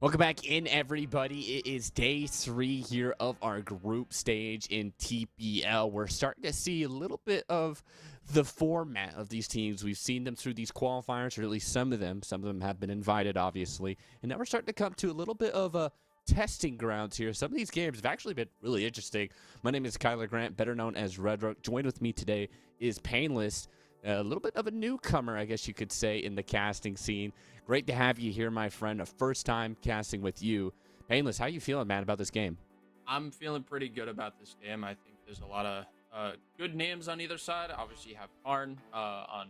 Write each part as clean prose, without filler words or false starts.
Welcome back in, everybody. It is day 3 here of our group stage in TPL. We're starting to see a little bit of the format of these teams. We've seen them through these qualifiers, or at least some of them. Some of them have been invited, obviously. And now we're starting to come to a little bit of a testing grounds here. Some of these games have actually been really interesting. My name is Kyler Grant, better known as Red Rook. Joined with me today is Painless, a little bit of a newcomer, I guess you could say, in the casting scene. Great to have you here, my friend. A first time casting with you. Painless, how you feeling, man, about this game? I'm feeling pretty good about this game. I think there's a lot of good names on either side. Obviously, you have KARN on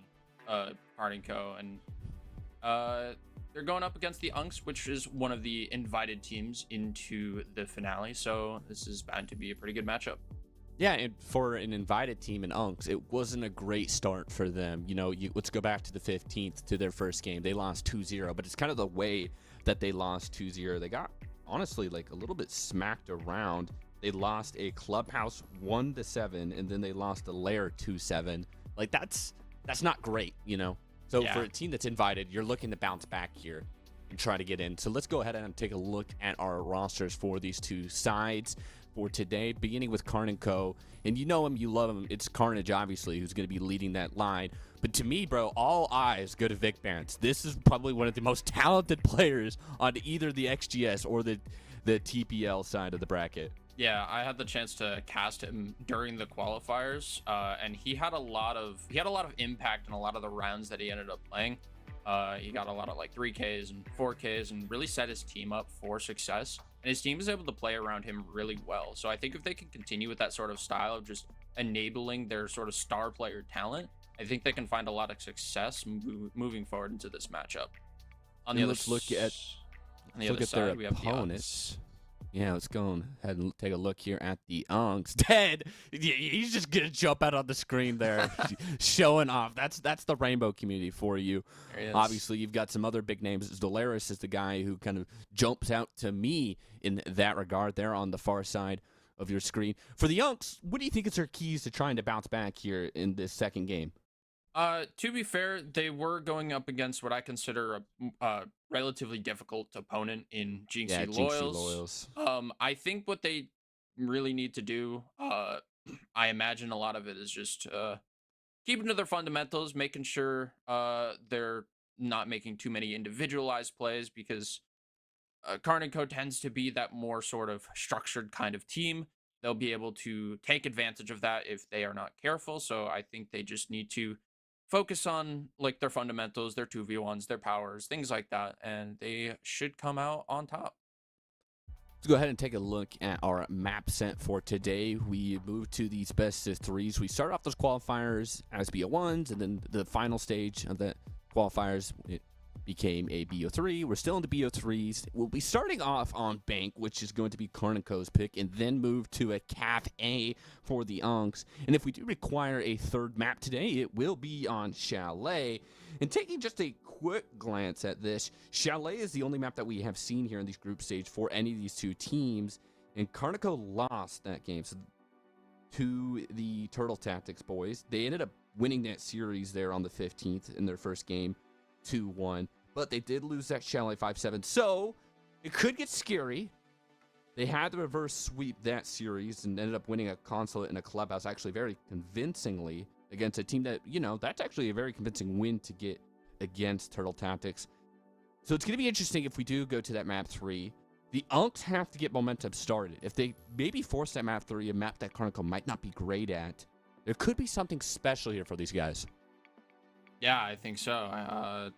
KARN & Co. And they're going up against the Unks, which is one of the invited teams into the finale. So this is bound to be a pretty good matchup. Yeah, and for an invited team in Unks, it wasn't a great start for them. You know, let's go back to the 15th, to their first game. They lost 2-0, but it's kind of the way that they lost 2-0. They got, honestly, like a little bit smacked around. They lost a Clubhouse 1-7, and then they lost a Lair 2-7. Like, that's not great, you know? So Yeah. for a team that's invited, you're looking to bounce back here and try to get in. So let's go ahead and take a look at our rosters for these two sides for today, beginning with KARN & Co. And you know him, you love him. It's Carnage, obviously, who's going to be leading that line. But to me, bro, all eyes go to Vic Barents. This is probably one of the most talented players on either the XGS or the TPL side of the bracket. Yeah, I had the chance to cast him during the qualifiers, and he had a lot of impact in a lot of the rounds that he ended up playing. He got a lot of like 3Ks and 4Ks and really set his team up for success. And his team was able to play around him really well. So I think if they can continue with that sort of style of just enabling their sort of star player talent, I think they can find a lot of success moving forward into this matchup. On the And other let's look at side, their we have the opponents. Yeah, let's go ahead and take a look here at the Unks. Ted, he's just gonna jump out on the screen there, showing off. That's the rainbow community for you. There he is. Obviously, you've got some other big names. Dolaris is the guy who kind of jumps out to me in that regard. There on the far side of your screen. For the Unks, what do you think is their keys to trying to bounce back here in this second game? To be fair, they were going up against what I consider a relatively difficult opponent in Jinxie Loyals. I think what they really need to do, I imagine a lot of it is just keeping to their fundamentals, making sure they're not making too many individualized plays because KARN & Co tends to be that more sort of structured kind of team. They'll be able to take advantage of that if they are not careful. So I think they just need to focus on like their fundamentals, their 2v1s, their powers, things like that, and they should come out on top. Let's go ahead and take a look at our map set for today. We move to these best of threes. We start off those qualifiers as BO1s, and then the final stage of the qualifiers, it became a BO3. We're still in the BO3s. We'll be starting off on Bank, which is going to be KARN & Co.'s pick, and then move to a CAF A for the Unks. And if we do require a third map today, it will be on Chalet. And taking just a quick glance at this, Chalet is the only map that we have seen here in these group stage for any of these two teams, and KARN & Co. lost that game to the Turtle Tactics boys. They ended up winning that series there on the 15th in their first game, 2-1, but they did lose that Chalet 5-7, so it could get scary. They had to reverse sweep that series and ended up winning a consulate and a clubhouse actually very convincingly against a team that, you know, that's actually a very convincing win to get against Turtle Tactics. So it's going to be interesting if we do go to that map 3. The Unks have to get momentum started. If they maybe force that map 3, a map that KARN & Co. might not be great at, there could be something special here for these guys. Yeah, I think so.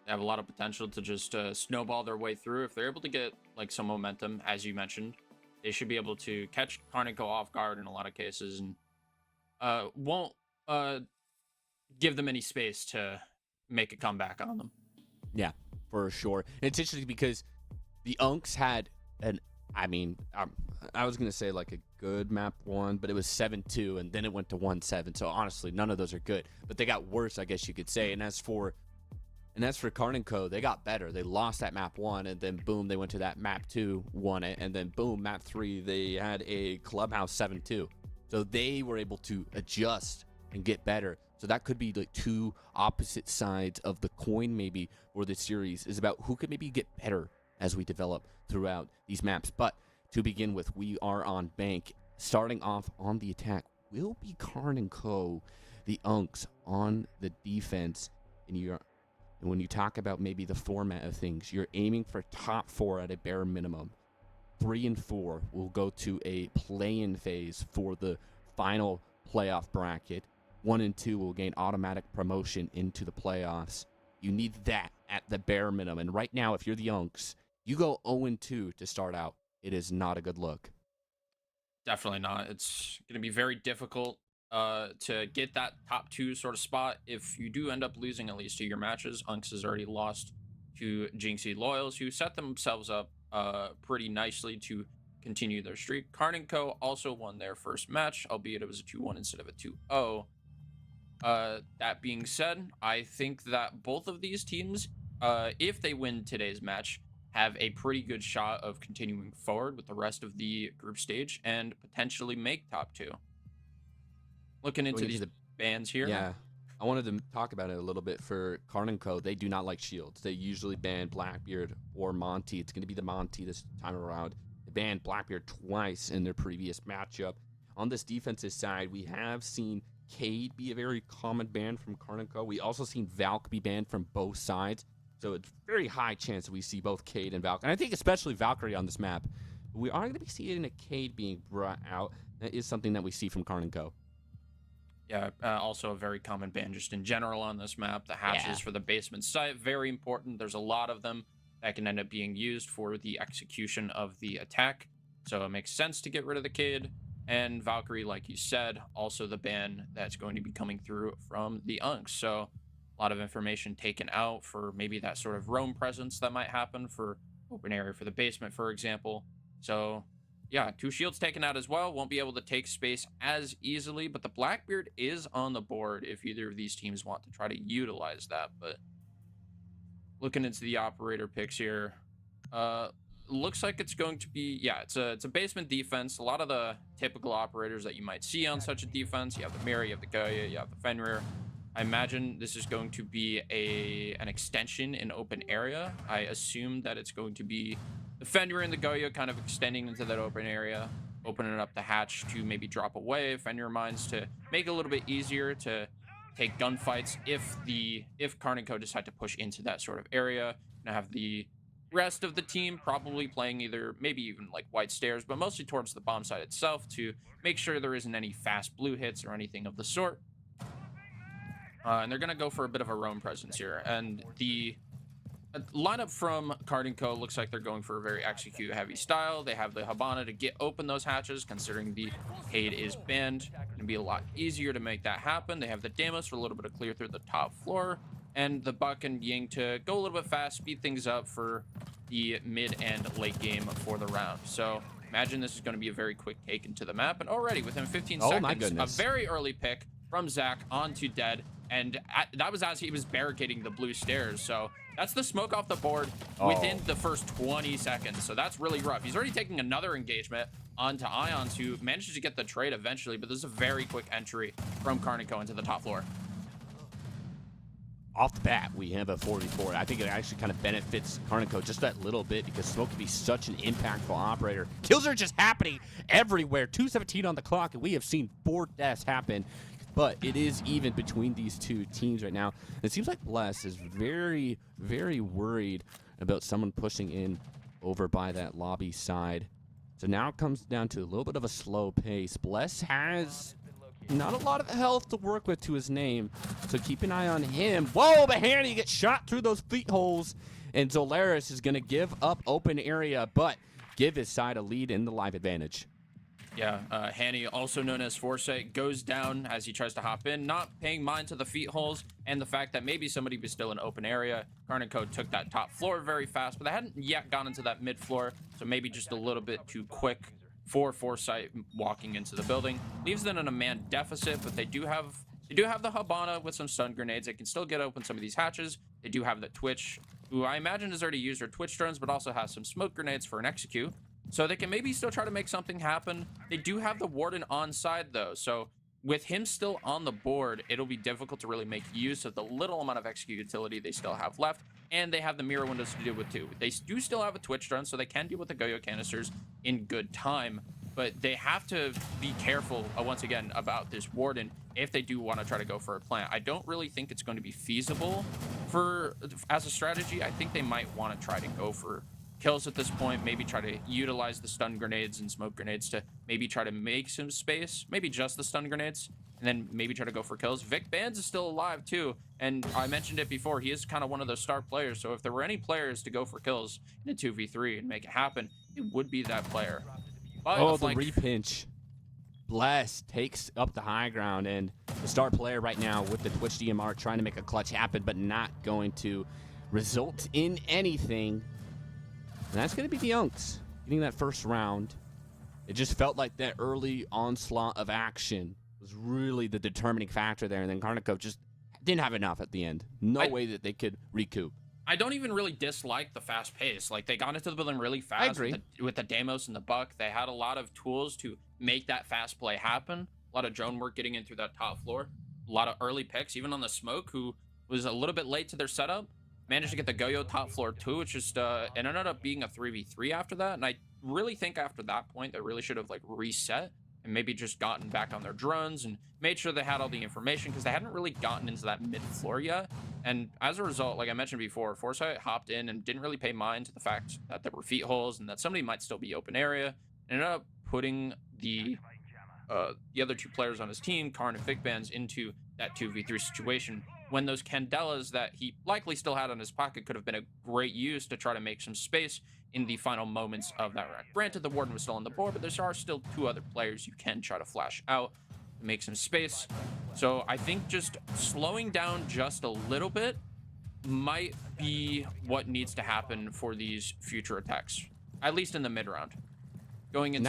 They have a lot of potential to just snowball their way through. If they're able to get like some momentum, as you mentioned, they should be able to catch KARN & Co. off guard in a lot of cases and won't give them any space to make a comeback on them. Yeah, for sure. And it's interesting because the Unks had I was going to say like a good map 1, but it was 7-2, and then it went to 1-7. So honestly, none of those are good. But they got worse, I guess you could say. And as for KARN & Co., they got better. They lost that map 1, and then boom, they went to that map 2, won it, and then boom, map 3, they had a clubhouse 7-2. So they were able to adjust and get better. So that could be like two opposite sides of the coin maybe for this series, is about who could maybe get better as we develop throughout these maps. But to begin with, we are on bank. Starting off on the attack will be KARN & Co., the Unks on the defense. And when you talk about maybe the format of things, you're aiming for top 4 at a bare minimum. 3 and 4 will go to a play-in phase for the final playoff bracket. 1 and 2 will gain automatic promotion into the playoffs. You need that at the bare minimum. And right now, if you're the Unks, you go 0-2 to start out. It is not a good look. Definitely not. It's going to be very difficult to get that top 2 sort of spot if you do end up losing at least 2 of your matches. Unks has already lost to Jinxie Loyals, who set themselves up pretty nicely to continue their streak. KARN & Co. also won their first match, albeit it was a 2-1 instead of a 2-0. That being said, I think that both of these teams, if they win today's match, have a pretty good shot of continuing forward with the rest of the group stage and potentially make top 2. Looking into these bans here. Yeah, I wanted to talk about it a little bit for KARN & Co. They do not like shields. They usually ban Blackbeard or Monty. It's going to be the Monty this time around. They banned Blackbeard twice in their previous matchup. On this defensive side, we have seen Cade be a very common ban from KARN & Co. We also seen Valk be banned from both sides. So it's very high chance that we see both Cade and Valk. And I think especially Valkyrie on this map. We are going to be seeing a Cade being brought out. That is something that we see from KARN & Co. Yeah, also a very common ban just in general on this map. The hatches for the basement site, very important. There's a lot of them that can end up being used for the execution of the attack. So it makes sense to get rid of the Cade. And Valkyrie, like you said, also the ban that's going to be coming through from the Unks. So a lot of information taken out for maybe that sort of roam presence that might happen for open area for the basement, for example. So yeah, 2 shields taken out as well. Won't be able to take space as easily, but the Blackbeard is on the board if either of these teams want to try to utilize that. But looking into the operator picks here, looks like it's going to be, yeah, it's a basement defense. A lot of the typical operators that you might see on such a defense. You have the Mirror, you have the Gaia, you have the Fenrir. I imagine this is going to be an extension in open area. I assume that it's going to be the Fenrir and the Gaia kind of extending into that open area, opening up the hatch to maybe drop away Fenrir mines to make it a little bit easier to take gunfights if KARN & Co. decide to push into that sort of area. Gonna have the rest of the team probably playing either maybe even like white stairs, but mostly towards the bomb site itself to make sure there isn't any fast blue hits or anything of the sort. And they're going to go for a bit of a roam presence here. And the lineup from KARN & Co. looks like they're going for a very execute-heavy style. They have the Habana to get open those hatches, considering the Cade is banned. It's going to be a lot easier to make that happen. They have the Damos for a little bit of clear through the top floor. And the Buck and Ying to go a little bit fast, speed things up for the mid and late game for the round. So imagine this is going to be a very quick take into the map. And already within 15 seconds, a very early pick from Zach onto Dead. And that was as he was barricading the blue stairs. So that's the smoke off the board within the first 20 seconds. So that's really rough. He's already taking another engagement onto Ions, who manages to get the trade eventually. But this is a very quick entry from KARN & Co. into the top floor. Off the bat, we have a 44. I think it actually kind of benefits KARN & Co. just that little bit because Smoke can be such an impactful operator. Kills are just happening everywhere. 2:17 on the clock, and we have seen 4 deaths happen. But it is even between these two teams right now. It seems like Bless is very, very worried about someone pushing in over by that lobby side. So now it comes down to a little bit of a slow pace. Bless has not a lot of health to work with to his name, so keep an eye on him. Whoa, but Hanny gets shot through those feet holes, and Zolaris is going to give up open area, but give his side a lead in the live advantage. Yeah, Hanny, also known as Foresight, goes down as he tries to hop in, not paying mind to the feet holes and the fact that maybe somebody was still in open area. KARN & Co. took that top floor very fast, but they hadn't yet gone into that mid floor, so maybe just a little bit too quick for Foresight walking into the building. Leaves them in a man deficit, but they do have the Habana with some stun grenades. They can still get open some of these hatches. They do have the Twitch, who I imagine has already used their Twitch drones, but also has some smoke grenades for an execute. So they can maybe still try to make something happen. They do have the Warden on side, though. So with him still on the board, it'll be difficult to really make use of the little amount of execute utility they still have left, and they have the mirror windows to deal with too. They do still have a Twitch drone, so they can deal with the Goyo canisters in good time, but they have to be careful, once again, about this Warden if they do want to try to go for a plant. I don't really think it's going to be feasible as a strategy. I think they might want to try to go for kills at this point, maybe try to utilize the stun grenades and smoke grenades to maybe try to make some space, maybe just the stun grenades, and then maybe try to go for kills. Vic Bands is still alive too, and I mentioned it before, he is kind of one of those star players, so if there were any players to go for kills in a 2v3 and make it happen, it would be that player. But oh, the repinch. Bless takes up the high ground, and the star player right now with the Twitch DMR trying to make a clutch happen, but not going to result in anything. And that's going to be the Unks getting that first round. It just felt like that early onslaught of action was really the determining factor there. And then Karnico just didn't have enough at the end. No way that they could recoup. I don't even really dislike the fast pace. Like, they got into the building really fast with the Deimos and the Buck. They had a lot of tools to make that fast play happen. A lot of drone work getting in through that top floor. A lot of early picks, even on the Smoke, who was a little bit late to their setup. Managed to get the Goyo top floor too, which just it ended up being a 3v3 after that. And I really think after that point, they really should have like reset and maybe just gotten back on their drones and made sure they had all the information, because they hadn't really gotten into that mid floor yet. And as a result, like I mentioned before, Foresight hopped in and didn't really pay mind to the fact that there were feet holes and that somebody might still be open area. And ended up putting the other two players on his team, KARN and Vic Bands, into that 2v3 situation, when those Candelas that he likely still had on his pocket could have been a great use to try to make some space in the final moments of that round. Granted, the Warden was still on the board, but there are still two other players you can try to flash out to make some space. So I think just slowing down just a little bit might be what needs to happen for these future attacks, at least in the mid round. Going into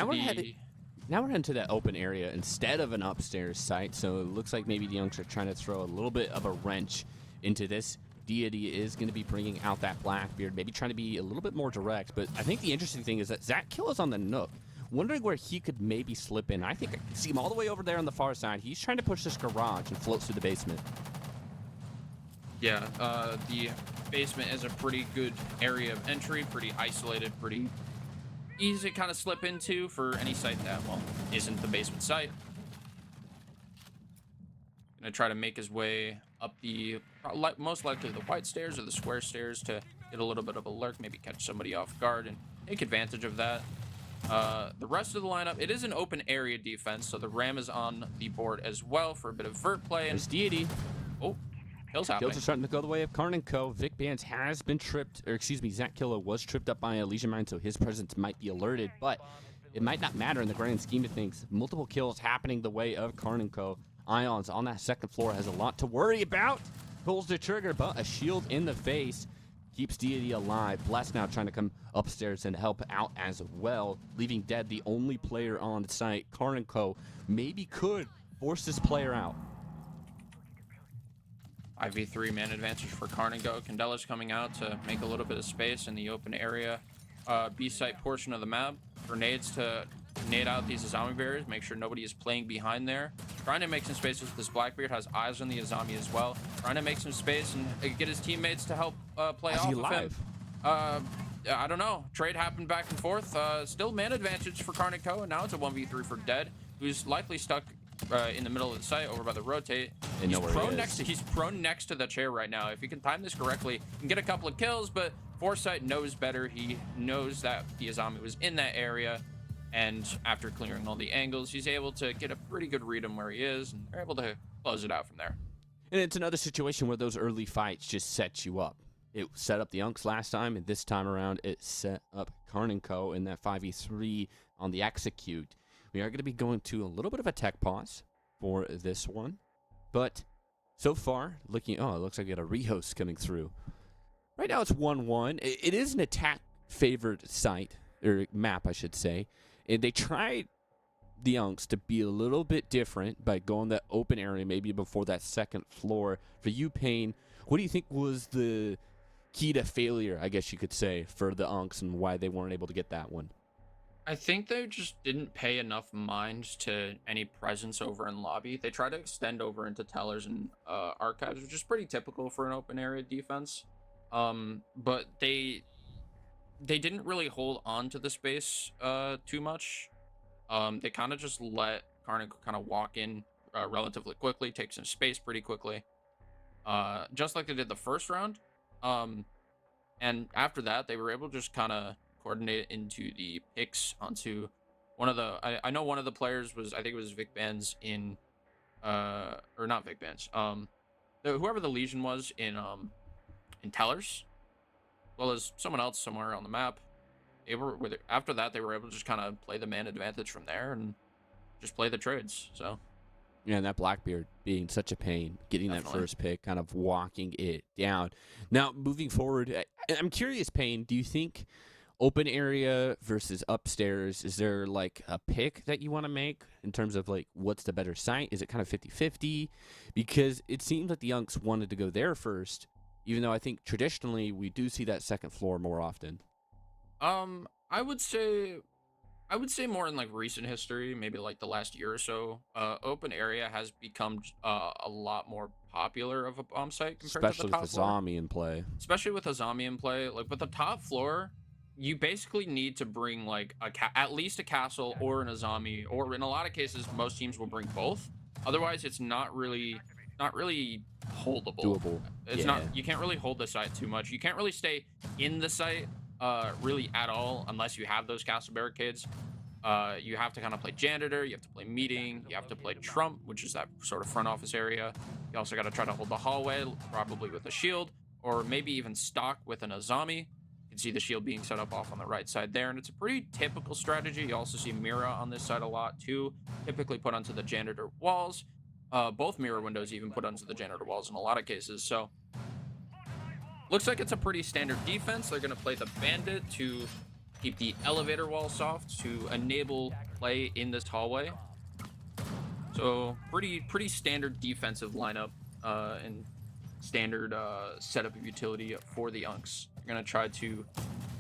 Now we're into that open area instead of an upstairs site, so it looks like maybe the Unks are trying to throw a little bit of a wrench into this. Deity is going to be bringing out that Blackbeard, maybe trying to be a little bit more direct, but I think the interesting thing is that Zach is on the Nook, wondering where he could maybe slip in. I think I can see him all the way over there on the far side. He's trying to push this garage and float through the basement. Yeah, the basement is a pretty good area of entry, pretty isolated, pretty easy to kind of slip into for any site that, well, isn't the basement site. Gonna try to make his way up the, most likely the white stairs or the square stairs, to get a little bit of a lurk, maybe catch somebody off guard and take advantage of that. The rest of the lineup, it is an open area defense, so the Ram is on the board as well for a bit of vert play. And there's Deity. Oh, kills happening. Kills are starting to go the way of KARN and Co. Vic Bands has been tripped, or excuse me, Zach Killa was tripped up by a Legion Mine, so his presence might be alerted, but it might not matter in the grand scheme of things. Multiple kills happening the way of KARN and Co. Ions on that second floor has a lot to worry about. Pulls the trigger, but a shield in the face keeps Deity alive. Blast now trying to come upstairs and help out as well, leaving dead the only player on site. KARN and Co. maybe could force this player out. 5v3 man advantage for KARN and Co. Candela's coming out to make a little bit of space in the open area. B-site portion of the map. Grenades to nade out these Azami barriers, make sure nobody is playing behind there. Trying to make some space with this Blackbeard, has eyes on the Azami as well. Trying to make some space and get his teammates to help play off of him. I don't know. Trade happened back and forth. Still man advantage for KARN and Co. And now it's a 1v3 for Dead, who's likely stuck in the middle of the site over by the rotate. He's prone next to the chair right now. If he can time this correctly, he can get a couple of kills, but Foresight knows better. He knows that the Azami was in that area, and after clearing all the angles, he's able to get a pretty good read on where he is, and they're able to close it out from there. And it's another situation where those early fights just set you up. It set up the Unks last time, and this time around, it set up KARN and Co. in that 5v3 on the execute. We are going to be going to a little bit of a tech pause for this one. But so far, it looks like we got a rehost coming through. Right now it's 1-1. It is an attack-favored site, or map, I should say. And they tried, the Unks, to be a little bit different by going that open area, maybe before that second floor. For you, Payne, what do you think was the key to failure, I guess you could say, for the Unks, and why they weren't able to get that one? I think they just didn't pay enough mind to any presence over in lobby. They try to extend over into tellers and archives, which is pretty typical for an open area defense. But they didn't really hold on to the space too much. They kind of just let Karn kind of walk in relatively quickly, take some space pretty quickly, just like they did the first round. Um, and after that, they were able to just kind of coordinate it into the picks onto one of the. I know one of the players was, I think it was Vic Bands in, or not Vic Bands. Whoever the Legion was in Tellers, well as someone else somewhere on the map. After that, they were able to just kind of play the man advantage from there and just play the trades. So Yeah, and that Blackbeard being such a pain, getting definitely. that first pick, kind of walking it down. Now, moving forward, I'm curious, Payne, do you think open area versus upstairs, is there like a pick that you want to make in terms of like what's the better site? Is it kind of 50-50? Because it seems like the Unks wanted to go there first, even though I think traditionally we do see that second floor more often. I would say more in like recent history, maybe like the last year or so, open area has become a lot more popular of a bomb site compared to the Especially with top the floor. zombie in play. Especially with a zombie in play, like with the top floor, you basically need to bring like at least a castle or an azami, or in a lot of cases, most teams will bring both. Otherwise, it's not really holdable. Doable. It's not. Yeah. You can't really hold the site too much. You can't really stay in the site really at all unless you have those castle barricades. You have to kind of play janitor, you have to play meeting, you have to play trump, which is that sort of front office area. You also got to try to hold the hallway, probably with a shield, or maybe even stock with an azami. You can see the shield being set up off on the right side there, and it's a pretty typical strategy. You also see Mira on this side a lot too, typically put onto the janitor walls. Both mirror windows even put onto the janitor walls in a lot of cases. So looks like it's a pretty standard defense. They're going to play the bandit to keep the elevator wall soft to enable play in this hallway. So pretty standard defensive lineup and standard setup of utility for the Unks. They're gonna try to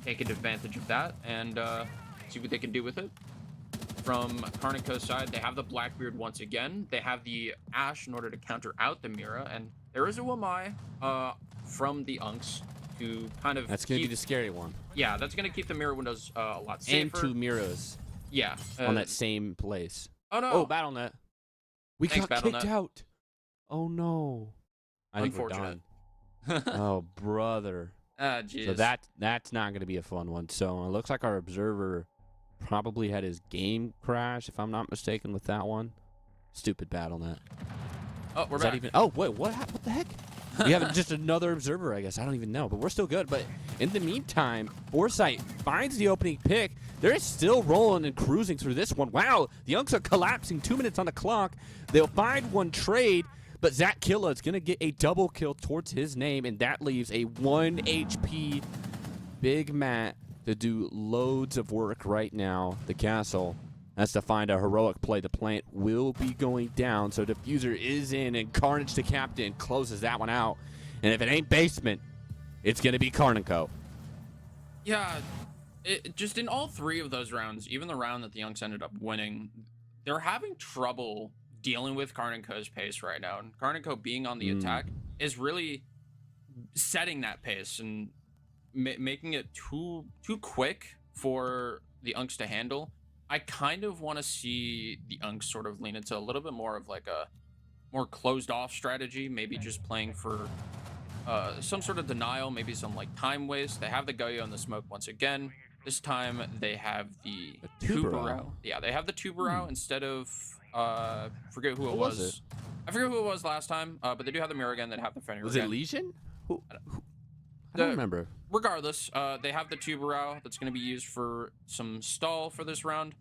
take advantage of that and see what they can do with it. From Karnico's side, they have the Blackbeard once again. They have the Ash in order to counter out the Mira, and there is a Wamai from the Unks to kind of That's going to be the scary one. Yeah, that's going to keep the mirror windows a lot safer. And two Miras. Yeah. On that same place. Oh, no. Oh, BattleNet. We Thanks, got kicked out. Oh, no. I think Unfortunate. we're done. Oh, brother. Ah, jeez. So that's not going to be a fun one. So it looks like our observer probably had his game crash, if I'm not mistaken, with that one. Stupid BattleNet. Oh, we're back. Oh, wait, what the heck? We have just another observer, I guess. I don't even know, but we're still good. But in the meantime, Foresight finds the opening pick. They're still rolling and cruising through this one. Wow, the Unks are collapsing. 2 minutes on the clock. They'll find one trade, but Zach Killa is going to get a double kill towards his name, and that leaves a 1 HP Big Matt to do loads of work right now. The castle has to find a heroic play. The plant will be going down, so Diffuser is in, and Carnage, the captain, closes that one out. And if it ain't basement, it's going to be Karnico. Yeah, just in all three of those rounds, even the round that the Unks ended up winning, they're having trouble dealing with Karnico's pace right now. And Karnico being on the attack is really setting that pace and making it too quick for the Unks to handle. I kind of want to see the Unks sort of lean into a little bit more of like a more closed off strategy, maybe just playing for some sort of denial, maybe some like time waste. They have the Goyo and the smoke once again. This time they have the Tubarão. Yeah, they have the Tubarão instead of forget who it was. I forget who it was last time, but they do have the mirror again. They have the Fenrir. Was it Legion? I don't remember. Regardless, they have the Tubarão that's going to be used for some stall for this round.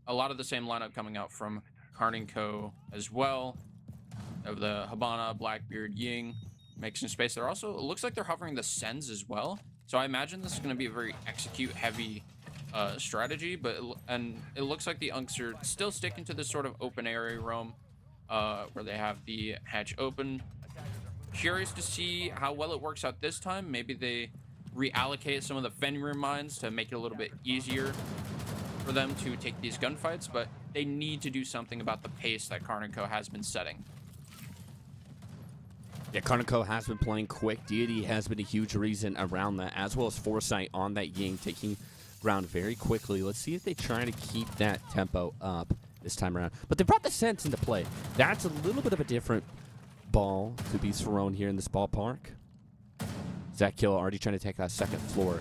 A lot of the same lineup coming out from Karnico as well. Of the Habana, Blackbeard, Ying, make some space. They're also, it looks like they're hovering the Sens as well. So I imagine this is going to be a very execute-heavy strategy. And it looks like the Unks are still sticking to this sort of open area roam where they have the hatch open. Curious to see how well it works out this time. Maybe they reallocate some of the Fenrir mines to make it a little bit easier for them to take these gunfights, but they need to do something about the pace that KARN Co has been setting. Yeah, KARN Co has been playing quick. Deity has been a huge reason around that, as well as Foresight on that Ying, taking ground very quickly. Let's see if they try to keep that tempo up this time around. But they brought the sense into play. That's a little bit of a different ball to be thrown here in this ballpark. Zach Kill already trying to take that second floor.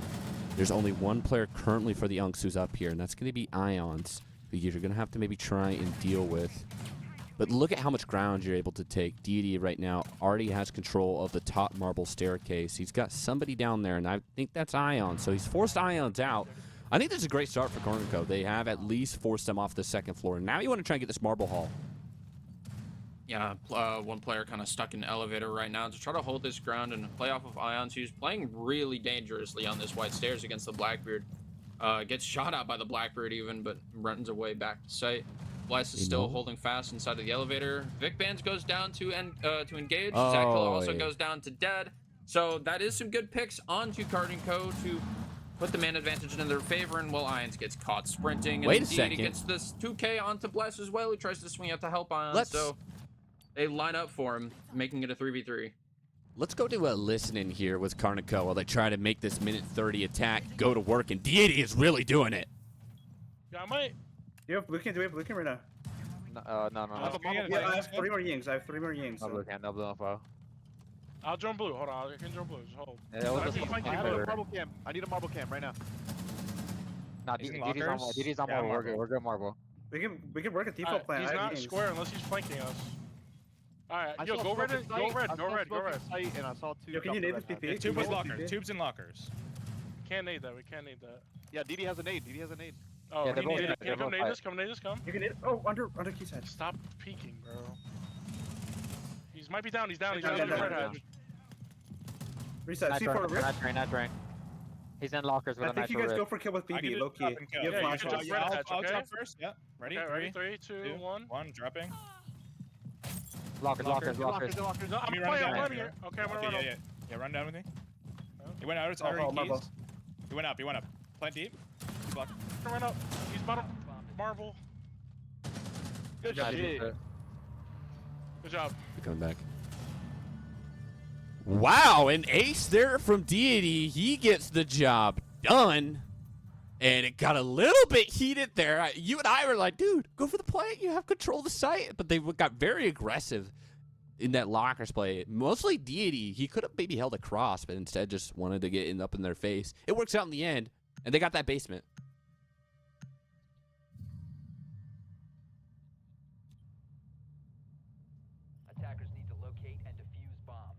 There's only one player currently for the Unks who's up here, and that's going to be Ions, who you're going to have to maybe try and deal with. But look at how much ground you're able to take. Deity right now already has control of the top marble staircase. He's got somebody down there, and I think that's Ion. So he's forced Ions out. I think this is a great start for KARN Co. They have at least forced them off the second floor. Now you want to try and get this marble hall. Yeah, one player kind of stuck in the elevator right now to try to hold this ground and play off of Ions, who's playing really dangerously on this white stairs against the Blackbeard. Gets shot out by the Blackbeard even, but runs away back to site. Bless is still holding fast inside of the elevator. Vic Bands goes down to engage. Oh, Zach Hill also goes down to dead. So that is some good picks onto KARN Co to put the man advantage in their favor, and while Ions gets caught sprinting. Wait a and second. He gets this 2K onto Bless as well, who tries to swing out to help Ions. So they line up for him, making it a 3v3. Let's go to a listening here with KARN Co while they try to make this minute 30 attack go to work, and Deity is really doing it. Yeah, I might. Do we have blue cam right now? No. Yeah, I have 3 more Yings. No blue cam, no blue info. I'll drone blue. Hold on, I can drone blue. Just hold. Yeah, I need a marble cam right now. Nah, DD's on marble. We're good marble. We can work a default plan. He's I have not Yings. square unless he's flanking us. Alright, I yo, saw go red, smoke go in red, sight. go red, go red, go red. And I saw 2. Yo, can you nade this PP? Tube Can is you lockers. nade Tubes and lockers. Can't nade that, we can't nade that. Yeah, DD has a nade. DD has a nade. Oh, Yeah, they're he both naded. right, Can you they're come both nade this? Come nade this, come. You can nade. Oh, under key side. Stop peeking, bro. He might be down, he's down, he's Down, down, down, red down, hatch. Reset. Night C4 rip. night train. He's in lockers with I a think you nitro guys go rip. for kill with I can BB, do low key. top and kill. You have Yeah, you flash can on. just red hatch, I'll okay? drop first. Yeah. Ready? Okay, ready? 3, 3, 2, 1. 1. Dropping. Lockers. No, I'm me playing, run I'm down running here. here. Okay, I'm gonna Okay, run yeah. up. Yeah, run down with me. He went out. It's already marble. keys. He went up. Plant deep. He's blocked. Run up. He's bottom marble. Good Nice. shit. Good job. Coming back. Wow, an ace there from Deity. He gets the job done. And it got a little bit heated there. You and I were like, dude, go for the play. You have control of the site. But they got very aggressive in that lockers play. Mostly Deity. He could have maybe held a cross, but instead just wanted to get up in their face. It works out in the end. And they got that basement. Attackers need to locate and defuse bombs.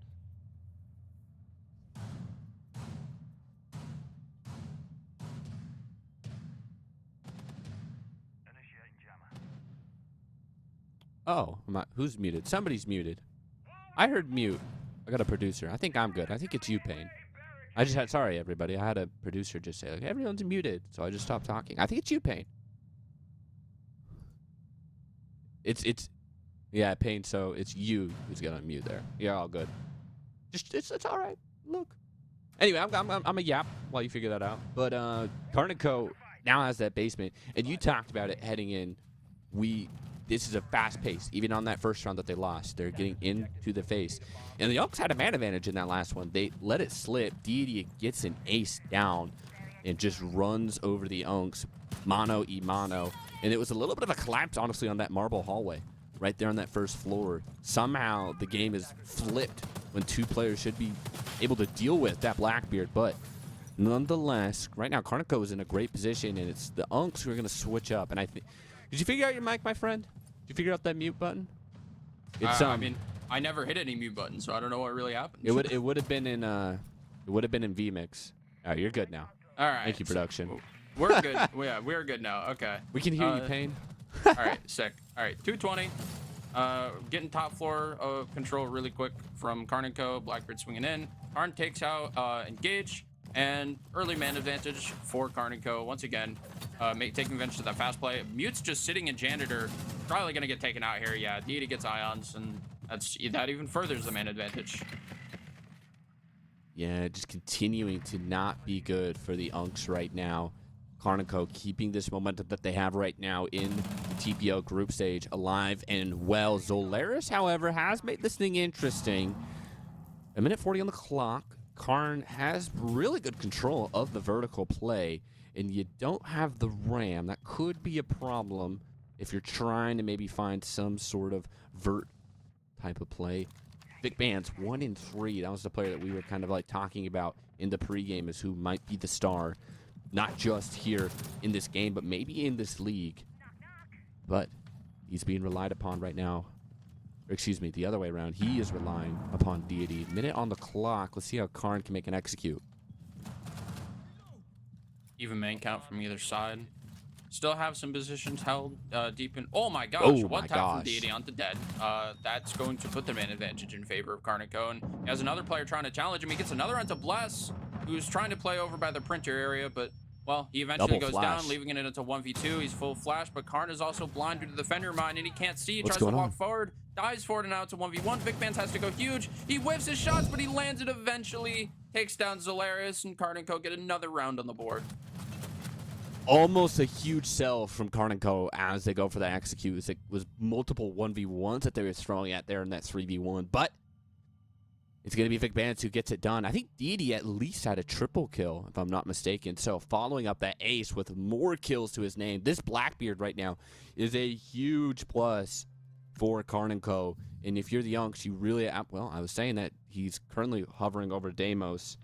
Initiating jammer. Oh, who's muted? Somebody's muted. I heard mute. I got a producer. I think I'm good. I think it's you, Payne. Sorry, everybody. I had a producer just say, like, everyone's muted. So I just stopped talking. I think it's you, Payne. Yeah, Payne, so it's you who's got to mute there. You're all good. It's all right. Look. Anyway, I'm a yap while you figure that out. But KARN Co now has that basement. And you talked about it heading in. This is a fast pace. Even on that first round that they lost, they're getting into the face. And the Unks had a man advantage in that last one. They let it slip. Deity gets an ace down and just runs over the Unks, mano y mano. And it was a little bit of a collapse, honestly, on that marble hallway right there on that first floor. Somehow the game is flipped when two players should be able to deal with that Blackbeard. But nonetheless, right now KARN Co is in a great position, and it's the Unks who are going to switch up. And I think, did you figure out your mic, my friend? Did you figure out that mute button? It's I mean, I never hit any mute button, so I don't know what really happened. It would have been in vMix. All right, you're good now. All right. Thank you, production. So we're good. Yeah, we're good now. Okay. We can hear you, Payne. All right, sick. All right, 220. Getting top floor of control really quick from KARN Co. Blackbeard swinging in. KARN takes out engage, and early man advantage for KARN Co. Once again, taking advantage of that fast play. Mute's just sitting in janitor, probably gonna get taken out here. Yeah, Deity gets ions, and that even furthers the man advantage. Yeah, just continuing to not be good for the Unks right now. KARN & Co. keeping this momentum that they have right now in the TPL group stage alive and well. Zolaris, however, has made this thing interesting. A minute 40 on the clock. KARN has really good control of the vertical play, and you don't have the ram. That could be a problem if you're trying to maybe find some sort of vert type of play. Vic Band's 1 in 3. That was the player that we were kind of like talking about in the pregame as who might be the star, not just here in this game, but maybe in this league. But he's being relied upon right now. Or excuse me, the other way around. He is relying upon Deity. Minute on the clock. Let's see how KARN can make an execute. Even main count from either side. Still have some positions held deep in. Oh my gosh! Oh one my tap from gosh. Deity onto dead. That's going to put them in advantage in favor of KARN & Co. And he has another player trying to challenge him. He gets another onto Bless, who's trying to play over by the printer area, but well, he eventually Double goes flash. down, leaving it into 1v2. He's full flash, but KARN is also blind due to the fender mine, and he can't see. He What's tries to going walk on? forward, dives forward, and now it's a 1v1. Vic Vance has to go huge. He whiffs his shots, but he lands it eventually. Takes down Zolaris, and KARN & Co. get another round on the board. Almost a huge sell from KARN & Co. as they go for that execute. It was multiple 1v1s that they were throwing at there in that 3v1, but it's going to be Vic Bandits who gets it done. I think Deity at least had a triple kill, if I'm not mistaken. So following up that ace with more kills to his name, this Blackbeard right now is a huge plus for KARN & Co. And if you're the Unks, you really, well, I was saying that he's currently hovering over Deimos.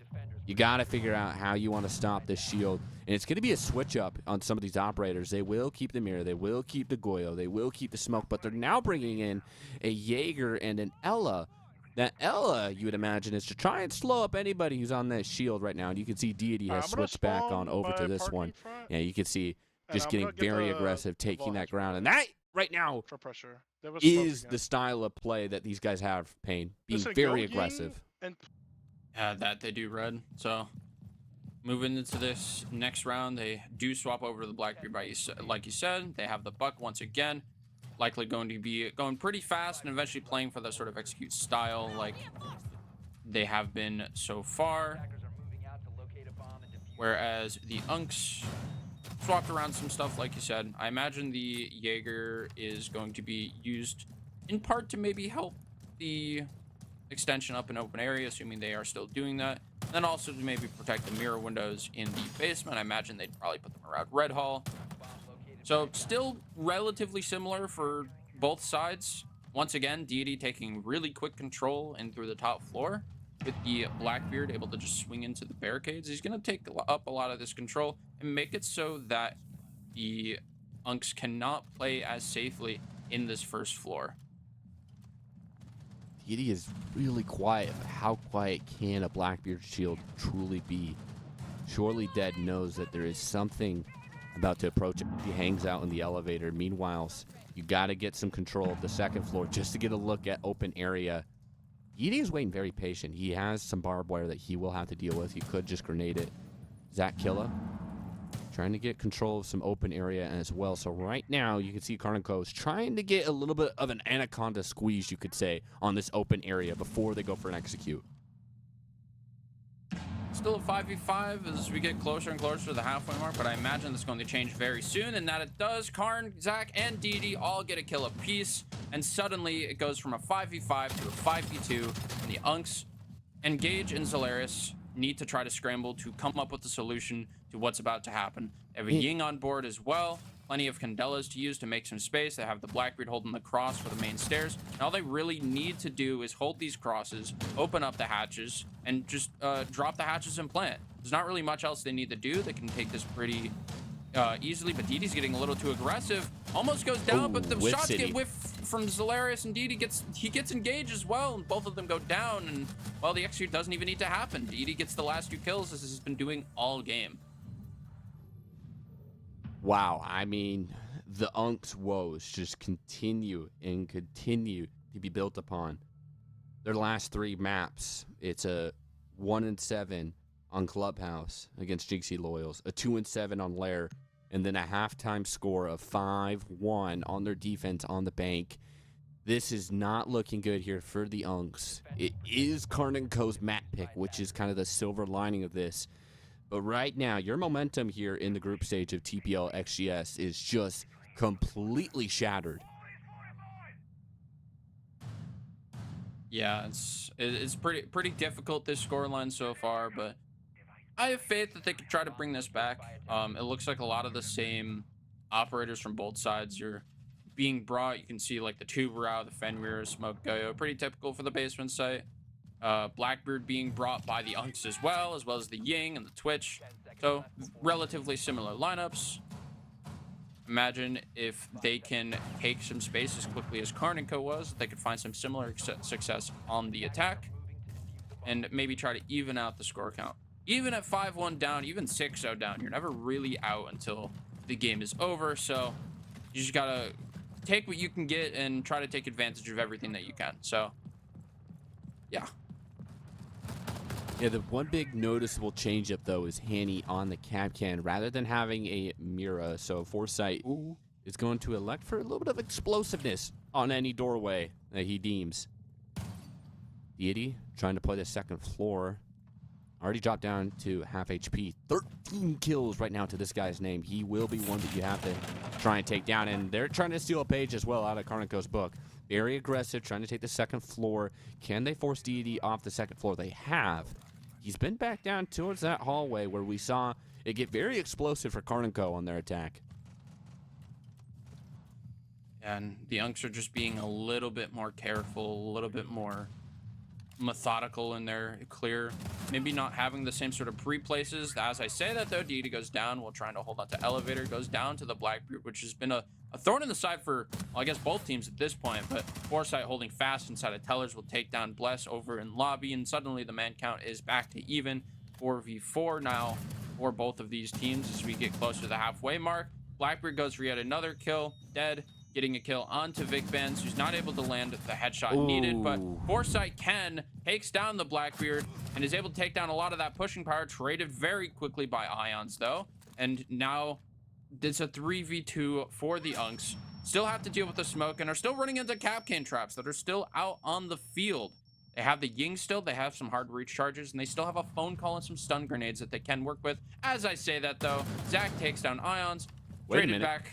You got to figure out how you want to stop this shield. And it's going to be a switch up on some of these operators. They will keep the mirror. They will keep the Goyo. They will keep the smoke. But they're now bringing in a Jaeger and an Ella. That Ella, you would imagine, is to try and slow up anybody who's on that shield right now. And you can see Deity has switched back on over to this one. Yeah, you can see just getting very aggressive, taking that ground. And that, right now, For pressure. There was is smoke the again. style of play that these guys have, Payne. Being Listen, very go Ying aggressive. And Yeah, that they do, Red. So moving into this next round, they do swap over to the Blackbeard, like you said. They have the Buck once again. Likely going to be going pretty fast and eventually playing for the sort of execute style like they have been so far. Attackers are moving out to locate a bomb and defuse. Whereas the Unks swapped around some stuff, like you said. I imagine the Jaeger is going to be used in part to maybe help the extension up in open area, assuming they are still doing that. And then also to maybe protect the mirror windows in the basement. I imagine they'd probably put them around Red Hall. So still relatively similar for both sides. Once again, Deity taking really quick control in through the top floor. With the Blackbeard able to just swing into the barricades. He's going to take up a lot of this control and make it so that the Unks cannot play as safely in this first floor. Deity is really quiet, but how quiet can a Blackbeard shield truly be? Surely Dead knows that there is something about to approach him. He hangs out in the elevator. Meanwhile, you got to get some control of the second floor just to get a look at open area. Deity is waiting very patient. He has some barbed wire that he will have to deal with. He could just grenade it. Zach Killa trying to get control of some open area as well. So right now, you can see KARN & Co. is trying to get a little bit of an anaconda squeeze, you could say, on this open area before they go for an execute. Still a 5v5 as we get closer and closer to the halfway mark, but I imagine that's going to change very soon, and that it does. KARN, Zach, and Deity all get a kill apiece, and suddenly it goes from a 5v5 to a 5v2, and the Unks engage in Zolaris need to try to scramble to come up with a solution to what's about to happen. They have a Ying on board as well. Plenty of Candelas to use to make some space. They have the Blackbeard holding the cross for the main stairs. And all they really need to do is hold these crosses, open up the hatches, and just drop the hatches and plant. There's not really much else they need to do. They can take this pretty easily, but Deiti's getting a little too aggressive. Almost goes down, but the Whiff shots City. get whiffed from Zolaris, and Deity gets engaged as well, and both of them go down, and well, the execute doesn't even need to happen. Deity gets the last 2 kills, as he's been doing all game. Wow, I mean, the Unks' woes just continue and continue to be built upon. Their last 3 maps, it's a 1-7 on Clubhouse against Jinxie Loyals, a 2-7 on Lair, and then a halftime score of 5-1 on their defense on the bank. This is not looking good here for the Unks. It is KARN & Co.'s map pick, which is kind of the silver lining of this. But right now, your momentum here in the group stage of TPL XGS is just completely shattered. Yeah, it's pretty difficult, this scoreline so far, but I have faith that they could try to bring this back. It looks like a lot of the same operators from both sides are being brought. You can see like the tube route, the Fenrir, Smoke Goyo, pretty typical for the basement site. Blackbeard being brought by the Unks as well as the Ying and the Twitch. So relatively similar lineups. Imagine if they can take some space as quickly as KARN was, they could find some similar success on the attack and maybe try to even out the score count. Even at 5-1 down, even 6-0 down, you're never really out until the game is over. So you just gotta take what you can get and try to take advantage of everything that you can. So yeah. Yeah, the one big noticeable change up though is Hanny on the Capcan rather than having a Mira. So Foresight is going to elect for a little bit of explosiveness on any doorway that he deems. Deity trying to play the second floor. Already dropped down to half HP. 13 kills right now to this guy's name. He will be one that you have to try and take down. And they're trying to steal a page as well out of KARN's book. Very aggressive, trying to take the second floor. Can they force Deity off the second floor? They have. He's been back down towards that hallway where we saw it get very explosive for KARN on their attack. And the Unks are just being a little bit more careful, a little bit more methodical in their clear. Maybe not having the same sort of pre-places. As I say that though, Deity goes down while trying to hold on to elevator, goes down to the Blackbeard, which has been a thorn in the side for, well, I guess both teams at this point, but Foresight holding fast inside of Tellers will take down Bless over in lobby, and suddenly the man count is back to even. 4v4 now for both of these teams as we get closer to the halfway mark. Blackbeard goes for yet another kill, dead, getting a kill onto Vic Benz, who's not able to land the headshot needed, but Foresight takes down the Blackbeard and is able to take down a lot of that pushing power, traded very quickly by Ions though, and now it's a 3v2 for the Unks. Still have to deal with the smoke and are still running into Capcan traps that are still out on the field. They have the Ying still, they have some hard reach charges, and they still have a phone call and some stun grenades that they can work with. As I say that though, Zach takes down Ions, traded back,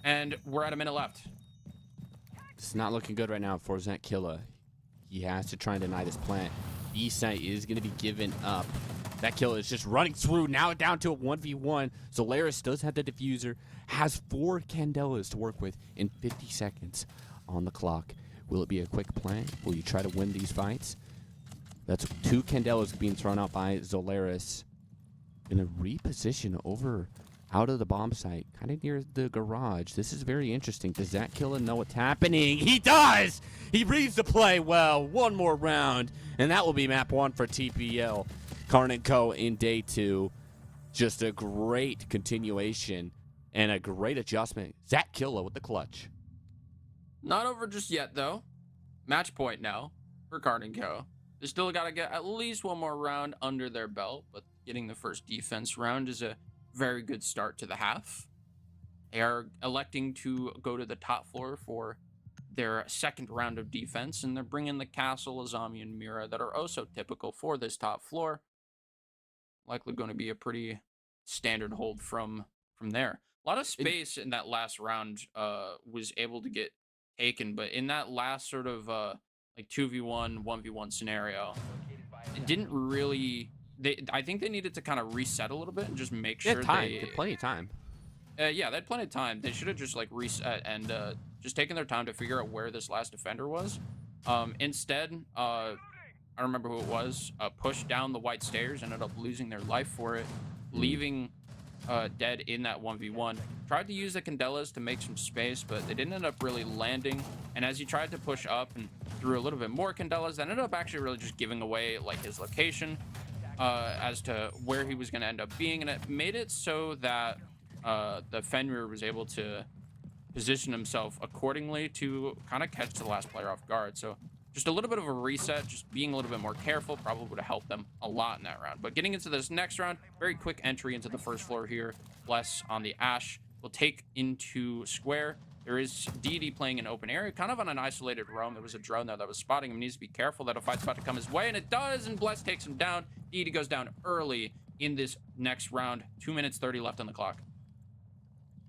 and we're at a minute left. It's not looking good right now for Zach Killa. He has to try and deny this plant. B-site is going to be given up. That kill is just running through, now down to a 1v1. Zolaris does have the diffuser, has 4 Candelas to work with in 50 seconds on the clock. Will it be a quick plan? Will you try to win these fights? That's 2 Candelas being thrown out by Zolaris. Gonna reposition over out of the bomb site, kind of near the garage. This is very interesting. Does Zach Killa know what's happening? He does! He reads the play well. One more round, and that will be map 1 for TPL. KARN & Co. in day 2. Just a great continuation and a great adjustment. Zach Killa with the clutch. Not over just yet, though. Match point now for KARN & Co. They still got to get at least one more round under their belt, but getting the first defense round is a very good start to the half. They are electing to go to the top floor for their second round of defense, and they're bringing the Castle, Azami, and Mira that are also typical for this top floor. Likely going to be a pretty standard hold from there. A lot of space in that last round was able to get taken, but in that last sort of like 2v1, 1v1 scenario, it didn't really... I think they needed to kind of reset a little bit and just make sure they had plenty of time. Yeah, they had plenty of time. They should have just like reset and just taken their time to figure out where this last defender was. Instead, I don't remember who it was, pushed down the white stairs, ended up losing their life for it, leaving dead in that 1v1. Tried to use the Candelas to make some space, but they didn't end up really landing. And as he tried to push up and threw a little bit more Candelas, that ended up actually really just giving away like his location. As to where he was going to end up being, and it made it so that the Fenrir was able to position himself accordingly to kind of catch the last player off guard. So just a little bit of a reset, just being a little bit more careful probably would have helped them a lot in that round. But getting into this next round, very quick entry into the first floor here. Bless on the Ash will take into square. There is Deity playing in open area, kind of on an isolated roam. There was a drone there that was spotting him. He needs to be careful that a fight's about to come his way, and it does, and Bless takes him down. Deity goes down early in this next round. 2 minutes 30 left on the clock.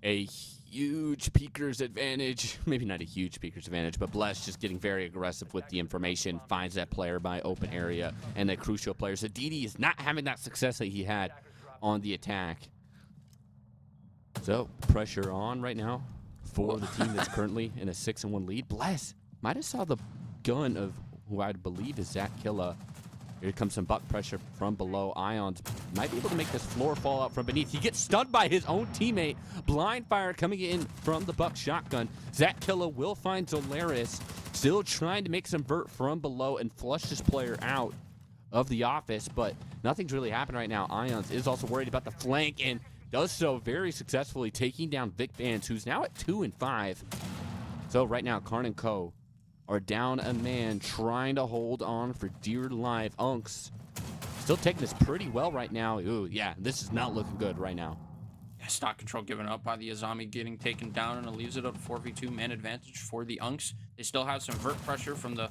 A huge peeker's advantage. Maybe not a huge peeker's advantage, but Bless just getting very aggressive with the information, finds that player by open area, and the crucial player. So DD is not having that success that he had on the attack. So pressure on right now for the team that's currently in a 6-1 lead. Bless might have saw the gun of who I believe is Zach Killa. Here comes some buck pressure from below. Ions might be able to make this floor fall out from beneath. He gets stunned by his own teammate. Blind fire coming in from the buck shotgun. Zach Killa will find Zolaris, still trying to make some vert from below and flush this player out of the office, but nothing's really happening right now. Ions is also worried about the flank and does so very successfully, taking down Vic Vance, who's now at 2 and 5. So right now, KARN and Co. are down a man, trying to hold on for dear life. Unks still taking this pretty well right now. Ooh, yeah, this is not looking good right now. Stock control given up by the Azami, getting taken down, and it leaves it at a 4v2 man advantage for the Unks. They still have some vert pressure from the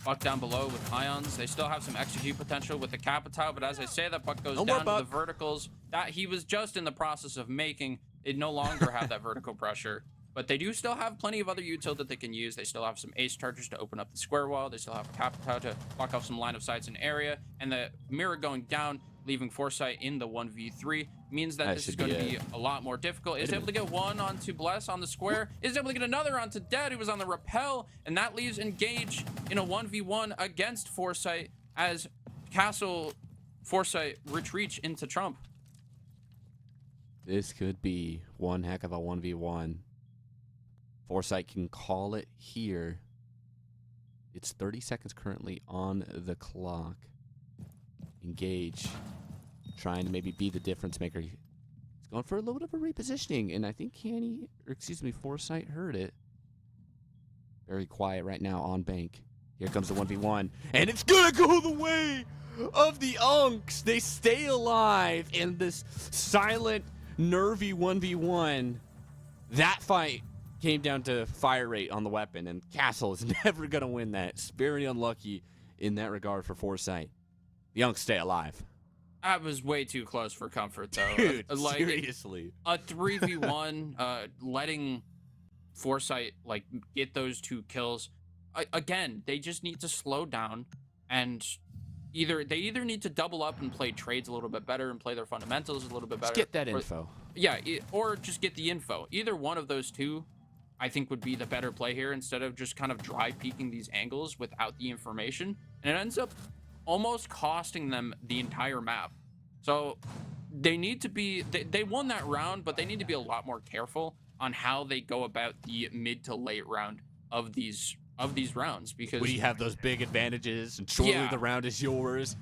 buck down below with Ions. They still have some execute potential with the Capitao, but as I say, that buck goes down to the verticals that he was just in the process of making. It no longer have that vertical pressure. But they do still have plenty of other util that they can use. They still have some ace chargers to open up the square wall. They still have a Capitao to block off some line of sights in area. And the mirror going down, leaving Foresight in the 1v3, means that this is going to be a lot more difficult. Is able to get one onto Bless on the square. Is able to get another onto Dead, who was on the rappel. And that leaves Engage in a 1v1 against Foresight as Castle Foresight retreats into Trump. This could be one heck of a 1v1. Foresight can call it here. It's 30 seconds currently on the clock. Engage, trying to maybe be the difference maker. He's going for a little bit of a repositioning, and I think Foresight heard it. Very quiet right now on bank. Here comes the 1v1, and it's gonna go the way of the Unks. They stay alive in this silent, nervy 1v1. That fight came down to fire rate on the weapon, and Castle is never going to win that. It's very unlucky in that regard for Foresight. The Unks stay alive. That was way too close for comfort, though. Dude, seriously. A 3v1, letting Foresight, get those 2 kills. Again, they just need to slow down, and they either need to double up and play trades a little bit better and play their fundamentals a little bit better. Just get that info. Yeah, or just get the info. Either one of those two, I think, would be the better play here, instead of just kind of dry peeking these angles without the information. And it ends up almost costing them the entire map. So they need to be, they won that round, but they need to be a lot more careful on how they go about the mid to late round of these rounds, because we have those big advantages, and surely the round is yours.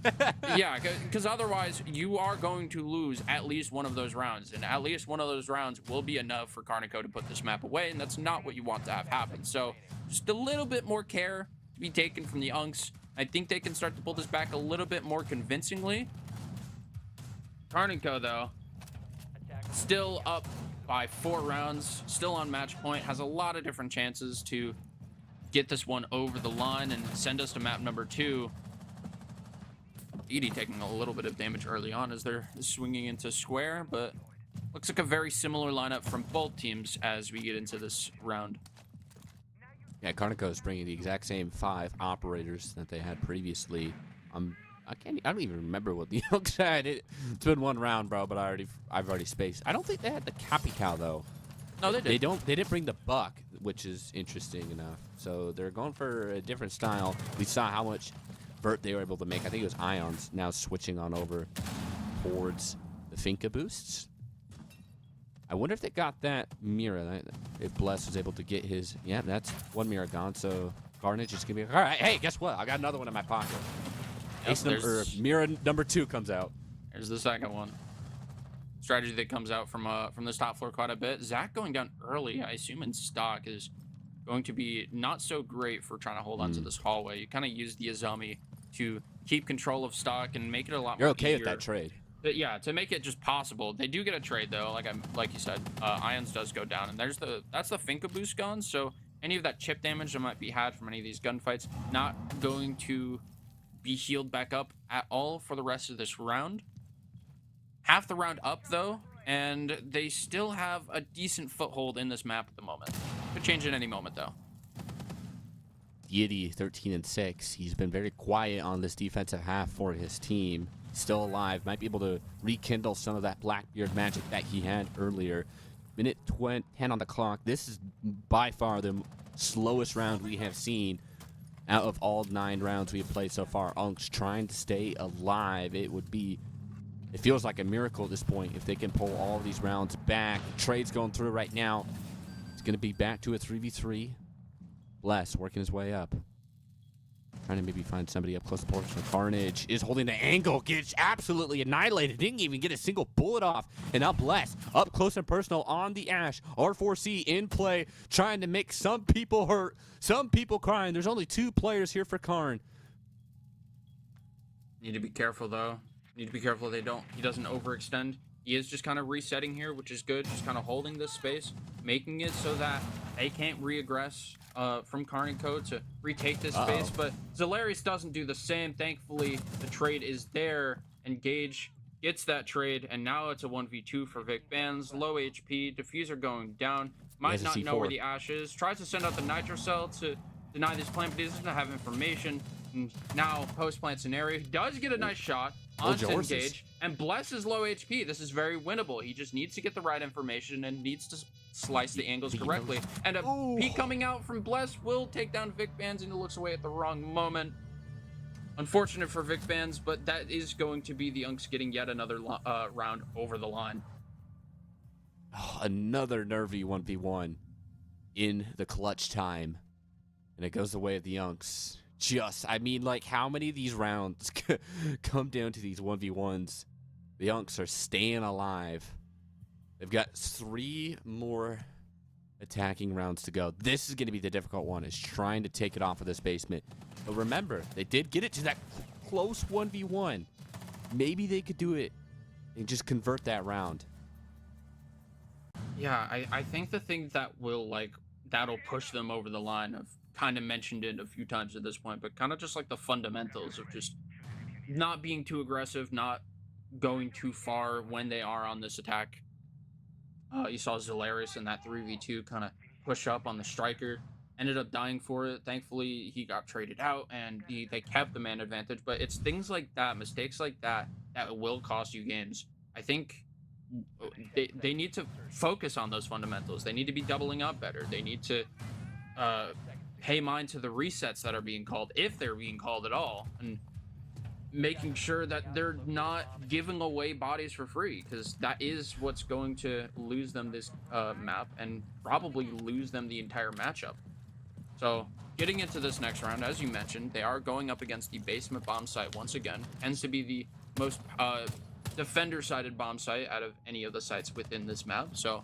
Yeah, because otherwise you are going to lose at least one of those rounds, and at least one of those rounds will be enough for KARN to put this map away, and that's not what you want to have happen. So just a little bit more care to be taken from the Unks. I think they can start to pull this back a little bit more convincingly. KARN, though, still up by 4 rounds, still on match point, has a lot of different chances to get this one over the line and send us to map number 2. Edie taking a little bit of damage early on as they're swinging into square, but looks like a very similar lineup from both teams as we get into this round. Yeah, KARN is bringing the exact same 5 operators that they had previously. I don't even remember what the Unks had. It's been 1 round, bro, but I've already spaced. I don't think they had the Capitao though. No, they did. They didn't bring the buck, which is interesting enough. So they're going for a different style. We saw how much vert they were able to make. I think it was Ions now switching on over towards the Finka boosts. I wonder if they got that mirror. If Bless was able to get his, yeah, that's 1 mirror gone. So Carnage is gonna be all right. Hey, guess what? I got another one in my pocket. Mirror number 2 comes out. There's the second one. Strategy that comes out from this top floor quite a bit. Zach going down early, I assume in stock, is going to be not so great for trying to hold on to this hallway. You kind of use the Azami to keep control of stock and make it a lot more okay easier. With that trade. But yeah, to make it just possible. They do get a trade though, like you said. Ions does go down, and that's the Finka boost gone. So any of that chip damage that might be had from any of these gunfights not going to be healed back up at all for the rest of this round. half the round up though, and they still have a decent foothold in this map at the moment. Could change at any moment though. Yiddy, 13-6. He's been very quiet on this defensive half for his team. Still alive. Might be able to rekindle some of that Blackbeard magic that he had earlier. Minute 10 on the clock. This is by far the slowest round we have seen out of all 9 rounds we have played so far. Unks trying to stay alive. It feels like a miracle at this point if they can pull all of these rounds back. Trade's going through right now. It's going to be back to a 3v3. Bless working his way up. Trying to maybe find somebody up close to portion. Carnage is holding the angle. Gets absolutely annihilated. Didn't even get a single bullet off. And now Bless up close and personal on the Ash. R4C in play. Trying to make some people hurt. Some people crying. There's only 2 players here for KARN. Need to be careful though. Need to be careful he doesn't overextend. He is just kind of resetting here, which is good. Just kind of holding this space, making it so that they can't re-aggress from KARN and Co to retake this space. But Zalarius doesn't do the same. Thankfully, the trade is there, and Gage gets that trade, and now it's a 1v2 for Vic Bands. Low HP, diffuser going down. Might not know where the Ash is. Tries to send out the Nitro Cell to deny this plant, but he doesn't have information. And now, post-plant scenario, he does get a nice shot on Gage, and Bless is low HP. This is very winnable. He just needs to get the right information and needs to slice the angles correctly. And a peek coming out from Bless will take down Vic Bands, and he looks away at the wrong moment. Unfortunate for Vic Bands, but that is going to be the Unks getting yet another round over the line. Another nervy 1v1 in the clutch time. And it goes the way of the Unks. I mean, like, how many of these rounds come down to these 1v1s? The Unks are staying alive. They've got 3 more attacking rounds to go. This is going to be the difficult one, is trying to take it off of this basement. But remember, they did get it to that close 1v1. Maybe they could do it and just convert that round. Yeah, I think the thing that that'll push them over the line, I've kind of mentioned it a few times at this point, but kind of just like the fundamentals of just not being too aggressive, not going too far when they are on this attack. You saw Zalarius in that 3v2 kind of push up on the striker, ended up dying for it. Thankfully, he got traded out, and they kept the man advantage. But it's things like that, mistakes like that, that will cost you games. I think they need to focus on those fundamentals. They need to be doubling up better. They need to pay mind to the resets that are being called, if they're being called at all, and making sure that they're not giving away bodies for free, because that is what's going to lose them this map and probably lose them the entire matchup. So getting into this next round, as you mentioned, they are going up against the basement bomb site once again. Tends to be the most defender-sided bomb site out of any of the sites within this map. So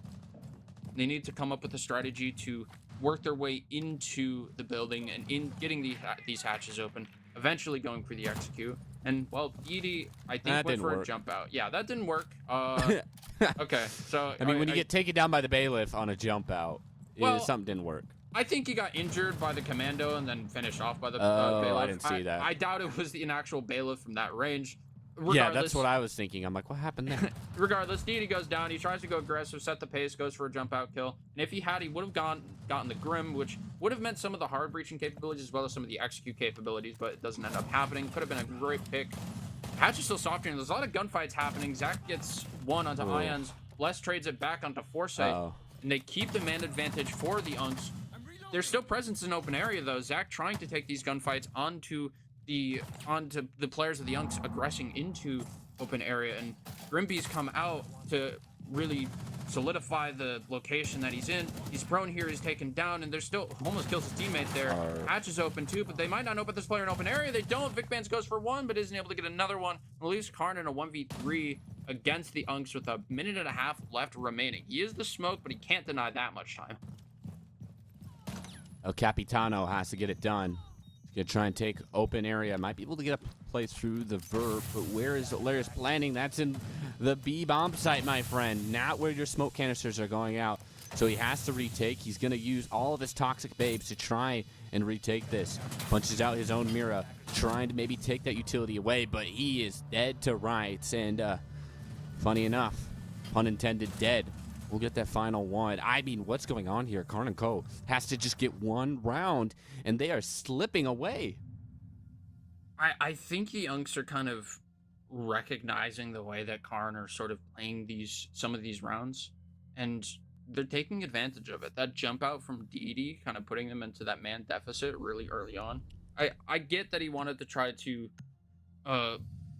they need to come up with a strategy to work their way into the building and in getting these hatches open, eventually going for the execute. And well, Edie, I think, went for a jump out. Yeah, that didn't work. Okay, so I mean, when you get taken down by the bailiff on a jump out, something didn't work. I think he got injured by the commando and then finished off by the bailiff. I didn't see that. I doubt it was an actual bailiff from that range. Yeah, that's what I was thinking. I'm like, what happened there? Regardless, Didi goes down. He tries to go aggressive, set the pace, goes for a jump out kill. And if he had, he would have gotten the Grim, which would have meant some of the hard breaching capabilities as well as some of the execute capabilities, but it doesn't end up happening. Could have been a great pick. Hatch is still soft, and there's a lot of gunfights happening. Zach gets one onto Ions. Bless trades it back onto Foresight. And they keep the man advantage for the Unks. There's still presence in open area, though. Zach trying to take these gunfights onto the players of the Unks aggressing into open area, and Grimby's come out to really solidify the location that he's in. He's prone here, he's taken down, and there's still almost kills his teammate there. Hatch is open too, but they might not know about this player in open area. They don't. Vic Bands goes for one, but isn't able to get another one. And leaves KARN in a 1v3 against the Unks with a minute and a half left remaining. He is the smoke, but he can't deny that much time. El Capitano has to get it done. Gonna try and take open area. Might be able to get a play through the Verb, but where is Zalarius planning? That's in the B bomb site, my friend. Not where your smoke canisters are going out. So he has to retake. He's gonna use all of his toxic babes to try and retake this. Punches out his own Mira, trying to maybe take that utility away, but he is dead to rights. And funny enough, pun intended, dead. We'll get that final one. I mean, what's going on here? KARN & Co. has to just get one round, and they are slipping away. I think the Unks are kind of recognizing the way that KARN are sort of playing some of these rounds, and they're taking advantage of it. That jump out from DD kind of putting them into that man deficit really early on. I get that he wanted to try to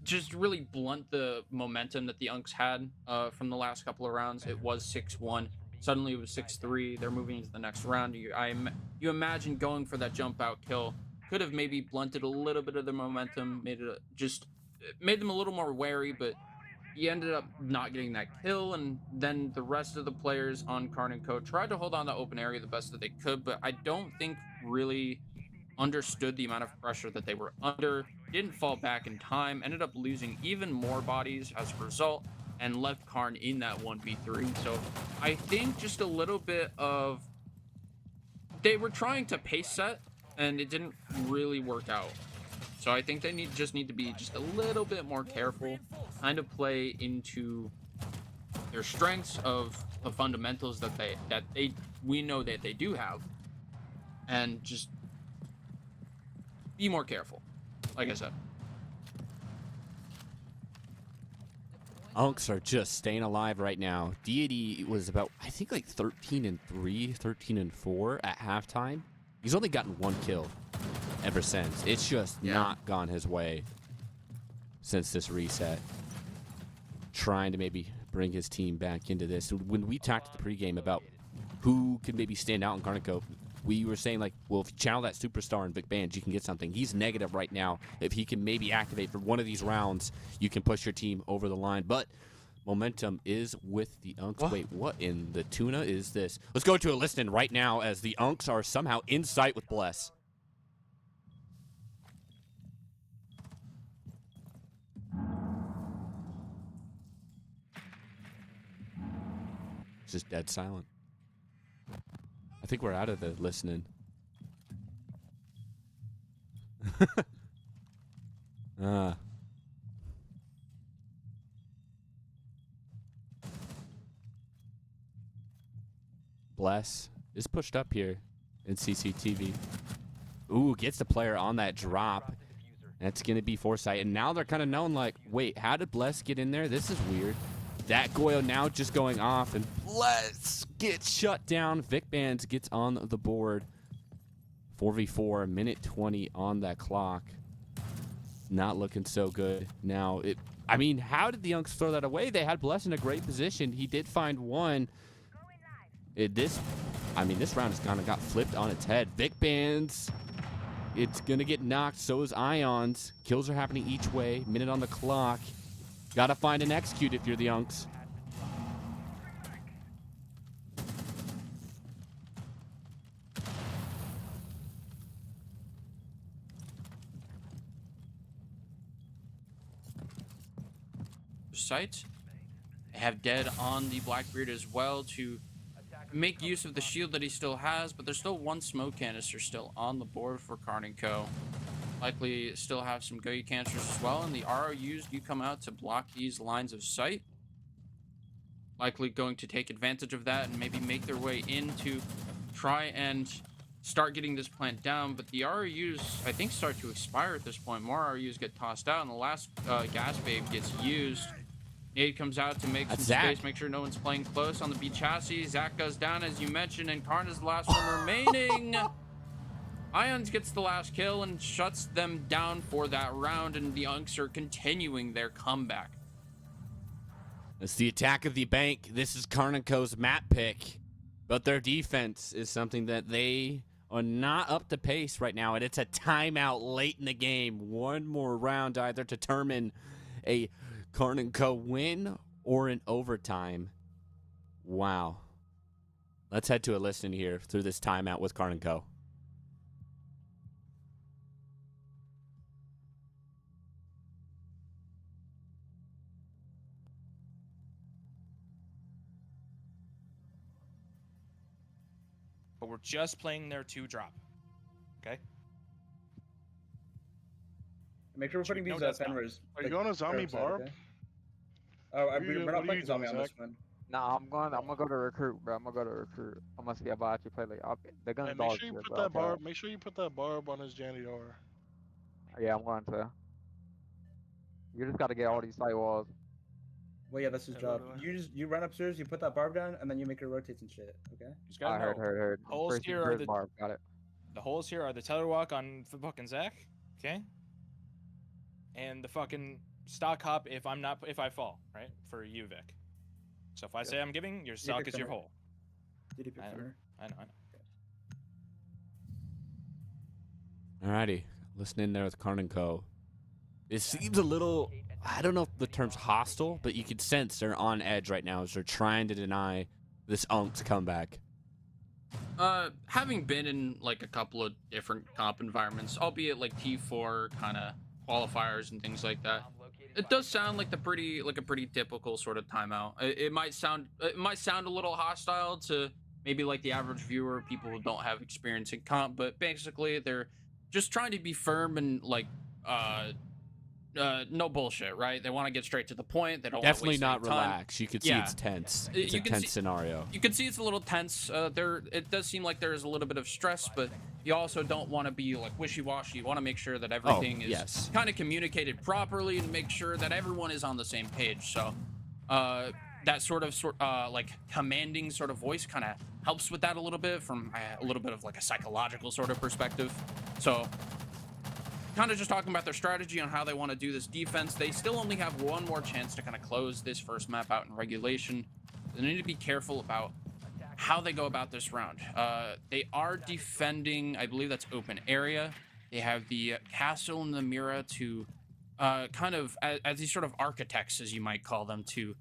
just really blunt the momentum that the Unks had from the last couple of rounds. It was 6-1. Suddenly it was 6-3. They're moving into the next round. You imagine going for that jump out kill could have maybe blunted a little bit of the momentum, made them a little more wary, but he ended up not getting that kill, and then the rest of the players on KARN & Co. tried to hold on to open area the best that they could, but I don't think really understood the amount of pressure that they were under, didn't fall back in time, ended up losing even more bodies as a result, and left KARN in that 1v3. So I think just a little bit of, they were trying to pace set, and it didn't really work out. So I think they just need to be just a little bit more careful, kind of play into their strengths of the fundamentals that we know that they do have, and just be more careful, like I said. Unks are just staying alive right now. Deity was about, I think, like 13-3, 13-4 at halftime. He's only gotten one kill ever since. It's just not gone his way since this reset. Trying to maybe bring his team back into this. When we talked at the pregame about who could maybe stand out in KARN & Co., we were saying, like, well, if you channel that superstar in Vic Bands, you can get something. He's negative right now. If he can maybe activate for one of these rounds, you can push your team over the line. But momentum is with the Unks. What? Wait, what in the tuna is this? Let's go to a listen right now as the Unks are somehow in sight with Bless. It's just dead silent. I think we're out of the listening. Bless is pushed up here in CCTV. Ooh, gets the player on that drop. That's going to be Foresight. And now they're kind of known like, wait, how did Bless get in there? This is weird. That Goyo now just going off, and Bless gets shut down. Vic Bands gets on the board. 4v4, minute 20 on that clock. Not looking so good. Now, I mean, how did the Unks throw that away? They had Bless in a great position. He did find one. This round has kind of got flipped on its head. Vic Bands, it's going to get knocked. So is Ions. Kills are happening each way. Minute on the clock. Got to find and execute if you're the Unks. Sight. They have Dead on the Blackbeard as well to make use of the shield that he still has, but there's still one smoke canister still on the board for KARN & Co. Likely still have some Goyu canisters as well, and the ROUs do come out to block these lines of sight. Likely going to take advantage of that and maybe make their way in to try and start getting this plant down, but the ROUs, I think, start to expire at this point. More ROUs get tossed out, and the last gas babe gets used. Nade comes out to make some space, make sure no one's playing close on the B chassis. Zach goes down, as you mentioned, and KARN is the last one remaining. Ions gets the last kill and shuts them down for that round, and the Unks are continuing their comeback. It's the attack of the bank. This is KARN & Co.'s map pick, but their defense is something that they are not up to pace right now, and it's a timeout late in the game. One more round to either determine a KARN & Co. win or an overtime. Wow. Let's head to a listen here through this timeout with KARN & Co. But we're just playing their 2 drop. Okay? Make sure we're putting these that's cameras. Are you going to zombie bar? Okay. We're not playing zombie on this one. Nah, I'm gonna go to recruit, bro. I'm gonna go to recruit. I'm gonna see about actually play like the gun's Hey, make dog sure you shit, put bro. that barb. Make sure you put that barb on his janitor. Yeah, I'm going to. You just gotta get all these sidewalls. Well, yeah, that's his Yeah, job. literally. You run upstairs, you put that barb down, and then you make her rotate and shit. Okay. Just gotta I know. heard. Holes First, here are first the bar. Got it. holes here are the tether walk on fucking Zach. Okay. And the fucking stock hop if I fall, right? For you, Vic. So if I say I'm giving, your stock pick is your center. hole. DD pick center. I know. Alrighty, listening there with KARN & Co. It seems a little, I don't know if the term's hostile, but you can sense they're on edge right now as they're trying to deny this Unk's comeback. Having been in like a couple of different comp environments, albeit like T4 kind of qualifiers and things like that, it does sound like a pretty typical sort of timeout. It might sound a little hostile to maybe like the average viewer, people who don't have experience in comp, but basically they're just trying to be firm and like no bullshit, right? They want to get straight to the point. They don't Definitely want not to waste any time. relax. You can see it's tense. It's a tense scenario. You can see it's a little tense. It does seem like there is a little bit of stress, but you also don't want to be like wishy-washy. You want to make sure that everything is kind of communicated properly and make sure that everyone is on the same page. So that sort of like commanding sort of voice kind of helps with that a little bit from a little bit of like a psychological sort of perspective. So kind of just talking about their strategy on how they want to do this defense. They still only have one more chance to kind of close this first map out in regulation. They need to be careful about how they go about this round. They are defending, I believe that's open area. They have the castle and the Mira to kind of, as these sort of architects, as you might call them, to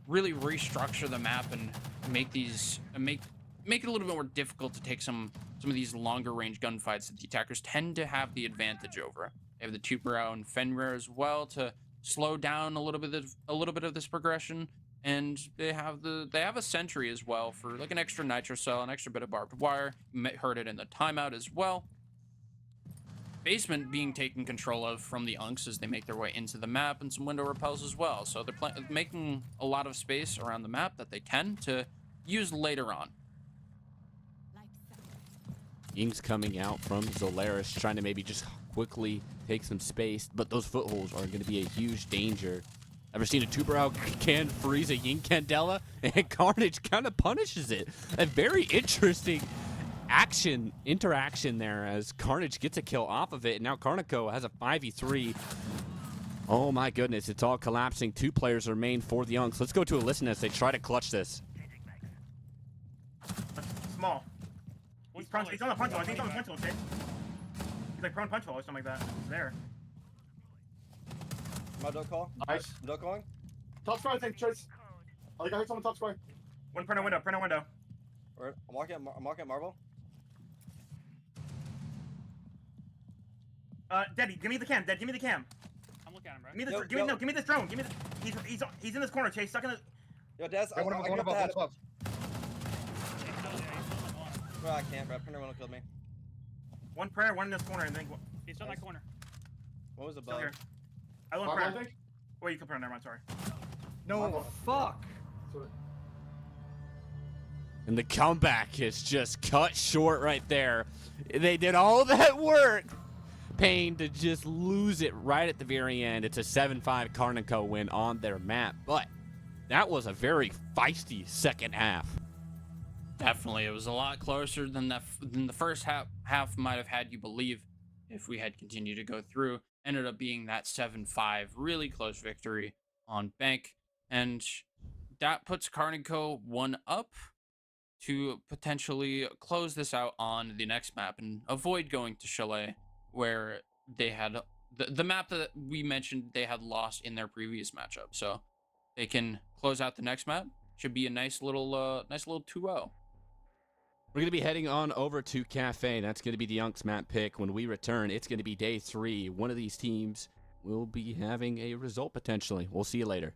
really restructure the map and make these, make it a little bit more difficult to take some of these longer range gunfights that the attackers tend to have the advantage over. They have the Tuberao and Fenrir as well to slow down a little bit of this progression, and they have a sentry as well for like an extra nitro cell, an extra bit of barbed wire. You heard it in the timeout as well. Basement being taken control of from the Unks as they make their way into the map, and some window repels as well. So they're making a lot of space around the map that they can to use later on. Ying's coming out from Zolaris, trying to maybe just quickly take some space, but those footholds are going to be a huge danger. Ever seen a Tuberao can freeze a Ying Candela? And Carnage kind of punishes it. A very interesting interaction there as Carnage gets a kill off of it, and now KARN & Co has a 5v3. Oh my goodness, it's all collapsing. 2 players remain for the Unks. Let's go to a listen as they try to clutch this. Small. He's on a punch hole. I think he's on a punch hole, shit. He's like prone punch hole or something like that. He's there. My duck call. Nice. Duck calling. Top square, I think, Chase. I think I heard someone top square. One print window. Alright, I'm walking at Marble. Debbie, give me the cam. Give me the cam. I'm looking at him, bro. Give me this drone. Give me he's in this corner, Chase. Stuck in the. Yo, Des, I got the hatch. Bro, I can't, bro. Printer one killed me. One prayer, one in this corner, and then. He's still in that corner. What was the Still bug? here. I want prayer. Wait, you can prayer. Never mind. Sorry. No, fuck. And the comeback is just cut short right there. They did all that work. Pain to just lose it right at the very end. It's a 7-5 KARN & Co win on their map, but that was a very feisty second half. Definitely, it was a lot closer than the first half might have had you believe if we had continued to go through. Ended up being that 7-5 really close victory on Bank, and that puts KARN & Co 1 up to potentially close this out on the next map and avoid going to Chalet, where they had the map that we mentioned they had lost in their previous matchup. So they can close out the next map. Should be a nice little 2-0. We're going to be heading on over to Cafe. That's going to be the Unks map pick. When we return, it's going to be day 3. One of these teams will be having a result potentially. We'll see you later.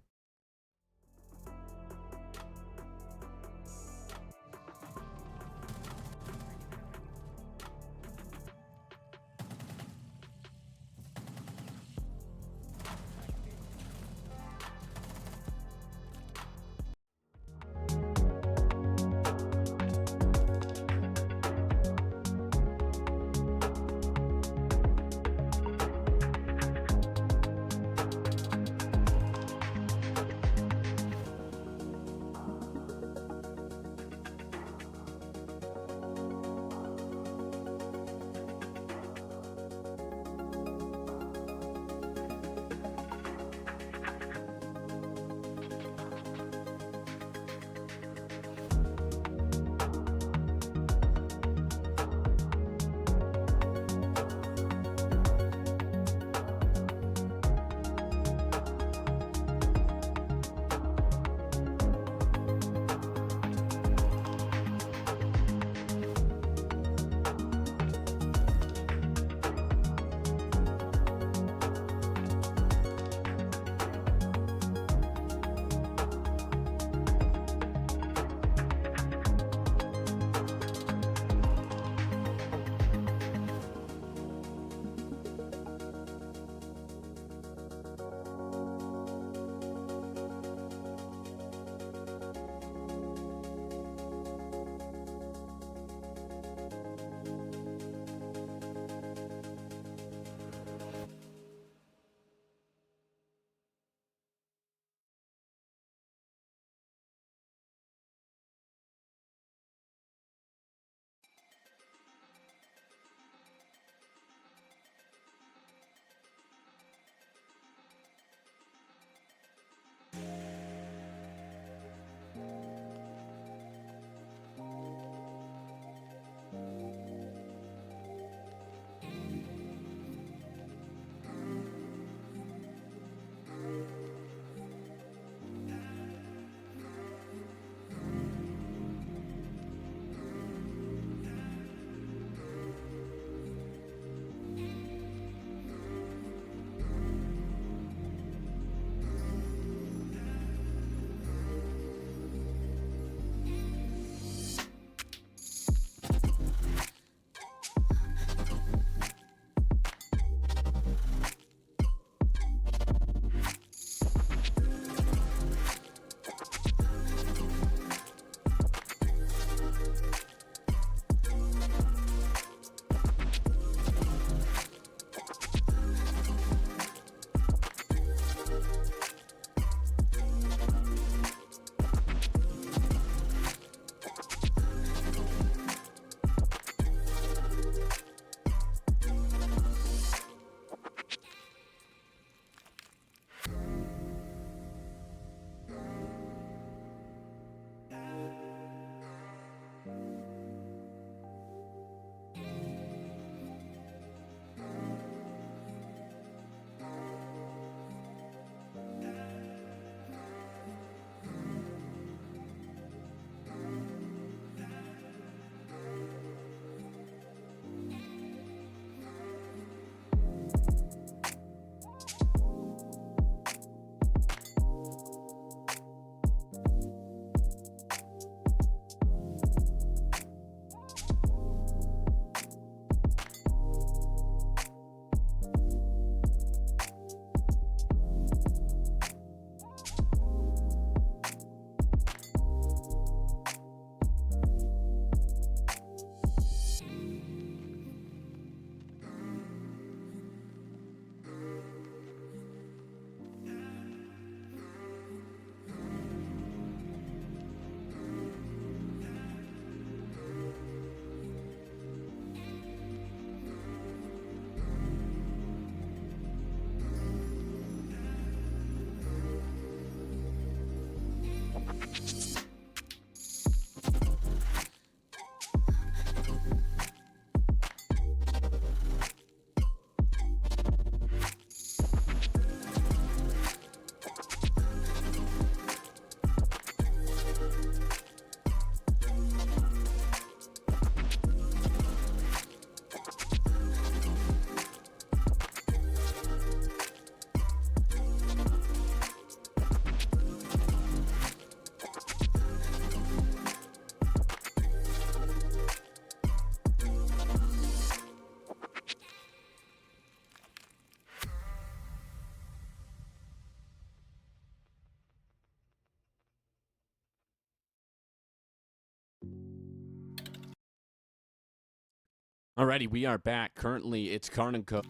Alrighty, we are back. Currently, it's KARN & Co.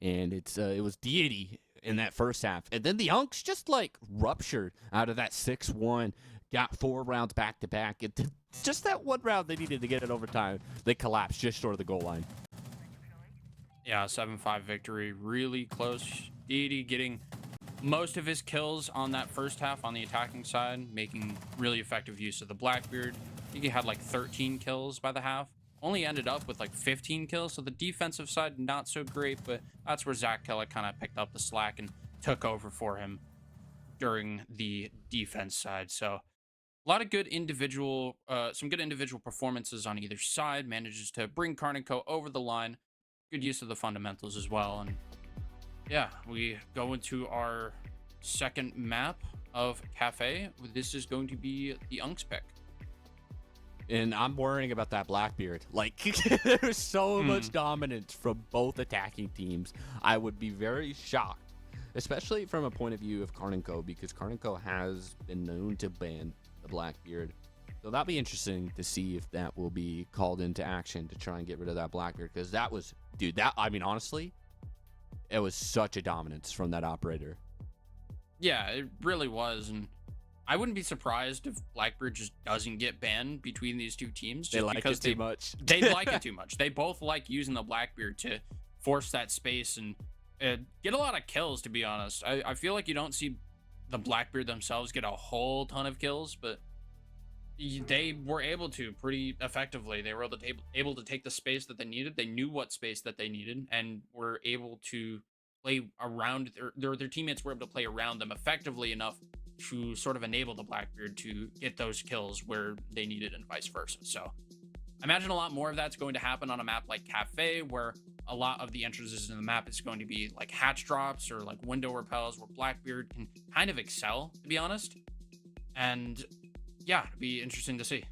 And it was Deity in that first half. And then the Unks just, like, ruptured out of that 6-1. Got 4 rounds back-to-back. Just that one round they needed to get it overtime. They collapsed just short of the goal line. Yeah, 7-5 victory. Really close. Deity getting most of his kills on that first half on the attacking side, making really effective use of the Blackbeard. I think he had like 13 kills by the half. Only ended up with like 15 kills, so the defensive side not so great, but that's where Zach Keller kind of picked up the slack and took over for him during the defense side. So a lot of good individual, some good individual performances on either side. Manages to bring KARN & Co. over the line. Good use of the fundamentals as well. And yeah, we go into our second map of Cafe. This is going to be the Unks pick. And I'm worrying about that Blackbeard. Like, there's so much dominance from both attacking teams. I would be very shocked, especially from a point of view of KARN & Co., because KARN & Co. has been known to ban the Blackbeard. So that'll be interesting to see if that will be called into action to try and get rid of that Blackbeard, because that was, dude, I mean, honestly, it was such a dominance from that operator. Yeah, it really was. And I wouldn't be surprised if Blackbeard just doesn't get banned between these two teams. They like it too much. They like it too much. They both like using the Blackbeard to force that space and get a lot of kills, to be honest. I feel like you don't see the Blackbeard themselves get a whole ton of kills, but they were able to pretty effectively. They were able to take the space that they needed. They knew what space that they needed and were able to play around their teammates were able to play around them effectively enough to sort of enable the Blackbeard to get those kills where they needed and vice versa. So I imagine a lot more of that's going to happen on a map like Cafe, where a lot of the entrances in the map is going to be like hatch drops or like window repels, where Blackbeard can kind of excel, to be honest. And yeah, it'd be interesting to see.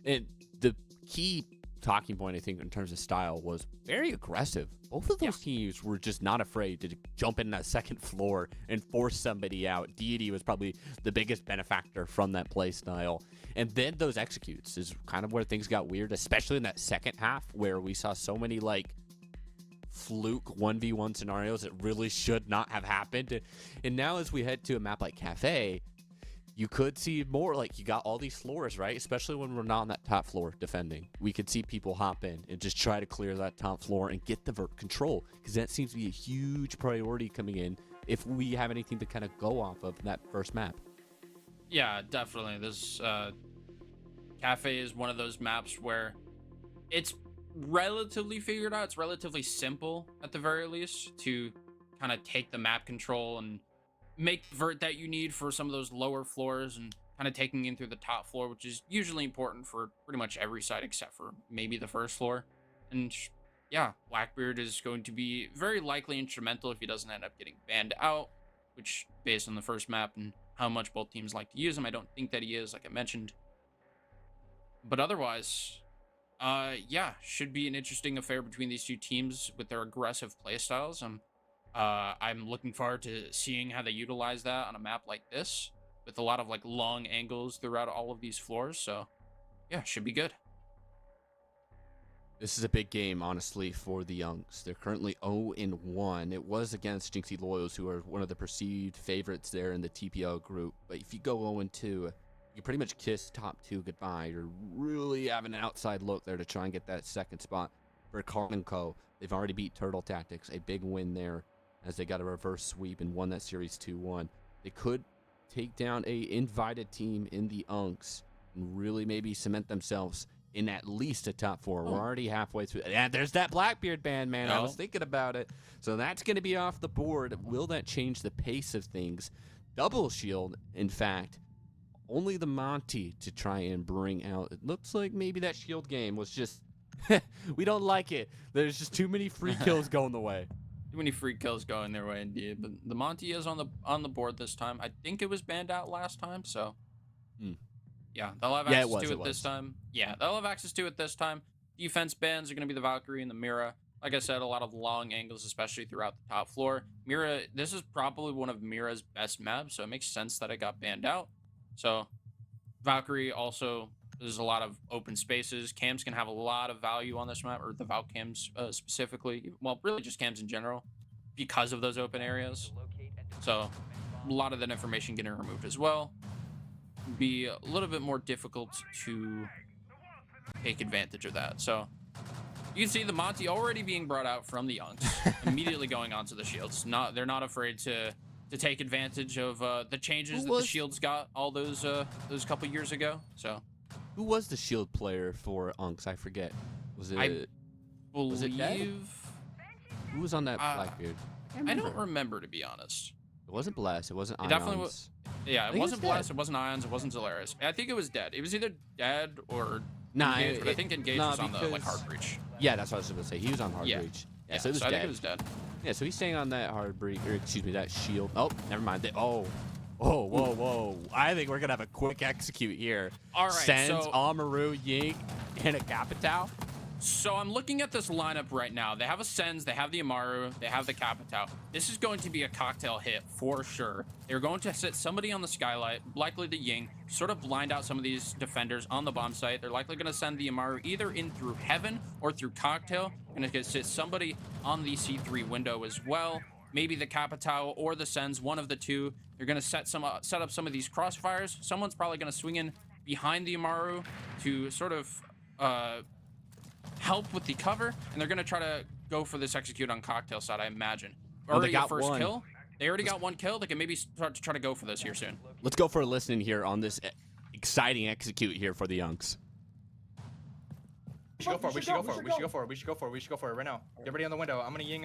And the key talking point, I think, in terms of style was very aggressive. Both of those teams were just not afraid to jump in that second floor and force somebody out. Deity was probably the biggest benefactor from that play style. And then those executes is kind of where things got weird, especially in that second half where we saw so many like fluke 1v1 scenarios that really should not have happened. And now as we head to a map like Cafe, you could see more, like you got all these floors, right? Especially when we're not on that top floor defending. We could see people hop in and just try to clear that top floor and get the vert control, because that seems to be a huge priority coming in if we have anything to kind of go off of that first map. Yeah, definitely. This Cafe is one of those maps where it's relatively figured out. It's relatively simple at the very least to kind of take the map control and make the vert that you need for some of those lower floors and kind of taking in through the top floor, which is usually important for pretty much every side except for maybe the first floor. And yeah, Blackbeard is going to be very likely instrumental if he doesn't end up getting banned out, which based on the first map and how much both teams like to use him, I don't think that he is, like I mentioned. But otherwise, yeah, should be an interesting affair between these two teams with their aggressive playstyles. I'm looking forward to seeing how they utilize that on a map like this with a lot of like long angles throughout all of these floors. So yeah, should be good. This is a big game, honestly, for the Youngs. They're currently 0-1. It was against Jinxie Loyals, who are one of the perceived favorites there in the TPL group. But if you go 0-2, you pretty much kiss top 2 goodbye. You're really having an outside look there to try and get that second spot for KARN & Co. They've already beat Turtle Tactics, a big win there, as they got a reverse sweep and won that series 2-1. They could take down a invited team in the Unks and really maybe cement themselves in at least a top 4. We're already halfway through. And there's that Blackbeard ban, man. I was thinking about it. So that's going to be off the board. Will that change the pace of things? Double shield, in fact. Only the Monty to try and bring out. It looks like maybe that shield game was just, we don't like it. There's just too many free kills going the way. Too many free kills going their way, indeed. But the Monty is on the board this time. I think it was banned out last time, so yeah, they'll have access to it this time. Yeah, they'll have access to it this time. Defense bans are going to be the Valkyrie and the Mira. Like I said, a lot of long angles, especially throughout the top floor. Mira, this is probably one of Mira's best maps, so it makes sense that it got banned out. So Valkyrie also There's a lot of open spaces. Cams can have a lot of value on this map, or the Valk cams specifically. Well, really just cams in general, because of those open areas. So a lot of that information getting removed as well. Be a little bit more difficult to take advantage of that. So you can see the Monty already being brought out from the Unks, immediately going onto the shields. They're not afraid to take advantage of the changes that the shields got all those couple years ago. So who was the shield player for Unks? I forget. Was it? Was it Dad? Who was on that Blackbeard? I don't remember, to be honest. It wasn't Blast. It wasn't Ions. Definitely was. Yeah, it wasn't Blast. It wasn't Ions. It wasn't Zolaris. I think it was Dead. It was either Dead or Engage, but I think Engage was on the Hard Breach. Yeah, that's what I was going to say. He was on Hard Breach. Yeah, so it was I Dead. think it was Dead. Yeah, so he's staying on that Hard Breach, or excuse me, that shield. Oh, never mind. Whoa. I think we're going to have a quick execute here. All right, Sens, Amaru, Ying, and a Capitao. So I'm looking at this lineup right now. They have a Sens, they have the Amaru, they have the Capitao. This is going to be a cocktail hit for sure. They're going to sit somebody on the skylight, likely the Ying, sort of blind out some of these defenders on the bomb site. They're likely going to send the Amaru either in through Heaven or through Cocktail. Going to sit somebody on the C3 window as well. Maybe the Capitao or the Sens, one of the two. They're going to set up some of these crossfires. Someone's probably going to swing in behind the Amaru to sort of help with the cover, and they're going to try to go for this execute on Cocktail side, I imagine. Already got first kill. They already got one kill. They can maybe start to try to go for this here soon. Let's go for a listening here on this exciting execute here for the Unks. We should go for it right now. Get ready on the window. I'm gonna ying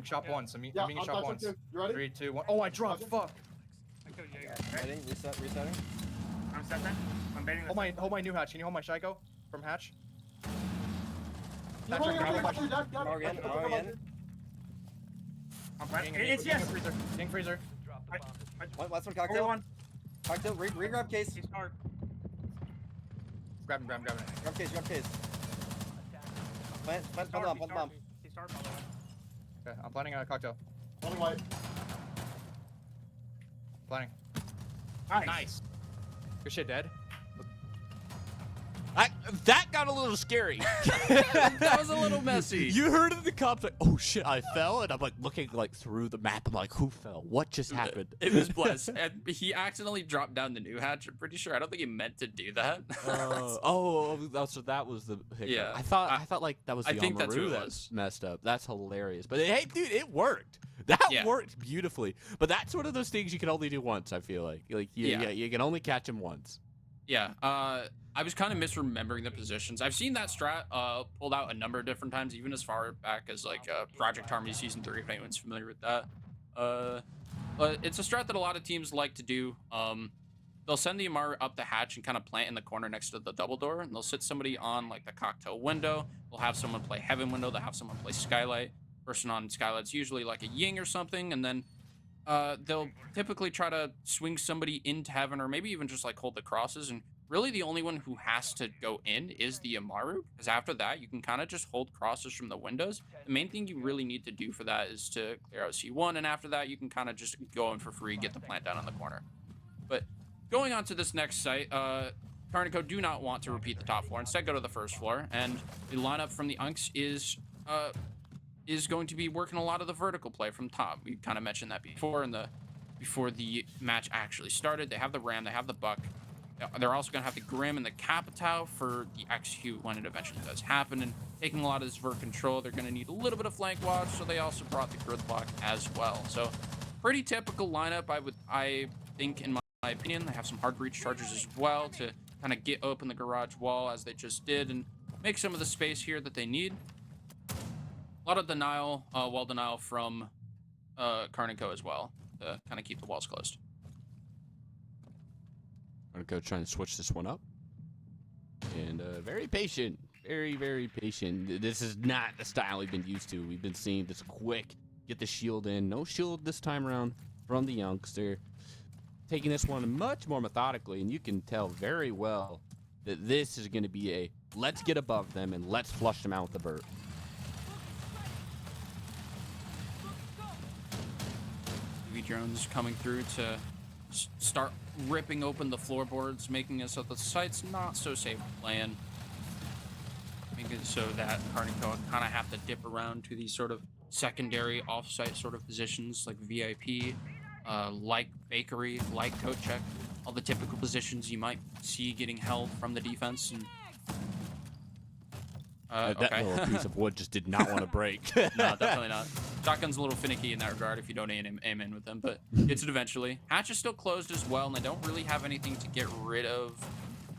shop once. I'm yinging shop once. 3, 2, 1. Oh, I dropped. Fuck. Ready? Resetting. I'm set then. I'm baiting this. Hold my new hatch. Can you hold my Shaiko from hatch? Again. I'm fine. It's yes. Ying freezer. Last one, Cocktail. Cocktail, re-grab case. He's hard. Grab him. Grab case. Plant bomb. He's hard, by the way. Okay, I'm planning on a cocktail. Planning. Nice. Good shit, Dad. That got a little scary. That was a little messy. You heard of the cops like, oh shit, I fell, and I'm like looking like through the map. I'm like, who fell? What just happened? It was Bless, and he accidentally dropped down the new hatch. I'm pretty sure. I don't think he meant to do that. So that was the hiccup. Yeah. I thought like that was the think that's who it that was. messed up. That's hilarious. But hey, dude, it worked. That worked beautifully. But that's one of those things you can only do once. I feel like you can only catch him once. Yeah. I was kind of misremembering the positions. I've seen that strat pulled out a number of different times, even as far back as like Project Harmony Season 3, if anyone's familiar with that. But it's a strat that a lot of teams like to do. They'll send the Amaru up the hatch and kind of plant in the corner next to the double door, and they'll sit somebody on like the Cocktail window. They'll have someone play Heaven window. They'll have someone play Skylight. Person on Skylight's usually like a Ying or something, and then they'll typically try to swing somebody into Heaven, or maybe even just like hold the crosses. And really the only one who has to go in is the Amaru, because after that you can kind of just hold crosses from the windows. The main thing you really need to do for that is to clear out C1, and after that you can kind of just go in for free, get the plant down on the corner. But going on to this next site, KARN Co do not want to repeat the top floor. Instead, go to the first floor, and the lineup from the Unks is going to be working a lot of the vertical play from top. We kind of mentioned that before the match actually started. They have the Ram, they have the Buck. They're also going to have the Grim and the Capitao for the execute when it eventually does happen. And taking a lot of this vert control, they're going to need a little bit of flank watch, so they also brought the grid block as well. So pretty typical lineup, I think, in my opinion. They have some hard breach chargers as well to kind of get open the garage wall as they just did and make some of the space here that they need. A lot of denial, wall denial from KARN Co as well to kind of keep the walls closed. I'm gonna go try and switch this one up. And very patient. Very patient. This is not the style we've been used to. We've been seeing this quick, get the shield in. No shield this time around from the Unks. They're taking this one much more methodically, and you can tell very well that this is going to be a let's get above them and let's flush them out with the vert. UV drones coming through to start ripping open the floorboards, making it so the site's not so safe to play in. Make it so that KARN and Co kind of have to dip around to these sort of secondary off-site sort of positions like VIP, like bakery, like coat check, all the typical positions you might see getting held from the defense. And that okay. little piece of wood just did not want to break. No, definitely not. Shotgun's a little finicky in that regard if you don't aim in with them, but gets it eventually. Hatch is still closed as well, and they don't really have anything to get rid of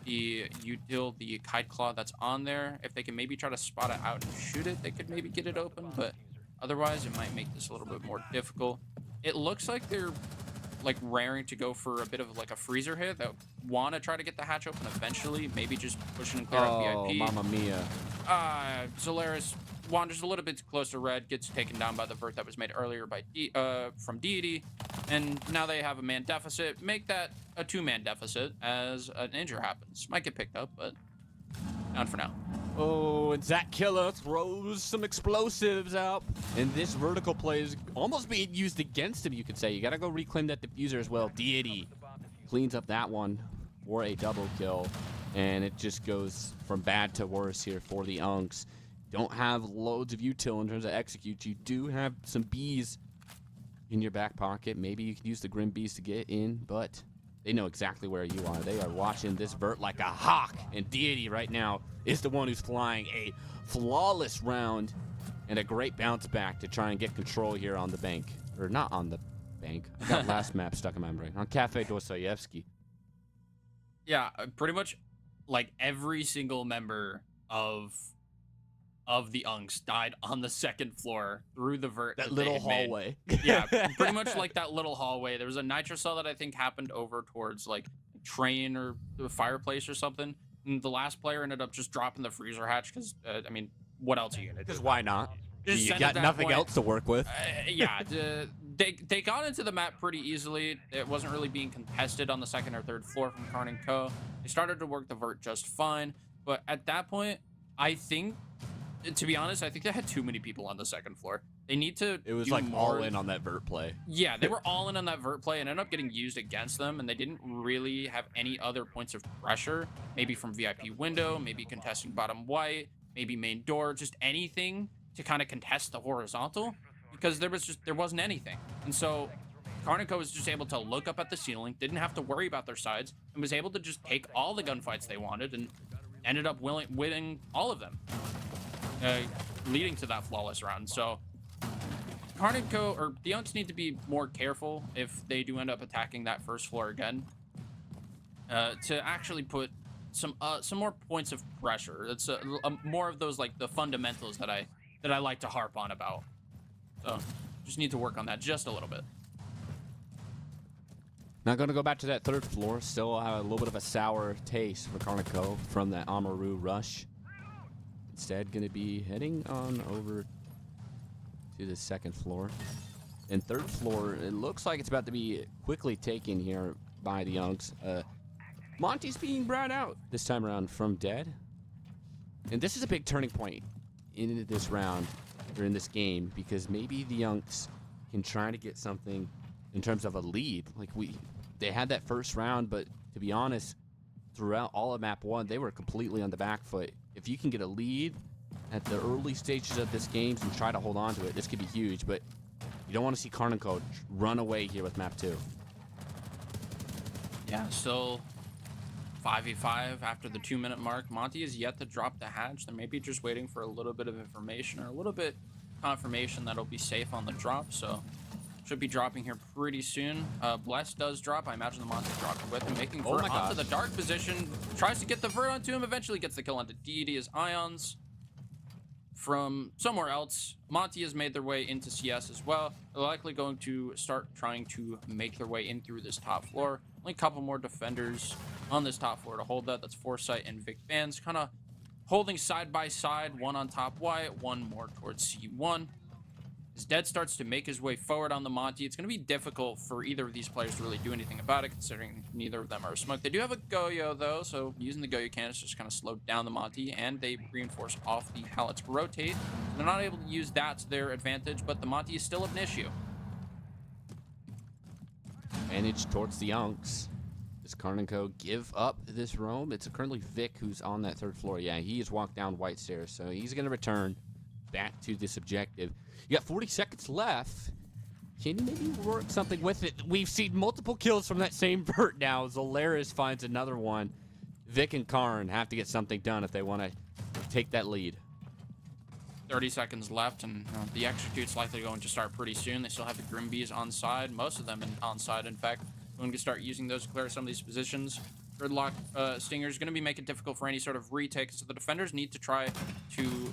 the util, the kite claw that's on there. If they can maybe try to spot it out and shoot it, they could maybe get it open, but otherwise it might make this a little bit more difficult. It looks like they're like raring to go for a bit of like a freezer hit. That want to try to get the hatch open eventually, maybe just pushing and clear out VIP. Mamma mia. Zolaris wanders a little bit close to red, gets taken down by the vert that was made earlier by from Deity, and now they have a man deficit. Make that a 2-man deficit as an injury happens. Might get picked up, but down for now. Oh, and Zach Killer throws some explosives out. And this vertical play is almost being used against him, you could say. You got to go reclaim that diffuser as well. Deity cleans up that one for a double kill. And it just goes from bad to worse here for the Unks. Don't have loads of util in terms of execute. You do have some bees in your back pocket. Maybe you can use the Grim Bees to get in, but they know exactly where you are. They are watching this vert like a hawk. And Deity right now is the one who's flying a flawless round and a great bounce back to try and get control here on the bank. Or not on the bank. I got last map stuck in my brain. On Cafe Dostoyevsky. Yeah, pretty much like every single member of the Unks died on the second floor through the vert. That little hallway. Yeah, pretty much like that little hallway. There was a nitro cell that I think happened over towards like train or the fireplace or something. And the last player ended up just dropping the freezer hatch because, I mean, what else are you gonna do? Because why not? Just You send got at that nothing point. else to work with. Yeah, they got into the map pretty easily. It wasn't really being contested on the second or third floor from KARN and Co. They started to work the vert just fine, but at that point, I think, to be honest, I think they had too many people on the second floor. They need to. It was do like more. all in on that vert play. Yeah, they were all in on that vert play and ended up getting used against them, and they didn't really have any other points of pressure. Maybe from VIP window, maybe contesting bottom white, maybe main door, just anything to kind of contest the horizontal, because there wasn't anything. And so KARN and Co was just able to look up at the ceiling, didn't have to worry about their sides, and was able to just take all the gunfights they wanted and ended up winning all of them, leading to that flawless round. So KARN and Co, or the Unks, need to be more careful if they do end up attacking that first floor again, to actually put some more points of pressure. It's more of those like the fundamentals that I like to harp on about. So just need to work on that just a little bit. Not going to go back to that third floor. Still have a little bit of a sour taste for KARN and Co from that Amaru rush. Instead, going to be heading on over to the second floor. And third floor, it looks like it's about to be quickly taken here by the Unks. Monty's being brought out this time around from dead. And this is a big turning point in this round, or in this game, because maybe the Unks can try to get something in terms of a lead. Like they had that first round, but to be honest, throughout all of map 1, they were completely on the back foot. If you can get a lead at the early stages of this game and try to hold on to it, this could be huge, but you don't want to see KARN and Co run away here with map 2. Yeah, still 5v5 after the 2-minute mark. Monty is yet to drop the hatch. They may be just waiting for a little bit of information or a little bit confirmation that'll be safe on the drop, so should be dropping here pretty soon. Bless does drop. I imagine the Monty dropped with him, making vert onto the dark position. Tries to get the vert onto him, eventually gets the kill onto Deity as Ions from somewhere else. Monty has made their way into CS as well. They're likely going to start trying to make their way in through this top floor. Only a couple more defenders on this top floor to hold that. That's Foresight and Vic Vans, kind of holding side by side, one on top white, one more towards C1. As Dead starts to make his way forward on the Monty, it's going to be difficult for either of these players to really do anything about it, considering neither of them are smoke. They do have a Goyo, though, so using the Goyo cannons just kind of slowed down the Monty, and they reinforce off the pallets rotate. So they're not able to use that to their advantage, but the Monty is still an issue. Advantage towards the Unks. Does KARN & Co. give up this roam? It's currently Vic who's on that 3rd floor. Yeah, he has walked down White Stairs, so he's going to return back to this objective. You got 40 seconds left. Can you maybe work something with it? We've seen multiple kills from that same vert now. Zolaris finds another one. Vic and KARN have to get something done if they want to take that lead. 30 seconds left, and the execute's likely going to start pretty soon. They still have the Grimbees on side, most of them on side, in fact. Going to start using those to clear some of these positions. Gridlock Stinger is going to be making it difficult for any sort of retake, so the defenders need to try to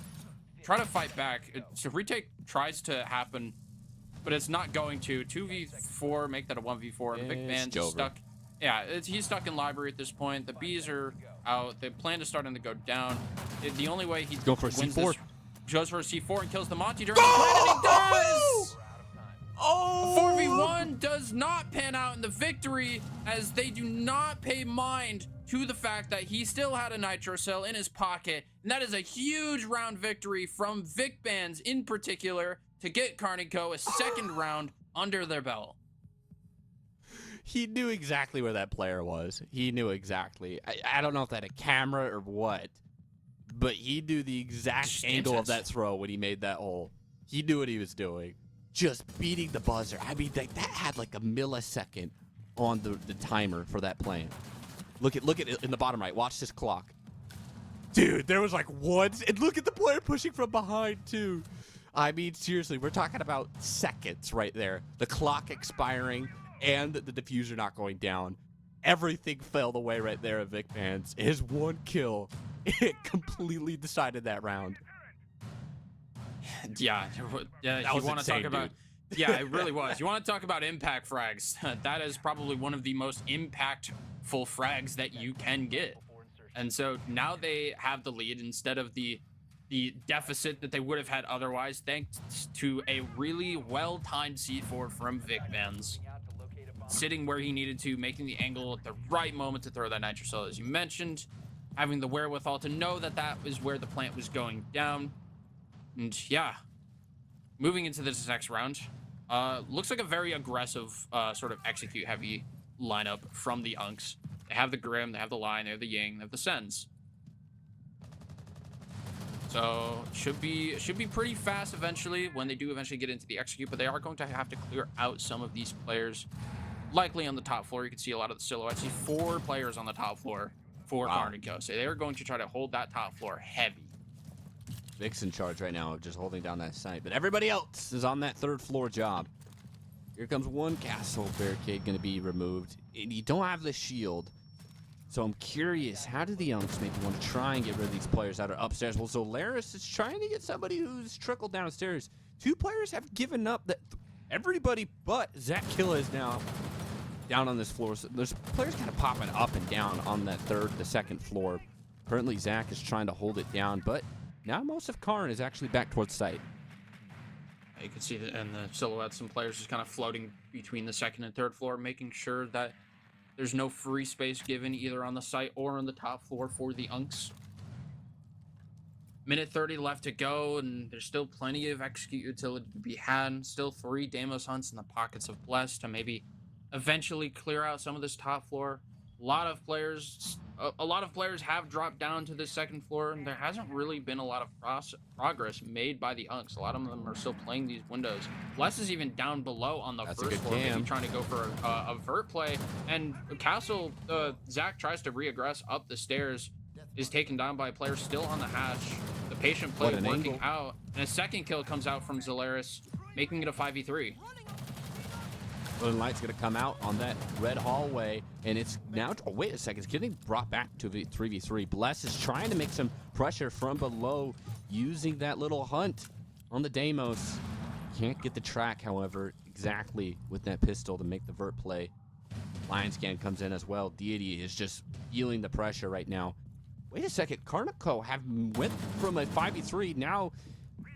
fight back. So retake tries to happen, but it's not going to. 2v4, make that a 1v4. And Vic Band's stuck. Yeah, he's stuck in library at this point. The Bees are out. They plan to start him to go down. The only way he go for a C4. Goes for a C4 and kills the Monty during the plan, and he does! Oh! 4v1 does not pan out in the victory, as they do not pay mind to the fact that he still had a nitro cell in his pocket, and that is a huge round victory from Vic Bands in particular to get KARN & Co. a 2nd round under their belt. He knew exactly where that player was. He knew exactly. I don't know if that had a camera or what, but he knew the exact angle of that throw when he made that hole. He knew what he was doing. Just beating the buzzer. I mean, that had like a millisecond on the timer for that plane. Look at it in the bottom right. Watch this clock. Dude, there was like one. And look at the player pushing from behind, too. I mean, seriously, we're talking about seconds right there. The clock expiring and the diffuser not going down. Everything fell away right there at Vic Bands. His one kill, it completely decided that round. Yeah, you want to talk about... Yeah, it really was. You want to talk about impact frags. That is probably one of the most impactful frags that you can get. And so now they have the lead instead of the deficit that they would have had otherwise, thanks to a really well-timed C4 from Vic Bands. Sitting where he needed to, making the angle at the right moment to throw that nitro cell, as you mentioned. Having the wherewithal to know that that was where the plant was going down. And yeah, moving into this next round, looks like a very aggressive sort of execute-heavy lineup from the Unks. They have the Grim, they have the Line, they have the Ying, they have the Sens. So should be pretty fast eventually when they do eventually get into the execute, but they are going to have to clear out some of these players. Likely on the top floor, you can see a lot of the silhouettes. See 4 players on the top floor for KARN & Co. So they're going to try to hold that top floor heavy. Vic's in charge right now of just holding down that site, but everybody else is on that 3rd floor job. Here comes one castle barricade going to be removed, and you don't have the shield. So I'm curious, how do the Unks maybe want to try and get rid of these players that are upstairs? Well, Zolaris is trying to get somebody who's trickled downstairs. 2 players have given up. That everybody but Zach Killa is now down on this floor. So there's players kind of popping up and down on that the 2nd floor. Currently, Zach is trying to hold it down, but now most of KARN is actually back towards site. You can see that in the silhouettes, some players just kind of floating between the 2nd and 3rd floor, making sure that there's no free space given either on the site or on the top floor for the Unks. Minute 30 left to go, and there's still plenty of execute utility to be had. Still 3 Deimos hunts in the pockets of Bless to maybe eventually clear out some of this top floor. A lot of players have dropped down to the 2nd floor, and there hasn't really been a lot of progress made by the Unks. A lot of them are still playing these windows. Bless is even down below on the 1st floor, maybe trying to go for a vert play. And Castle, Zach tries to re-aggress up the stairs, is taken down by a player still on the hatch. The patient play working out, and a 2nd kill comes out from Zolaris, making it a 5v3. Northern Light's going to come out on that red hallway, and it's now, oh, wait a second, it's getting brought back to 3v3. Bless is trying to make some pressure from below, using that little hunt on the Deimos. Can't get the track, however, exactly with that pistol to make the vert play. Lion Scan comes in as well. Deity is just feeling the pressure right now. Wait a second, KARN & Co. went from a 5v3 now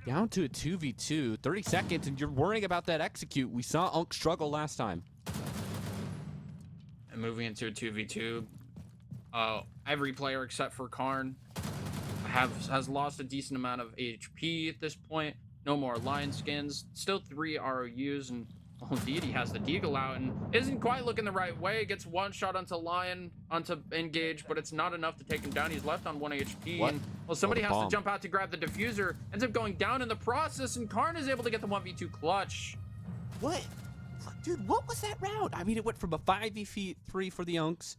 down to a 2v2, 30 seconds, and you're worrying about that execute. We saw Unk struggle last time. And moving into a 2v2, every player except for KARN has lost a decent amount of HP at this point. No more Lion Skins, still 3 ROUs, and Oh, Deity has the Deagle out and isn't quite looking the right way. Gets one shot onto Lion, onto Engage, but it's not enough to take him down. He's left on 1 HP. What? And, well, somebody has to bomb. jump out to grab the diffuser. Ends up going down in the process, and KARN is able to get the 1v2 clutch. What? Dude, what was that round? I mean, it went from a 5v3 for the Unks,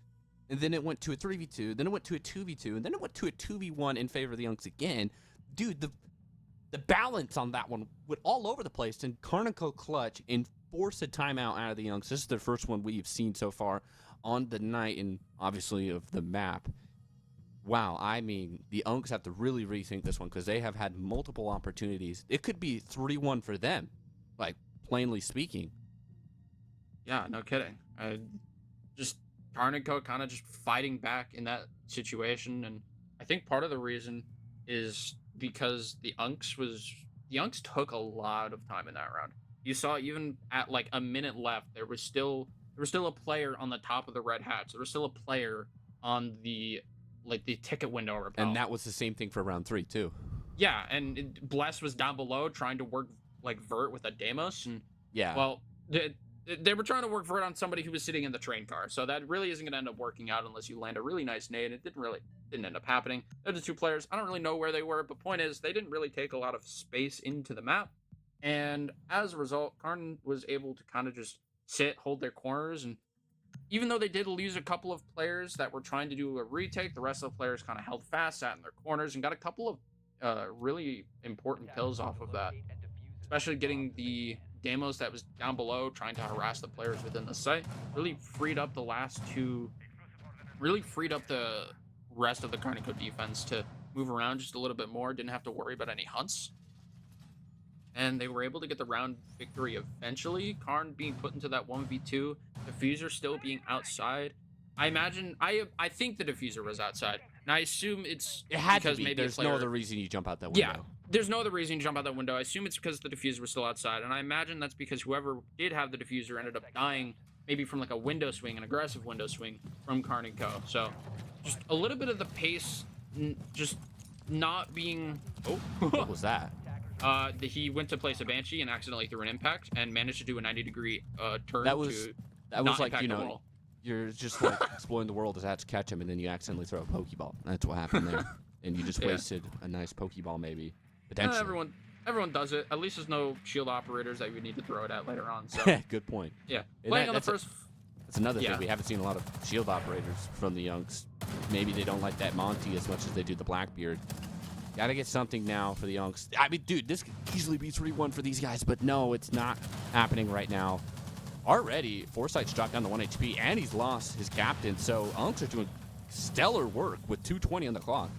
and then it went to a 3v2, then it went to a 2v2, and then it went to a 2v1 in favor of the Unks again. Dude, the balance on that one went all over the place, and KARN clutch and force a timeout out of the Unks. This is the first one we've seen so far on the night and obviously of the map. Wow, I mean, the Unks have to really rethink this one because they have had multiple opportunities. It could be 3-1 for them, like, plainly speaking. Yeah, no kidding. Just KARN kind of just fighting back in that situation, and I think part of the reason is because the Unks took a lot of time in that round. You saw even at like a minute left, there was still a player on the top of the red hats. There was still a player on the ticket window repel. And that was the same thing for round 3 too. Yeah, and Bless was down below trying to work like vert with a Deimos, and yeah, well, they were trying to work vert on somebody who was sitting in the train car, so that really isn't going to end up working out unless you land a really nice nade. It didn't end up happening. They're the two players. I don't really know where they were, but point is, they didn't really take a lot of space into the map. And as a result, KARN was able to kind of just sit, hold their corners, and even though they did lose a couple of players that were trying to do a retake, the rest of the players kind of held fast, sat in their corners, and got a couple of really important kills off of that. Especially getting the Deimos that was down below, trying to harass the players within the site. Really freed up the rest of the KARN defense to move around just a little bit more. Didn't have to worry about any hunts. And they were able to get the round victory eventually. KARN being put into that 1v2, diffuser still being outside. I imagine, I think the diffuser was outside, and I assume it had because to be. maybe There's no other reason you jump out that window. Yeah, there's no other reason you jump out that window. I assume it's because the diffuser was still outside, and I imagine that's because whoever did have the diffuser ended up dying, maybe from like a window swing, an aggressive window swing from KARN & Co. So just a little bit of the pace, just not being. Oh, what was that? He went to place a Banshee and accidentally threw an impact and managed to do a 90-degree turn. That was like, you know, you're just like exploring the world as to catch him, and then you accidentally throw a Pokeball. That's what happened there, and you just wasted a nice Pokeball, maybe potentially. Everyone does it. At least there's no shield operators that you would need to throw it at later on. So good point. Yeah, playing on the first. That's another thing. We haven't seen a lot of shield operators from the Unks. Maybe they don't like that Monty as much as they do the Blackbeard. Gotta get something now for the Unks. I mean, dude, this could easily be 3-1 for these guys, but no, it's not happening right now. Already, Foresight's dropped down to 1 HP, and he's lost his captain, so Unks are doing stellar work with 2:20 on the clock.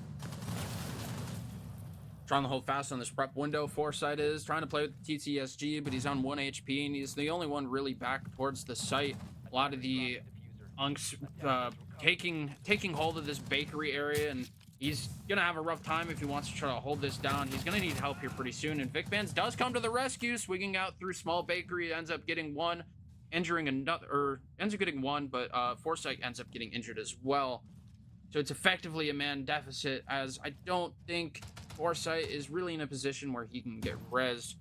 Trying to hold fast on this prep window. Foresight is trying to play with the TTSG, but he's on 1 HP, and he's the only one really back towards the site. A lot of the Unks taking hold of this bakery area, and he's going to have a rough time if he wants to try to hold this down. He's going to need help here pretty soon, and Vic Vans does come to the rescue, swinging out through small bakery, ends up getting one, injuring another, or ends up getting one, but Foresight ends up getting injured as well. So it's effectively a man deficit, as I don't think Foresight is really in a position where he can get rezzed.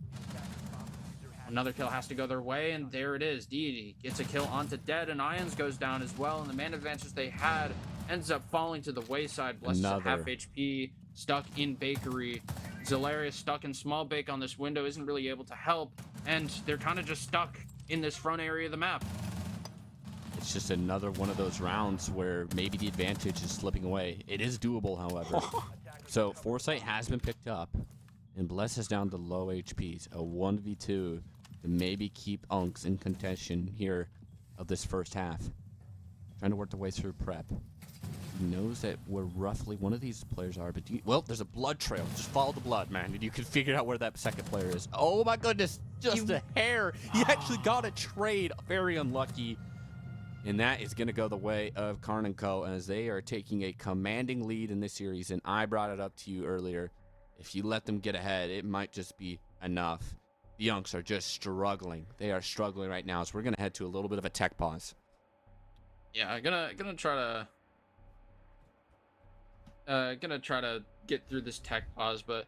Another kill has to go their way, and there it is. Deity gets a kill onto Dead, and Ions goes down as well, and the man advantage they had ends up falling to the wayside. Bless is at half HP, stuck in bakery. Zalarius stuck in small bake on this window, isn't really able to help, and they're kind of just stuck in this front area of the map. It's just another one of those rounds where maybe the advantage is slipping away. It is doable, however. So Foresight has been picked up, and Bless is down to low HPs. A 1v2 to maybe keep Unks in contention here of this first half. Trying to work their way through prep. He knows that we're roughly one of these players are, but well, there's a blood trail. Just follow the blood, man, and you can figure out where that second player is. Oh my goodness, just a hair. He actually got a trade. Very unlucky. And that is going to go the way of KARN & Co. as they are taking a commanding lead in this series. And I brought it up to you earlier. If you let them get ahead, it might just be enough. The Unks are just struggling. They are struggling right now. So we're going to head to a little bit of a tech pause. Yeah, gonna try to get through this tech pause, but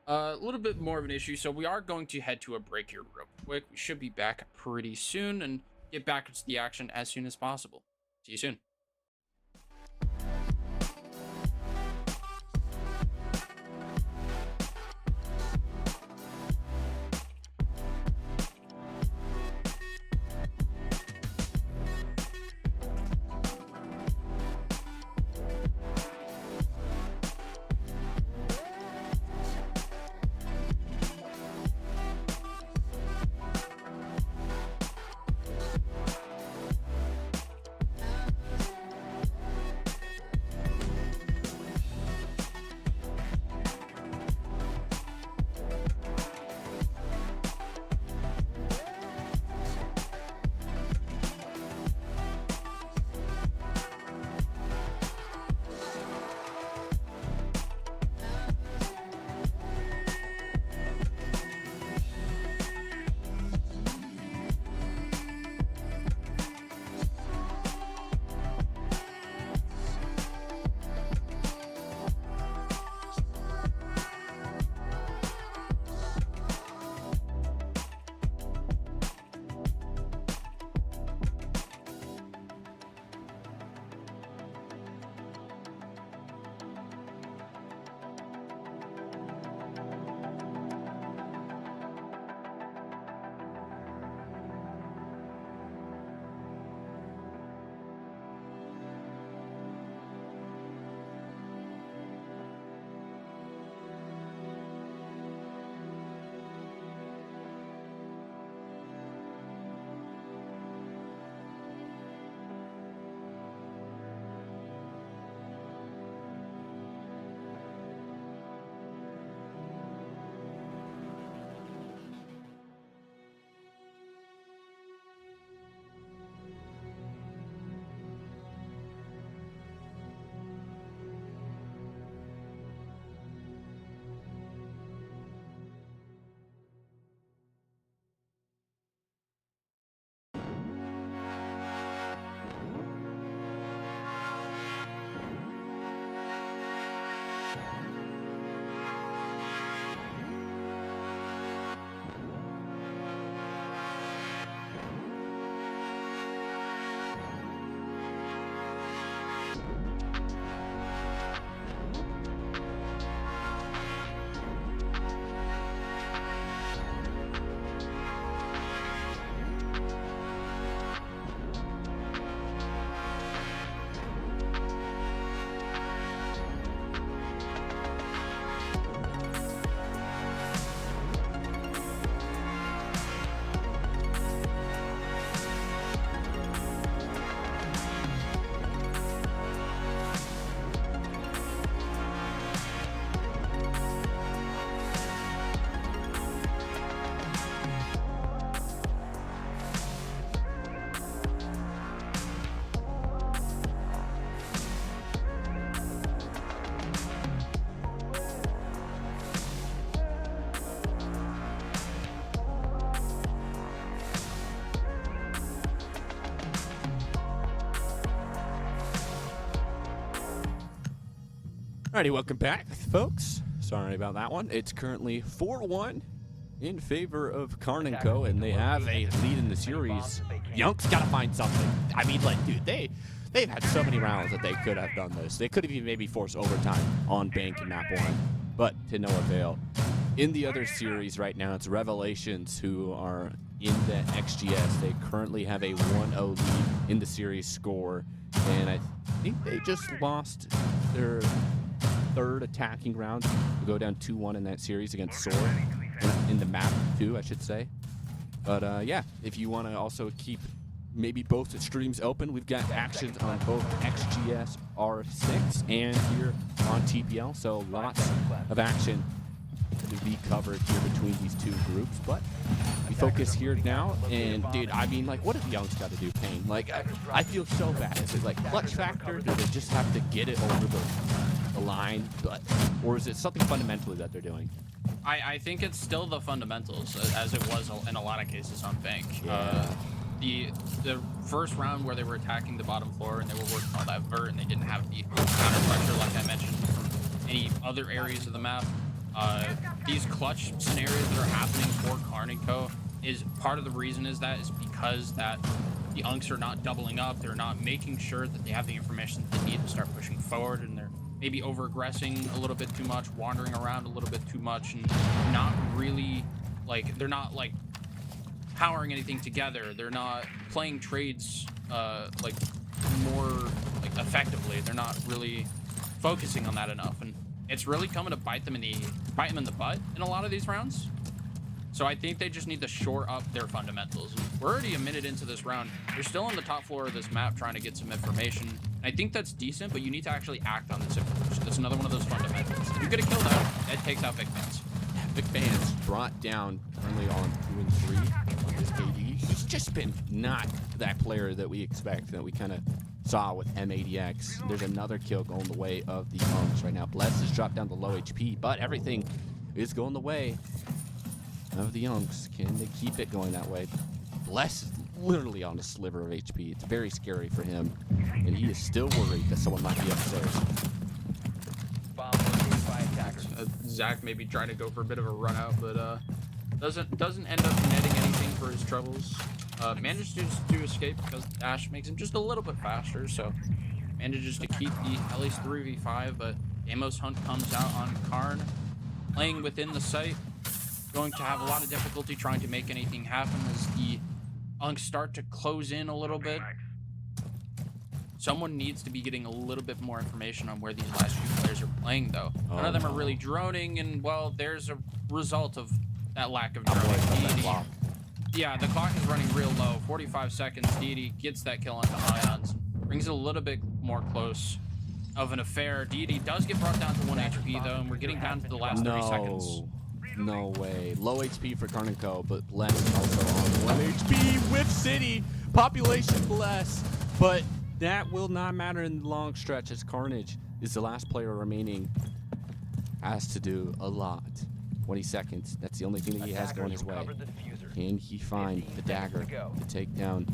A little bit more of an issue. So we are going to head to a break here real quick. We should be back pretty soon and get back into the action as soon as possible. See you soon. Alrighty, welcome back, folks. Sorry about that one. It's currently 4-1 in favor of KARN & Co., and they have a lead in the series. Young's got to find something. I mean, like, dude, they've had so many rounds that they could have done this. They could have even maybe forced overtime on Bank in map 1, but to no avail. In the other series right now, it's Revelations who are in the XGS. They currently have a 1-0 lead in the series score, and I think they just lost their third attacking round to go down 2-1 in that series against Soar in the map 2, I should say. But yeah, if you want to also keep maybe both the streams open, we've got actions on both XGS R6 and here on TPL, so lots of action to be covered here between these two groups. But we focus here now, and dude, I mean, like, what have Young's got to do, Payne? Like, I feel so bad. Is it like clutch factor? Do they just have to get it over the line? But, or is it something fundamentally that they're doing? I think it's still the fundamentals, as it was in a lot of cases on Bank. Yeah. The first round where they were attacking the bottom floor and they were working on that vert and they didn't have the counter pressure like I mentioned from any other areas of the map. these clutch scenarios that are happening for KARN and Co. is part of the reason is because that the Unks are not doubling up. They're not making sure that they have the information that they need to start pushing forward, and they're maybe over-aggressing a little bit too much, wandering around a little bit too much, and not really, like, they're not, like, powering anything together. They're not playing trades, like, more, like, effectively. They're not really focusing on that enough, and it's really coming to bite them in the butt in a lot of these rounds. So I think they just need to shore up their fundamentals. We're already a minute into this round. They're still on the top floor of this map trying to get some information. I think that's decent, but you need to actually act on this information. That's another one of those fundamentals. If you get a kill though, it takes out Vic Fans. Vic Fans brought down currently on 2 and 3 on his KD. He's just been not that player that we expect, that we kind of saw with M80X. There's another kill going the way of the Unks right now. Bless has dropped down to low HP, but everything is going the way of the Unks. Can they keep it going that way? Bless is literally on a sliver of HP. It's very scary for him, and he is still worried that someone might be upstairs. Bomb located by attackers. Zach maybe trying to go for a bit of a run out, but doesn't end up netting anything for his troubles. Manages to escape because dash makes him just a little bit faster, so manages to keep the at least 3v5, but Amos Hunt comes out on KARN, playing within the site, going to have a lot of difficulty trying to make anything happen as the Unks start to close in a little bit. Someone needs to be getting a little bit more information on where these last few players are playing, though. None of them are really droning, and, well, there's a result of that lack of droning. Yeah, the clock is running real low. 45 seconds. Deity gets that kill onto Ions. Brings it a little bit more close of an affair. Deity does get brought down to 1 HP, though, and we're getting down to the last 30 seconds. No way. Low HP for KARN & Co., but Bless is also on 1 HP with City. Population less, but that will not matter in the long stretch as Carnage is the last player remaining. Has to do a lot. 20 seconds. That's the only thing that he has going his way. Can he find the dagger to take down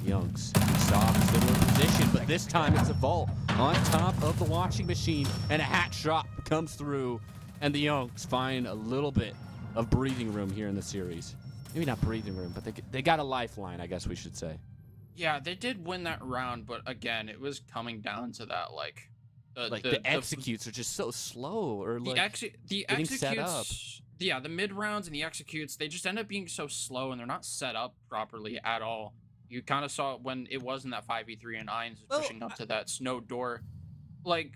the Unks? We saw a similar position, but this time it's a vault on top of the washing machine, and a hat drop comes through, and the Unks find a little bit of breathing room here in the series. Maybe not breathing room, but they got a lifeline, I guess we should say. Yeah, they did win that round, but again, it was coming down to that, like... the executes are just so slow, or like the getting executes, set up. Yeah, the mid rounds and the executes, they just end up being so slow, and they're not set up properly at all. You kind of saw it when it was in that 5v3 and Irons was pushing up to that snow door. Like,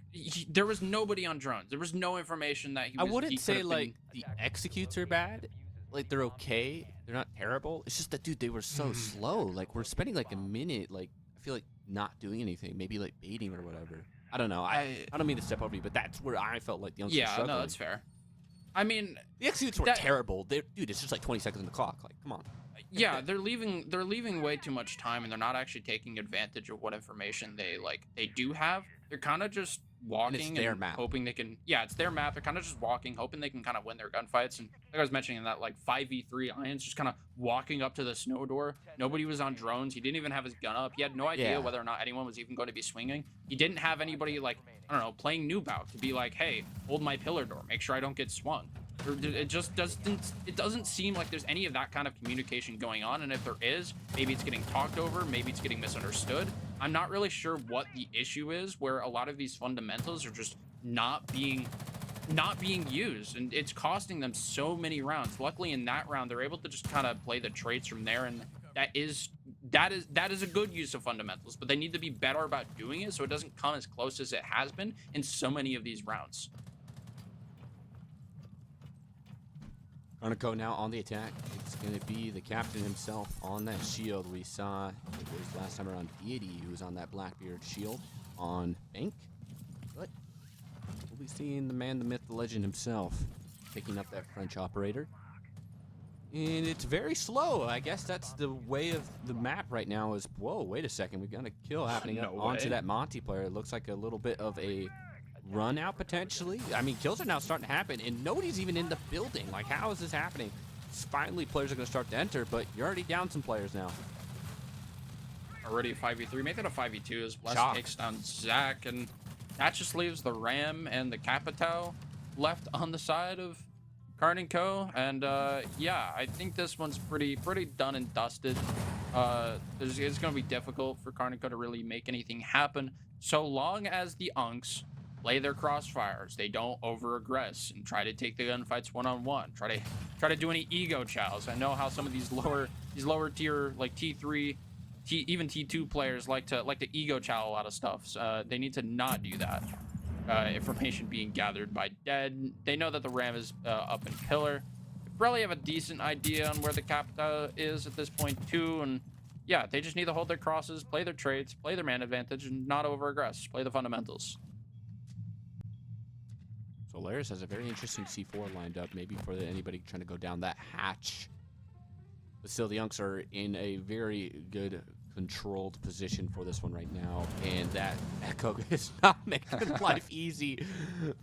there was nobody on drones. There was no information that he was... I wouldn't say, like, the executes are bad. Like, they're okay. They're not terrible. It's just that, dude, they were so slow. Like, we're spending, like, a minute, like, I feel like not doing anything. Maybe, like, baiting or whatever. I don't know. I don't mean to step over you, but that's where I felt like the Unks were struggling. No, that's fair. I mean... The executes were terrible. Dude, it's just, like, 20 seconds on the clock. Like, come on. Yeah, they're leaving way too much time, and they're not actually taking advantage of what information they do have. They're kind of just walking and hoping they can... Yeah, it's their map. They're kind of just walking, hoping they can kind of win their gunfights. And like I was mentioning, that like 5v3, Irons just kind of walking up to the snow door. Nobody was on drones. He didn't even have his gun up. He had no idea whether or not anyone was even going to be swinging. He didn't have anybody, like, I don't know, playing noob to be like, hey, hold my pillar door. Make sure I don't get swung. It just doesn't seem like there's any of that kind of communication going on, and if there is, maybe it's getting talked over, maybe it's getting misunderstood. I'm not really sure what the issue is, where a lot of these fundamentals are just not being used, and it's costing them so many rounds. Luckily in that round they're able to just kind of play the traits from there, and that is a good use of fundamentals, but they need to be better about doing it so it doesn't come as close as it has been in so many of these rounds. KARN & Co. now on the attack. It's going to be the captain himself on that shield. We saw it was last time around Deity who was on that Blackbeard shield on Bank. But we'll be seeing the man, the myth, the legend himself picking up that French operator. And it's very slow. I guess that's the way of the map right now is, whoa, wait a second. We've got a kill happening onto that Monty player. It looks like a little bit of a run out potentially. I mean, kills are now starting to happen, and nobody's even in the building. Like, how is this happening? Finally, players are going to start to enter, but you're already down some players now. Already a 5v3. Make that a 5v2 as Bless takes down Zach, and that just leaves the Ram and the Capitao. left on the side of KARN and Co. And yeah, I think this one's pretty done and dusted. It's going to be difficult for KARN and Co. to really make anything happen so long as the Unks play their crossfires. They don't over-aggress and try to take the gunfights one-on-one. Try to do any ego chows. I know how some of these lower tier, like T3, even T2 players like to ego chow a lot of stuff. So, they need to not do that. Information being gathered by dead. They know that the ram is up in pillar. They probably have a decent idea on where the capita is at this point too, and yeah, they just need to hold their crosses, play their trades, play their man advantage, and not over-aggress. Play the fundamentals. Solaris has a very interesting C4 lined up, maybe for anybody trying to go down that hatch. But still, the Unks are in a very good controlled position for this one right now, and that Echo is not making life easy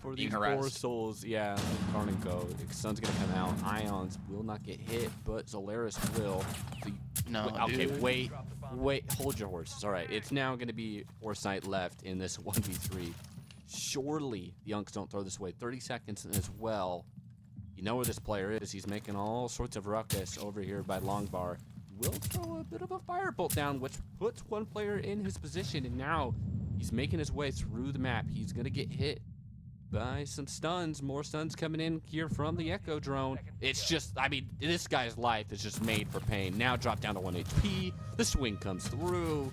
for these poor souls. Yeah, KARN and Co. Sun's gonna come out. Ions will not get hit, but Solaris will. So no, okay, dude. wait, hold your horses. All right, it's now gonna be Foresight left in this 1v3. Surely the Unks don't throw this away. 30 seconds as well. You know where this player is. He's making all sorts of ruckus over here by Long Bar. Will throw a bit of a firebolt down, which puts one player in his position, and now he's making his way through the map. He's gonna get hit by some stuns. More stuns coming in here from the Echo drone. It's just, I mean, this guy's life is just made for pain. Now drop down to 1 HP. The swing comes through,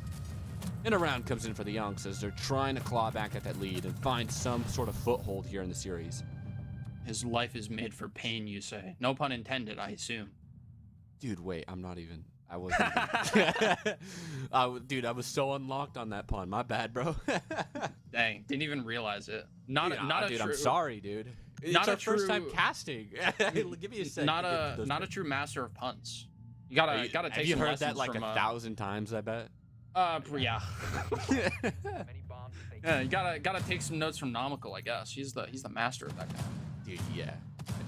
and a round comes in for the Unks as they're trying to claw back at that lead and find some sort of foothold here in the series. His life is made for pain, you say? No pun intended, I assume. Dude, wait, I wasn't even. Dude, I was so unlocked on that pun. My bad, bro. Dang, didn't even realize it. Dude, I'm sorry, dude. It's not our a first time true- casting. Give me a second. Not a true master of puns. You gotta take Have you some heard that lessons like from, 1,000 times, I bet? Yeah. Yeah, you gotta take some notes from Nomical, I guess. He's the master of that guy. Dude, yeah.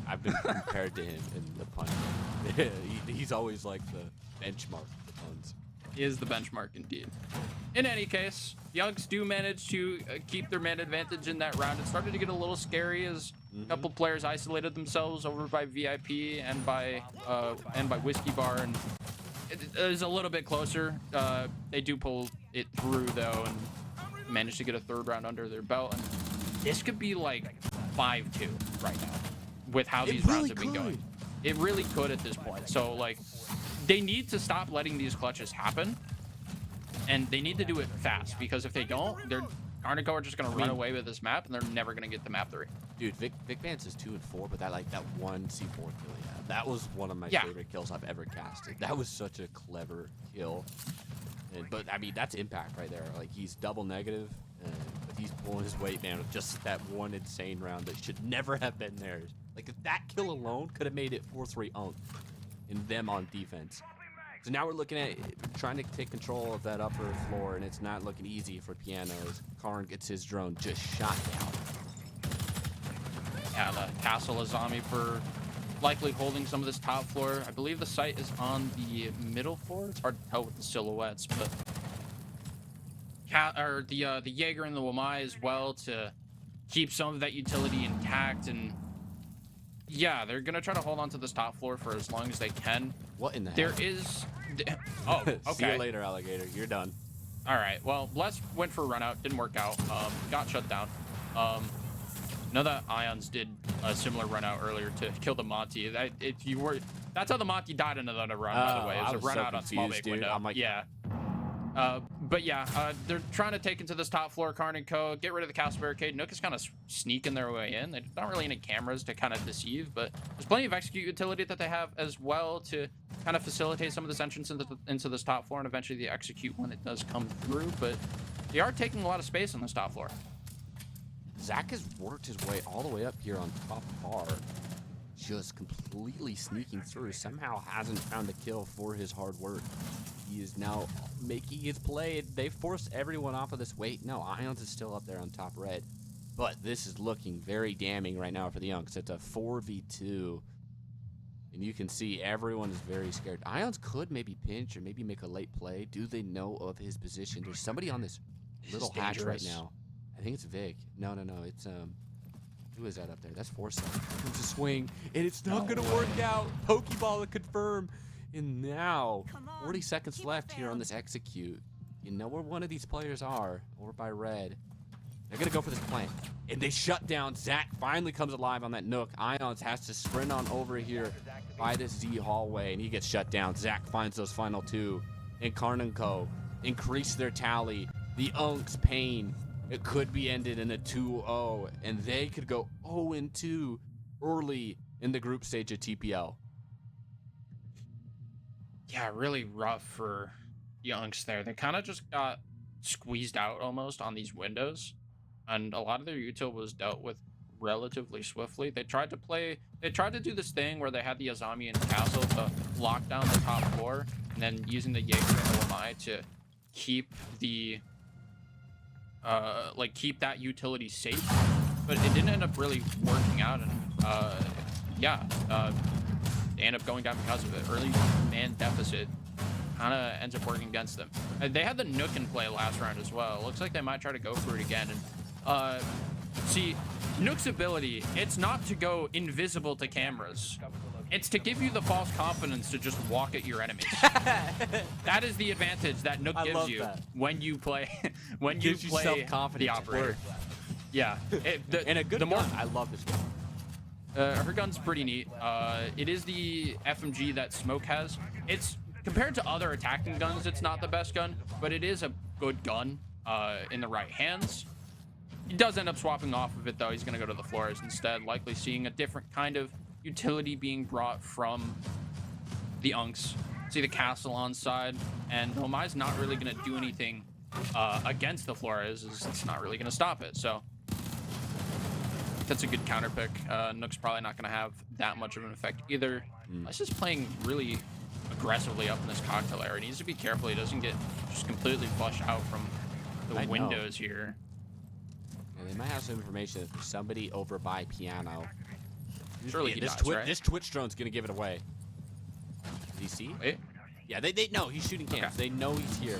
I've been compared to him in the pun. He's always like the benchmark for the puns. He is the benchmark indeed. In any case, the Unks do manage to keep their man advantage in that round. It started to get a little scary as a couple players isolated themselves over by VIP and by Whiskey Bar, and it is a little bit closer. They do pull it through though and manage to get a third round under their belt. And this could be like 5-2 right now with how these rounds have been going. It really could at this point. So like, they need to stop letting these clutches happen, and they need to do it fast, because if they don't, KARN and Co are just gonna run away with this map, and they're never gonna get the map 3. Dude, Vic Vance is 2 and 4, but that one C4 kill he had, that was one of my favorite kills I've ever casted. That was such a clever kill. But I mean, that's impact right there. Like, he's double negative, but he's pulling his weight, man, with just that one insane round that should never have been theirs. Like, if that kill alone could have made it 4-3 Unk and them on defense. So now we're looking at trying to take control of that upper floor, and it's not looking easy for Piano as KARN gets his drone just shot down. Yeah, the castle is on me for likely holding some of this top floor. I believe the site is on the middle floor. It's hard to tell with the silhouettes, but the Jaeger and the Wamai as well to keep some of that utility intact. And yeah, they're gonna try to hold on to this top floor for as long as they can. What in the There heck? is oh, okay. See you later, alligator. You're done. All right, well, Les went for a run out, didn't work out, got shut down. Know that Ions did a similar run out earlier to kill the Monty. That's how the Monty died in another run, by the way. It was a run out on small make window. I'm like, yeah. But yeah, they're trying to take into this top floor, KARN and Co. Get rid of the castle barricade. Nook is kind of sneaking their way in. There's not really any cameras to kind of deceive, but there's plenty of execute utility that they have as well to kind of facilitate some of this entrance into this top floor, and eventually the execute when it does come through. But they are taking a lot of space on this top floor. Zach has worked his way all the way up here on top bar, just completely sneaking through. Somehow hasn't found a kill for his hard work. He is now making his play. They forced everyone off of this. Wait, no, Ions is still up there on top red. But this is looking very damning right now for the Unks. It's a 4v2. And you can see everyone is very scared. Ions could maybe pinch or maybe make a late play. Do they know of his position? There's somebody on this little hatch right now. I think it's Vic. No, it's Who is that up there? That's Foresight. Here comes a swing, and it's not going to work out. Pokeball to confirm. And now, 40 seconds left here on this execute. You know where one of these players are, over by red. They're going to go for this plant. And they shut down. Zach finally comes alive on that Nook. Ions has to sprint on over here by this Z hallway, and he gets shut down. Zach finds those final two. And KARN and Co. increase their tally. The Unks pain. It could be ended in a 2-0, and they could go 0-2 early in the group stage of TPL. Yeah, really rough for the Unks there. They kind of just got squeezed out almost on these windows, and a lot of their util was dealt with relatively swiftly. They tried to do this thing where they had the Azami and Castle to lock down the top floor, and then using the Jaeger and the Lamai to keep the keep that utility safe, but it didn't end up really working out, and they end up going down because of it. Early man deficit kind of ends up working against them. They had the Nook in play last round as well. Looks like they might try to go for it again. And see, Nook's ability, it's not to go invisible to cameras. It's to give you the false confidence to just walk at your enemies. That is the advantage that Nook gives you when you play the operator. Yeah, and a good gun. I love this gun. Her gun's pretty neat. It is the FMG that Smoke has. It's compared to other attacking guns, it's not the best gun, but it is a good gun in the right hands. He does end up swapping off of it though. He's gonna go to the Flores instead, likely seeing a different kind of utility being brought from the Unks. See the Castle on side, and Omai's not really gonna do anything against the Flores. It's not really gonna stop it. So that's a good counter pick. Nook's probably not gonna have that much of an effect either. This is playing really aggressively up in this cocktail area. He needs to be careful he doesn't get just completely flushed out from the windows here. Yeah, they might have some information that there's somebody over by piano. Surely this Twitch drone's gonna give it away. Did he see? Wait. Yeah, they know he's shooting cams. Okay. They know he's here,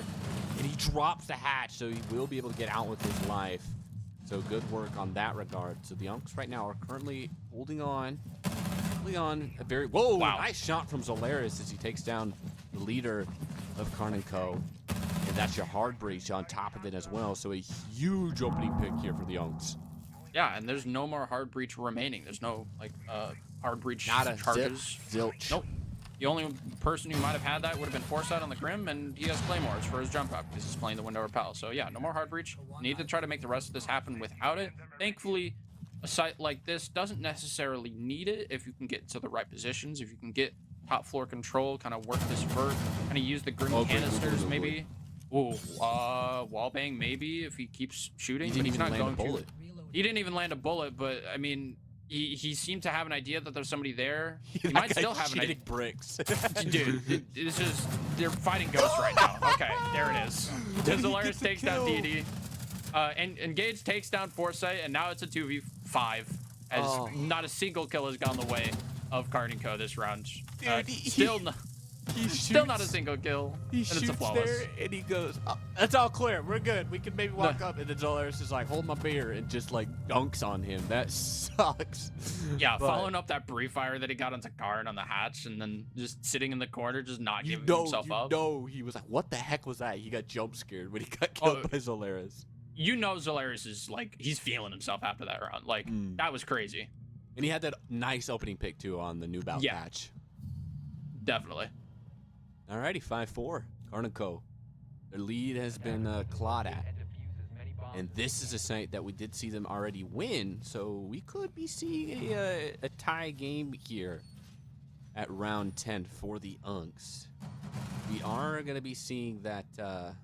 and he drops the hatch, so he will be able to get out with his life. So good work on that regard. So the Unks right now are currently holding on a very nice shot from Zolaris as he takes down the leader of KARN & Co. And that's your hard breach on top of it as well. So a huge opening pick here for the Unks. Yeah, and there's no more hard breach remaining. There's no hard breach charges. Zilch. Nope. The only person who might have had that would have been Foresight on the Grim, and he has Claymores for his jump up because he's playing the window repel. So yeah, no more hard breach. Need to try to make the rest of this happen without it. Thankfully, a site like this doesn't necessarily need it if you can get to the right positions, if you can get top floor control, kind of work this vert, kind of use the Grim canisters maybe. Ooh, wallbang maybe if he keeps shooting, but he's not going to. He didn't even land a bullet, but I mean, he seemed to have an idea that there's somebody there. He might still have an idea. Bricks. Dude, it's just, they're fighting ghosts right now. Okay, there it is. Zolaris takes down DD. And Gage takes down Foresight, and now it's a 2v5, as not a single kill has gone the way of KARN & Co. this round. Dude, still not a single kill. He shoots there, and he goes, oh, that's all clear. We're good. We can maybe walk up. And then Zolaris is like, hold my beer, and just like dunks on him. That sucks. Yeah, following up that brief fire that he got onto KARN on the hatch, and then just sitting in the corner, just not giving himself up. He was like, what the heck was that? He got jump scared when he got killed by Zolaris. You know Zolaris is like, he's feeling himself after that round. Like, that was crazy. And he had that nice opening pick, too, on the new bout patch. Definitely. Alrighty, 5-4, KARN & Co. Their lead has been clawed at. And this is a site that we did see them already win, so we could be seeing a tie game here at round 10 for the Unks. We are going to be seeing that, I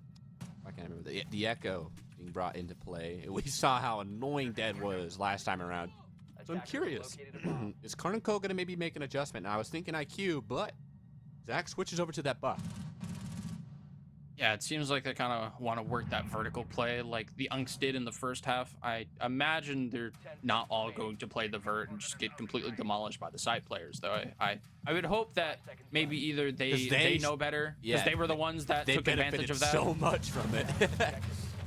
can't remember, the Echo being brought into play. We saw how annoying Dead was last time around. So I'm curious, is KARN & Co. going to maybe make an adjustment? Now, I was thinking IQ, but Zach switches over to that buff. Yeah, it seems like they kind of want to work that vertical play like the Unks did in the first half. I imagine they're not all going to play the vert and just get completely demolished by the side players, though. I would hope that maybe either they know better, because they were the ones that took advantage of that. So much from it.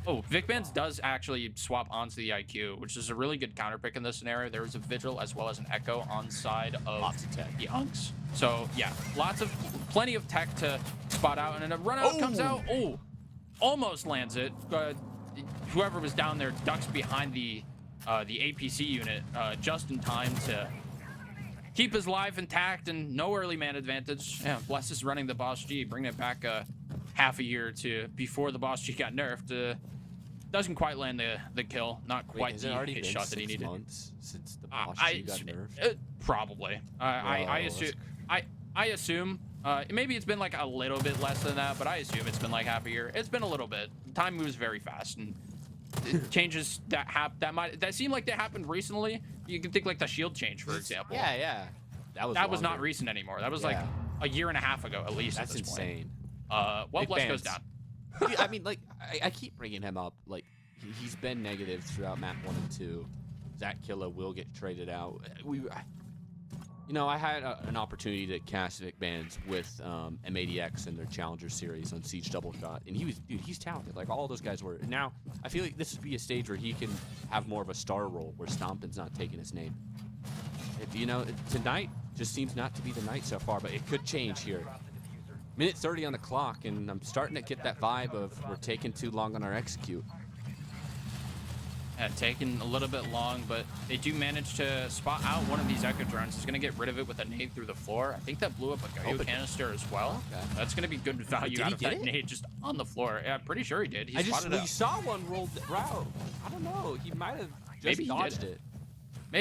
Oh, Vic Bands does actually swap onto the IQ, which is a really good counter pick in this scenario. There was a Vigil as well as an Echo on side of the Unks. So yeah, plenty of tech to spot out, and then a run out comes out. Oh, almost lands it. Whoever was down there ducks behind the APC unit just in time to keep his life intact, and no early man advantage. Yeah, Bless is running the Boss G, bringing it back half a year to before the Boss G got nerfed. Doesn't quite land the kill. Not quite the hit shot that he needed. Months since the Boss G got nerfed? Probably. I assume. Maybe it's been like a little bit less than that, but I assume it's been like half a year. It's been a little bit. Time moves very fast, and changes that seem like they happened recently. You can think like the shield change, for example. Yeah. That was not recent anymore. That was like a year and a half ago at least. That's insane. Well, Bless goes down. I mean, like, I keep bringing him up. Like, he's been negative throughout map 1 and 2. Zach Killa will get traded out. I had an opportunity to cast Vic Bands with M80X in their Challenger series on Siege Double Shot, and he's talented. Like, all those guys were. And now, I feel like this would be a stage where he can have more of a star role, where Stompin's not taking his name. Tonight just seems not to be the night so far, but it could change here. Minute 30 on the clock, and I'm starting to get that vibe of we're taking too long on our execute. Taking a little bit long, but they do manage to spot out one of these Echo drones. He's going to get rid of it with a nade through the floor. I think that blew up a Goyo canister as well. Okay. That's going to be good value out of that nade just on the floor. Yeah, I'm pretty sure he did. We saw one rolled route. I don't know. He might have just dodged it.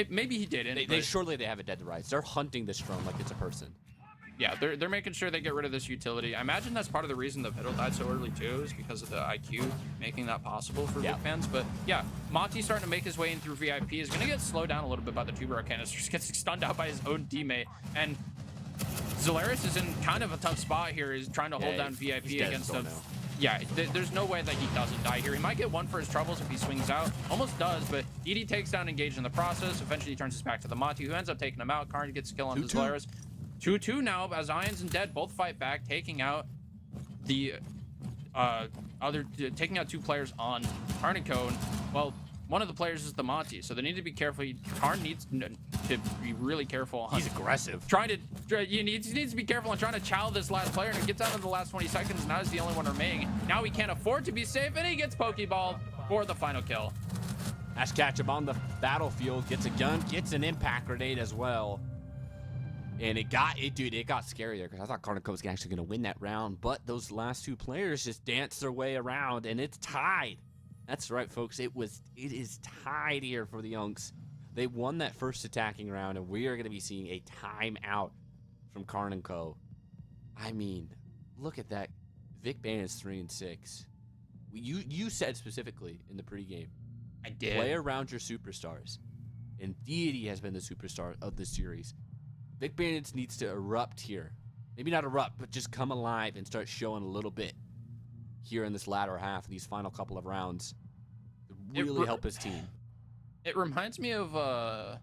Maybe he didn't. Surely they have it dead to rights. They're hunting this drone like it's a person. Yeah, they're making sure they get rid of this utility. I imagine that's part of the reason the Vidal died so early too, is because of the IQ making that possible for Vic fans. But yeah, Monty's starting to make his way in through VIP. Is going to get slowed down a little bit by the tuber canisters. Gets stunned out by his own teammate, and Zolaris is in kind of a tough spot here. Is trying to hold down VIP against them. Yeah, there's no way that he doesn't die here. He might get one for his troubles if he swings out. Almost does, but DD takes down Engage in the process. Eventually he turns his back to the Monty, who ends up taking him out. KARN gets a kill on the Zolaris. 2-2 now, as Ions and Dead both fight back, taking out the taking out 2 players on KARN and Cone. Well, one of the players is the Monty, so they need to be careful. KARN needs to be really careful. He's aggressive. He needs to be careful on trying to chow this last player, and it gets out of the last 20 seconds, and now he's the only one remaining. Now he can't afford to be safe, and he gets Pokeball for the final kill. Ash Ketchup on the battlefield, gets a gun, gets an impact grenade as well. And it got scary there, because I thought KARN was actually going to win that round, but those last 2 players just danced their way around, and it's tied. That's right, folks. It is tied here for the Unks. They won that first attacking round, and we are going to be seeing a timeout from KARN & Co. I mean, look at that. Vic Bandits 3-6. You said specifically in the pregame, I did. Play around your superstars, and Deity has been the superstar of this series. Vic Bandits needs to erupt here. Maybe not erupt, but just come alive and start showing a little bit here in this latter half, these final couple of rounds, to really help his team. It reminds me of,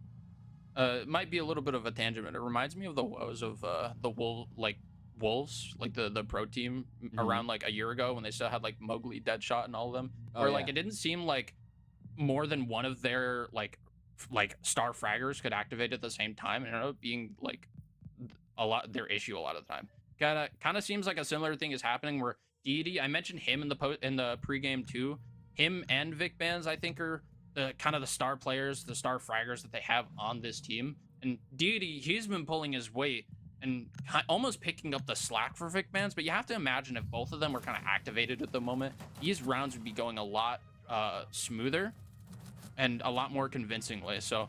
it might be a little bit of a tangent, but it reminds me of the woes of Wolves, like the pro team around like a year ago when they still had like Mowgli, Deadshot, and all of them. Where like it didn't seem like more than one of their like star fraggers could activate at the same time, and it ended up being like their issue a lot of the time. Kind of seems like a similar thing is happening where Deity, I mentioned him in the pregame too. Him and Vic Bands, I think, are the kind of the star players, the star fraggers that they have on this team. And Deity, he's been pulling his weight and almost picking up the slack for Vic Bands. But you have to imagine if both of them were kind of activated at the moment, these rounds would be going a lot smoother and a lot more convincingly. So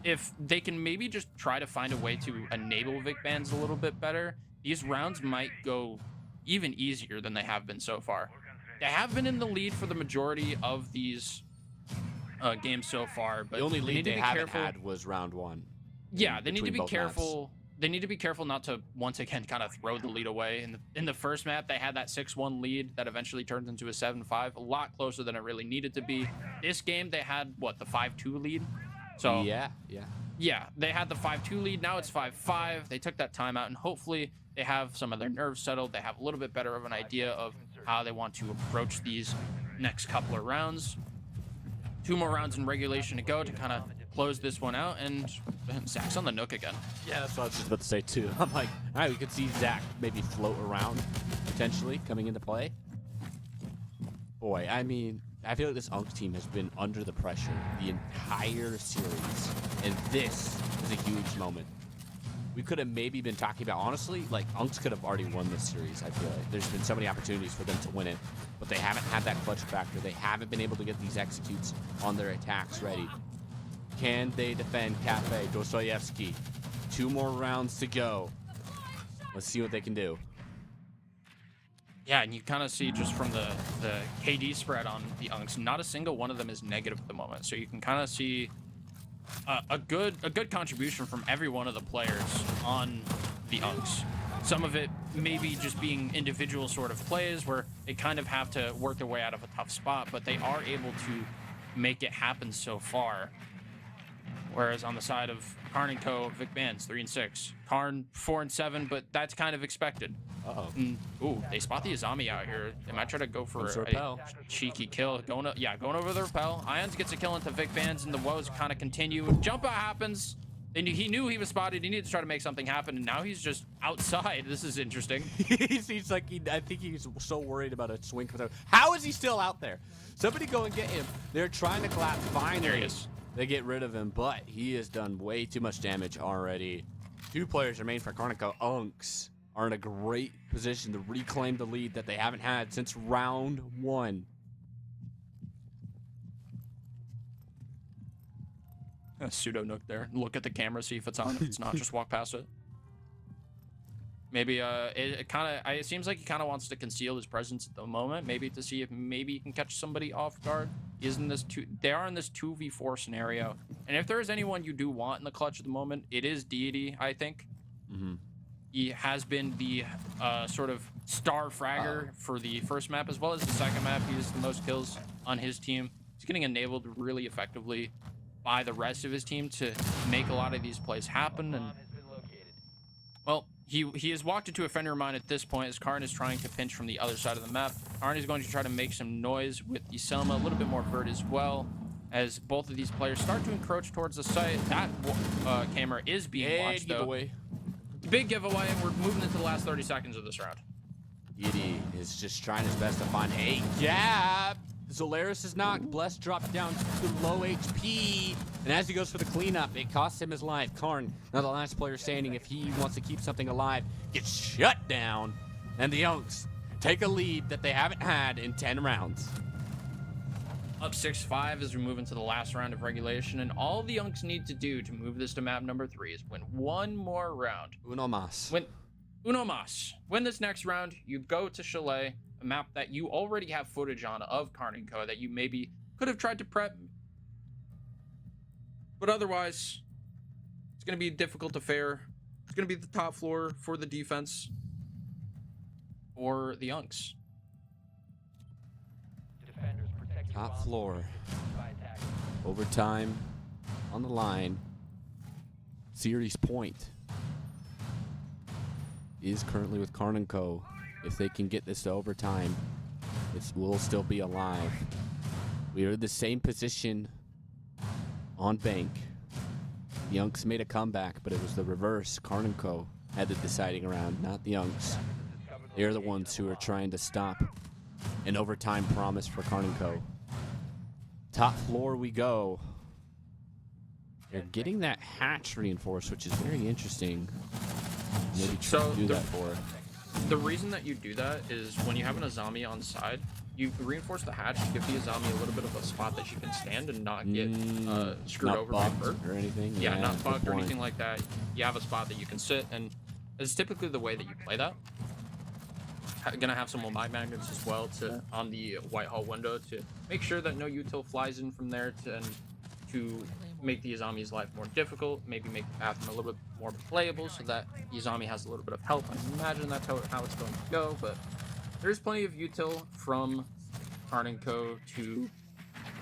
if they can maybe just try to find a way to enable Vic Bands a little bit better, these rounds might go even easier than they have been so far. They have been in the lead for the majority of these games so far, but the only lead they haven't had was round 1. Yeah, they need to be careful. They need to be careful not to once again kind of throw the lead away. In the first map, they had that 6-1 lead that eventually turned into a 7-5, a lot closer than it really needed to be. This game, they had what, the 5-2 lead. So yeah, they had the 5-2 lead. Now it's 5-5. They took that timeout, and hopefully they have some of their nerves settled. They have a little bit better of an idea of how they want to approach these next couple of rounds. 2 more rounds in regulation to go to kind of close this one out, and Zach's on the Nook again. Yeah, that's what I was just about to say too. I'm like, all right, we could see Zach maybe float around, potentially coming into play. Boy, I mean, I feel like this UNC team has been under the pressure the entire series, and this is a huge moment. We could have maybe been talking about, honestly, like, UNCs could have already won this series, I feel like. There's been so many opportunities for them to win it, but they haven't had that clutch factor. They haven't been able to get these executes on their attacks ready. Can they defend Cafe Dostoyevsky? 2 more rounds to go. Let's see what they can do. Yeah, and you kind of see just from the KD spread on the UNCs, not a single one of them is negative at the moment. So you can kind of see a good contribution from every one of the players on the UNCs. Some of it maybe just being individual sort of plays where they kind of have to work their way out of a tough spot, but they are able to make it happen so far. Whereas on the side of KARN & Co., Vic Bands 3-6, KARN 4-7, but that's kind of expected. Ooh, they spot the Azami out here. They might try to go for a cheeky kill. Going over the rappel. Ions gets a kill into Vic Bands, and the woes kind of continue. Jump out happens. He knew he was spotted. He needed to try to make something happen, and now he's just outside. This is interesting. He seems like I think he's so worried about a swing. How is he still out there? Somebody go and get him. They're trying to clap. Finally, there he is. They get rid of him, but he has done way too much damage already. 2 players remain for KARN & Co. UNCs are in a great position to reclaim the lead that they haven't had since round 1. A pseudo Nook there. Look at the camera, see if it's on. If it's not, just walk past it. Maybe it seems like he kind of wants to conceal his presence at the moment, maybe to see if maybe he can catch somebody off guard. They are in this 2v4 scenario, and if there is anyone you do want in the clutch at the moment, it is Deity, I think. He has been the sort of star fragger for the first map as well as the second map. He has the most kills on his team. He's getting enabled really effectively by the rest of his team to make a lot of these plays happen. And well, he has walked into a fender mine at this point as KARN is trying to pinch from the other side of the map. KARN is going to try to make some noise with the Selma, a little bit more vert as well, as both of these players start to encroach towards the site. That camera is being watched, though. Giveaway. Big giveaway, and we're moving into the last 30 seconds of this round. Edie is just trying his best to find a gap. Zolaris is knocked. Bless drops down to low HP. And as he goes for the cleanup, it costs him his life. KARN, now the last player standing, if he wants to keep something alive, gets shut down. And the UNCs take a lead that they haven't had in 10 rounds. Up 6-5 as we move into the last round of regulation. And all the UNCs need to do to move this to map number 3 is win 1 more round. Uno mas. Uno mas. Win this next round, you go to Chalet, a map that you already have footage on of KARN & Co. that you maybe could have tried to prep. But otherwise, it's going to be difficult to fare. It's going to be the top floor for the defense or the UNCs. Top floor. Overtime on the line. Series point is currently with KARN & Co. If they can get this to overtime, it will still be alive. We are in the same position on bank. The UNCs made a comeback, but it was the reverse. KARN & Co. had the deciding round, not the UNCs. They're the ones who are trying to stop an overtime promise for KARN & Co. Top floor we go. They're getting that hatch reinforced, which is very interesting. Maybe try to do that for it. The reason that you do that is when you have an Azami on side, you reinforce the hatch to give the Azami a little bit of a spot that she can stand and not get screwed not over by Bert or anything. Yeah, not bugged or anything like that. You have a spot that you can sit, and it's typically the way that you play that. Gonna have some mag magnets as well on the Whitehall window to make sure that no util flies in from there to make the Azami's life more difficult, maybe make the bathroom a little bit more playable so that the Azami has a little bit of help. I imagine that's how it's going to go, but there's plenty of util from KARN & Co. to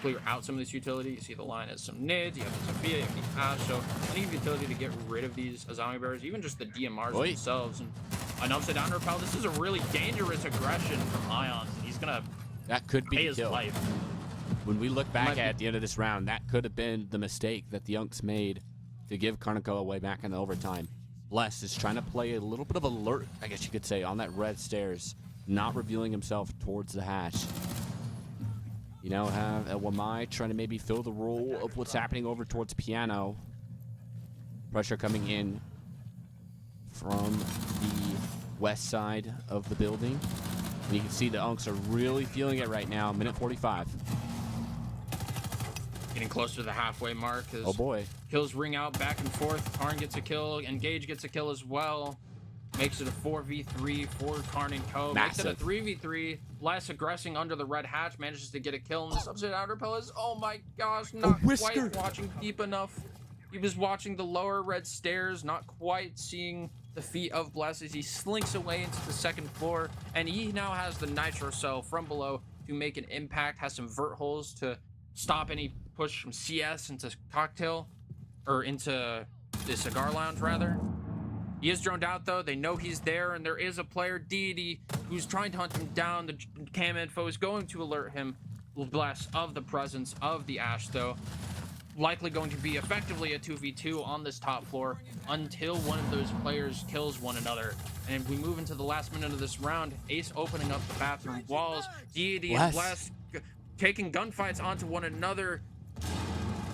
clear out some of this utility. You see the line has some nids, you have the Sophia, you have the Ash, so plenty of utility to get rid of these Azami bearers, even just the DMRs themselves. And an upside down repel, this is a really dangerous aggression from Ions, and he's gonna That could be pay the his kill. life. When we look back Might be- at the end of this round, that could have been the mistake that the Unks made to give Karnico away back in the overtime. Bless is trying to play a little bit of alert, I guess you could say, on that red stairs, not revealing himself towards the hatch. You know, have Wamai trying to maybe fill the role of what's happening over towards piano. Pressure coming in from the west side of the building. And you can see the Unks are really feeling it right now. Minute 45. Getting close to the halfway mark. Oh boy. Kills ring out back and forth. KARN gets a kill. Engage gets a kill as well. Makes it a 4v3 for KARN and Co. Massive. Makes it a 3v3. Bless aggressing under the red hatch. Manages to get a kill. And this upside outer pillars. Oh my gosh. Not quite watching deep enough. He was watching the lower red stairs. Not quite seeing the feet of Bless as he slinks away into the second floor. And he now has the nitro cell from below to make an impact. Has some vert holes to stop any push from CS into cocktail. Or into the cigar lounge, rather. He is droned out, though. They know he's there, and there is a player, Deity, who's trying to hunt him down. The cam info is going to alert him, Bless, of the presence of the Ash, though. Likely going to be effectively a 2v2 on this top floor until one of those players kills one another. And we move into the last minute of this round. Ace opening up the bathroom walls. Deity and Bless taking gunfights onto one another.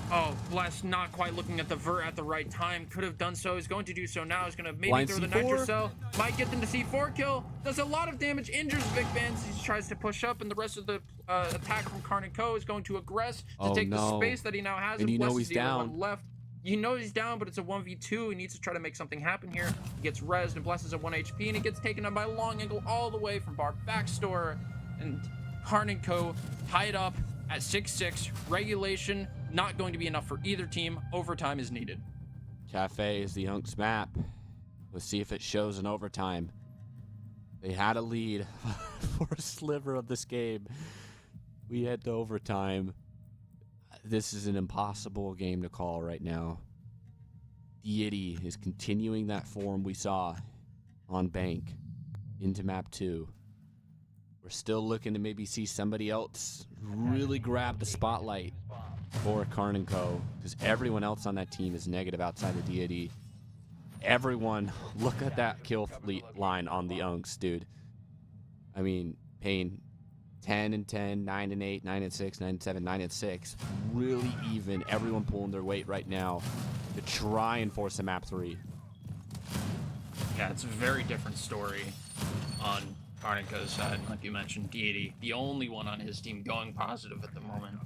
Oh, Bless not quite looking at the vert at the right time. Could have done so. He's going to do so now. He's going to maybe throw the nitro cell. Might get them to C4 kill. Does a lot of damage. Injures Vic Vance. He tries to push up, and the rest of the attack from KARN and Co. is going to aggress to take the space that he now has. And you know Bless he's down. One left. You know he's down, but it's a 1v2. He needs to try to make something happen here. He gets rezzed, and Bless is at 1 HP, and he gets taken up by Long Angle all the way from Bar Backstore. And KARN and Co. tied up at 6-6. Regulation not going to be enough for either team. Overtime is needed. Cafe is the Unks map. Let's see if it shows in overtime. They had a lead for a sliver of this game. We head to overtime. This is an impossible game to call right now. Deity is continuing that form we saw on Bank into map 2. We're still looking to maybe see somebody else really grab the spotlight for KARN and Co. Because everyone else on that team is negative outside of Deity. Everyone, look at that kill fleet line on the Unks, dude. I mean, Payne, 10 and 10, 9 and 8, 9 and 6, 9 and 7, 9 and 6. Really even. Everyone pulling their weight right now to try and force a map 3. Yeah, it's a very different story on KARN and Co.'s side. Like you mentioned, Deity, the only one on his team going positive at the moment.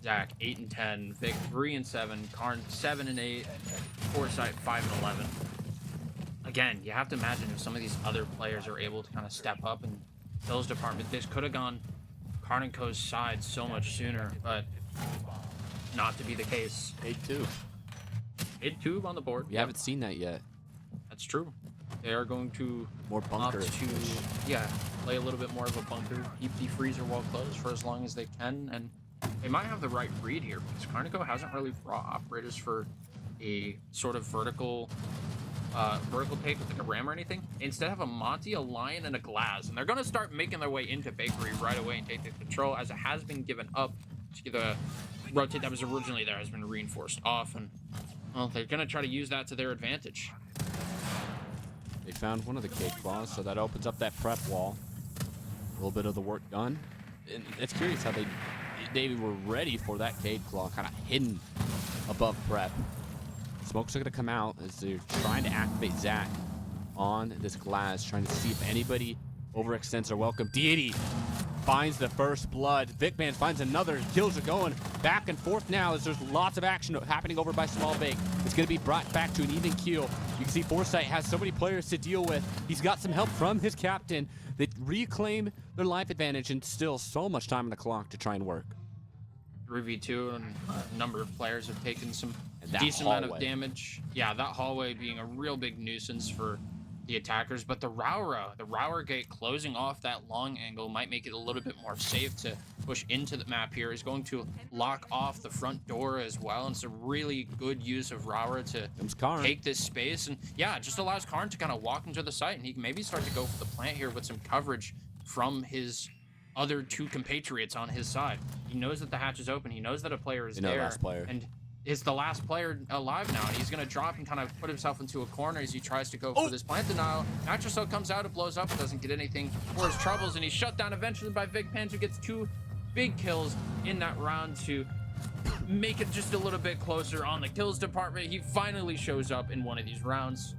Zach 8 and 10, Vic 3 and 7, KARN 7 and 8, Foresight 5 and 11. Again, you have to imagine if some of these other players are able to kind of step up in those departments, this could have gone KARN and Co.'s side so much sooner, but not to be the case. 8-2. 8-2 on the board. We haven't seen that yet. That's true. They are going to more bunker opt to, play a little bit more of a bunker, keep the freezer wall closed for as long as they can, and they might have the right read here because KARN and Co. hasn't really brought operators for a sort of vertical take with like a ram or anything. Instead have a Monty, a Lion, and a Glass, and they're going to start making their way into Bakery right away and take the control as it has been given up. The rotate that was originally there has been reinforced off, and well, they're going to try to use that to their advantage. They found one of the cake claws, so that opens up that prep wall. A little bit of the work done. And it's curious how they were ready for that cake claw, kind of hidden above prep. Smokes are going to come out as they're trying to activate Zach on this Glass, trying to see if anybody overextends their welcome. Deity finds the first blood. Vicman finds another. Kills are going back and forth now as there's lots of action happening over by Small Bake. It's going to be brought back to an even keel. You can see Foresight has so many players to deal with. He's got some help from his captain. They reclaim their life advantage and still so much time on the clock to try and work. 3v2 and a number of players have taken some decent amount of damage. Yeah, that hallway being a real big nuisance for the attackers, but the Rower gate closing off that long angle might make it a little bit more safe to push into the map here. He's going to lock off the front door as well, and it's a really good use of Rower to take this space, and yeah, it just allows KARN to kind of walk into the site, and he can maybe start to go for the plant here with some coverage from his other two compatriots on his side. He knows that the hatch is open. He knows that a player is You know, there. last player. And is the last player alive now, and he's gonna drop and kind of put himself into a corner as he tries to go for this plant denial. Nitroso comes out, it blows up, doesn't get anything for his troubles, and he's shut down eventually by Vic Pans, who gets 2 big kills in that round to make it just a little bit closer on the kills department. He finally shows up in one of these rounds,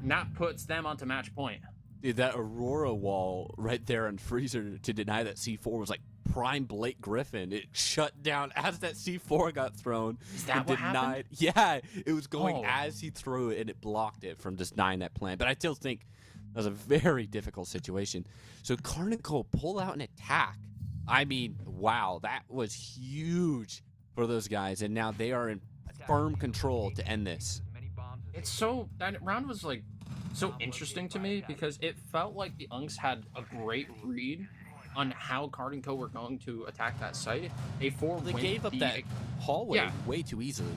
and that puts them onto match point. Dude, that Aurora wall right there on Freezer to deny that C4 was like prime Blake Griffin. It shut down as that C4 got thrown. Is that what happened? Yeah, it was going as he threw it, and it blocked it from just denying that plan. But I still think that was a very difficult situation. So KARN and Co pull out an attack. I mean, wow, that was huge for those guys, and now they are in firm control to end this. It's so, that round was like so interesting to me because it felt like the Unks had a great read on how KARN and Co were going to attack that site. They gave up that hallway way too easily.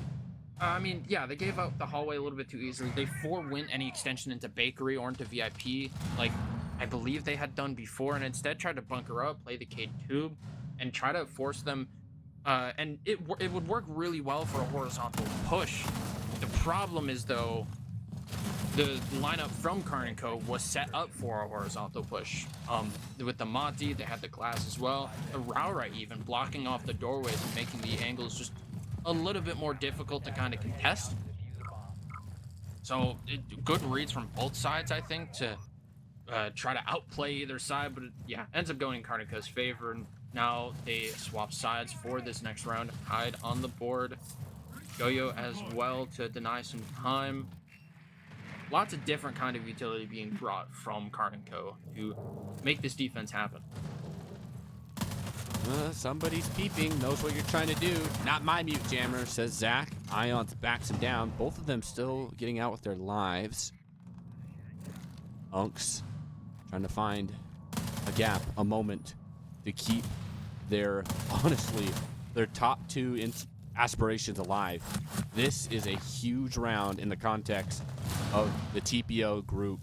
I mean, yeah, they gave up the hallway a little bit too easily. They went any extension into Bakery or into VIP, like I believe they had done before, and instead tried to bunker up, play the Cade Tube, and try to force them. And it would work really well for a horizontal push. The problem is, though, the lineup from KARN & Co was set up for a horizontal push. With the Monty, they had the Glass as well. The Raura even blocking off the doorways and making the angles just a little bit more difficult to kind of contest. So good reads from both sides, I think, to try to outplay either side. But yeah, ends up going in KARN & Co's favor. And now they swap sides for this next round. Hyde on the board. Goyo as well to deny some time. Lots of different kind of utility being brought from KARN & Co to make this defense happen. Somebody's peeping, knows what you're trying to do. Not my mute jammer, says Zach. Ions backs him down. Both of them still getting out with their lives. Unks trying to find a gap, a moment to keep their, honestly, their top 2 aspirations alive. This is a huge round in the context of the TPL group.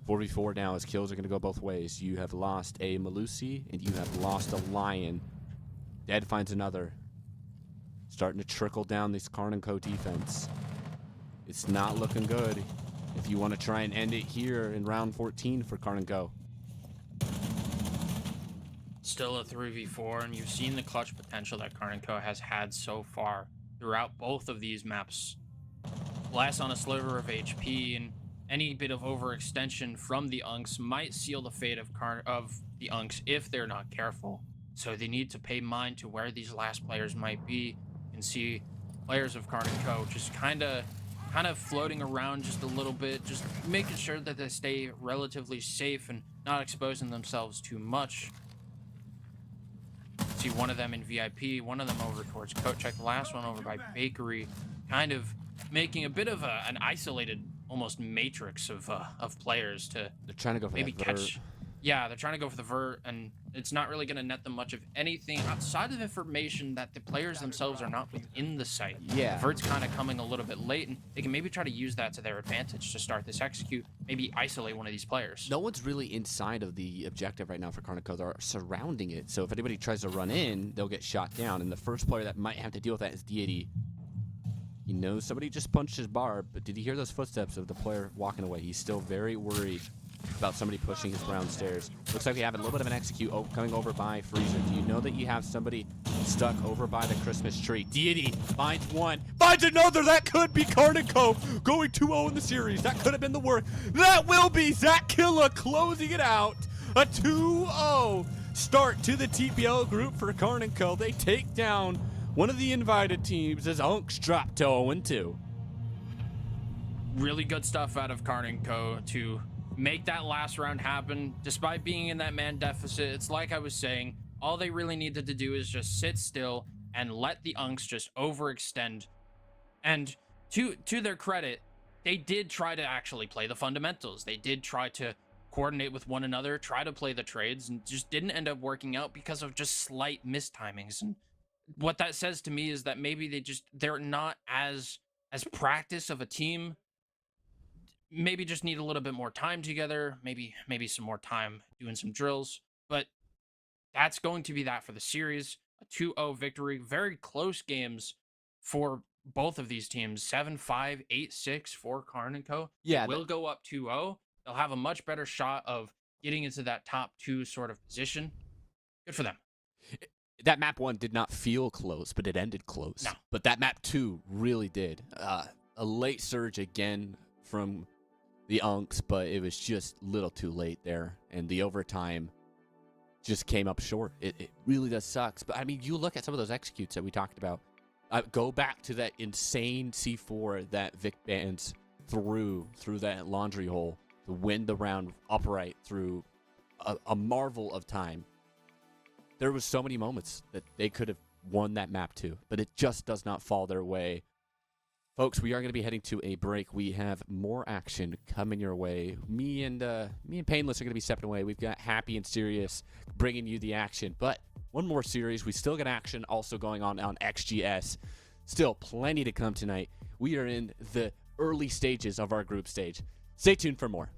4v4 now, as kills are going to go both ways. You have lost a Malusi, and you have lost a Lion. Dead finds another. Starting to trickle down this KARN & Co defense. It's not looking good if you want to try and end it here in round 14 for KARN & Co. Still a 3v4, and you've seen the clutch potential that KARN & Co has had so far throughout both of these maps. Blast on a sliver of HP, and any bit of overextension from the Unks might seal the fate of the Unks if they're not careful. So they need to pay mind to where these last players might be, and see players of KARN & Co just kind of floating around just a little bit, just making sure that they stay relatively safe and not exposing themselves too much. See one of them in VIP, one of them over towards Kochek, the last one over by Bakery, kind of making a bit of an isolated, almost matrix of players to They're trying to go for maybe that catch. vert. Yeah, they're trying to go for the vert, and it's not really going to net them much of anything outside of information that the players themselves are not within the site. Yeah. The vert's kind of coming a little bit late, and they can maybe try to use that to their advantage to start this execute, maybe isolate one of these players. No one's really inside of the objective right now for KARN & Co. They're surrounding it. So if anybody tries to run in, they'll get shot down. And the first player that might have to deal with that is Deity. He knows somebody just punched his barb, but did he hear those footsteps of the player walking away? He's still very worried about somebody pushing his brown stairs. Looks like we have a little bit of an execute coming over by Freezer. Do you know that you have somebody stuck over by the Christmas tree? Deity finds one, finds another. That could be KARN & Co. going 2-0 in the series. That could have been the work. That will be Zach Killa closing it out. A 2-0 start to the TPL group for KARN & Co. They take down one of the invited teams as Unks drop to 0-2. Really good stuff out of KARN & Co. to make that last round happen. Despite being in that man deficit, it's like I was saying, all they really needed to do is just sit still and let the Unks just overextend. And to their credit, they did try to actually play the fundamentals. They did try to coordinate with one another, try to play the trades, and just didn't end up working out because of just slight mistimings. And what that says to me is that maybe they're not as practice of a team. Maybe just need a little bit more time together, maybe some more time doing some drills. But that's going to be that for the series. A 2-0 victory. Very close games for both of these teams. 7-5, 8-6 for KARN and Co. Yeah, Will go up 2-0. They'll have a much better shot of getting into that top 2 sort of position. Good for them. That map 1 did not feel close, but it ended close. No. But that map 2 really did. A late surge again from the Unks, but it was just a little too late there. And the overtime just came up short. It really does suck. But, I mean, you look at some of those executes that we talked about. Go back to that insane C4 that Vic Bands threw that laundry hole to win the round upright through a marvel of time. There was so many moments that they could have won that map too, but it just does not fall their way. Folks, we are going to be heading to a break. We have more action coming your way. Me and Painless are going to be stepping away. We've got Happy and Serious bringing you the action, but one more series. We still got action also going on XGS. Still plenty to come tonight. We are in the early stages of our group stage. Stay tuned for more.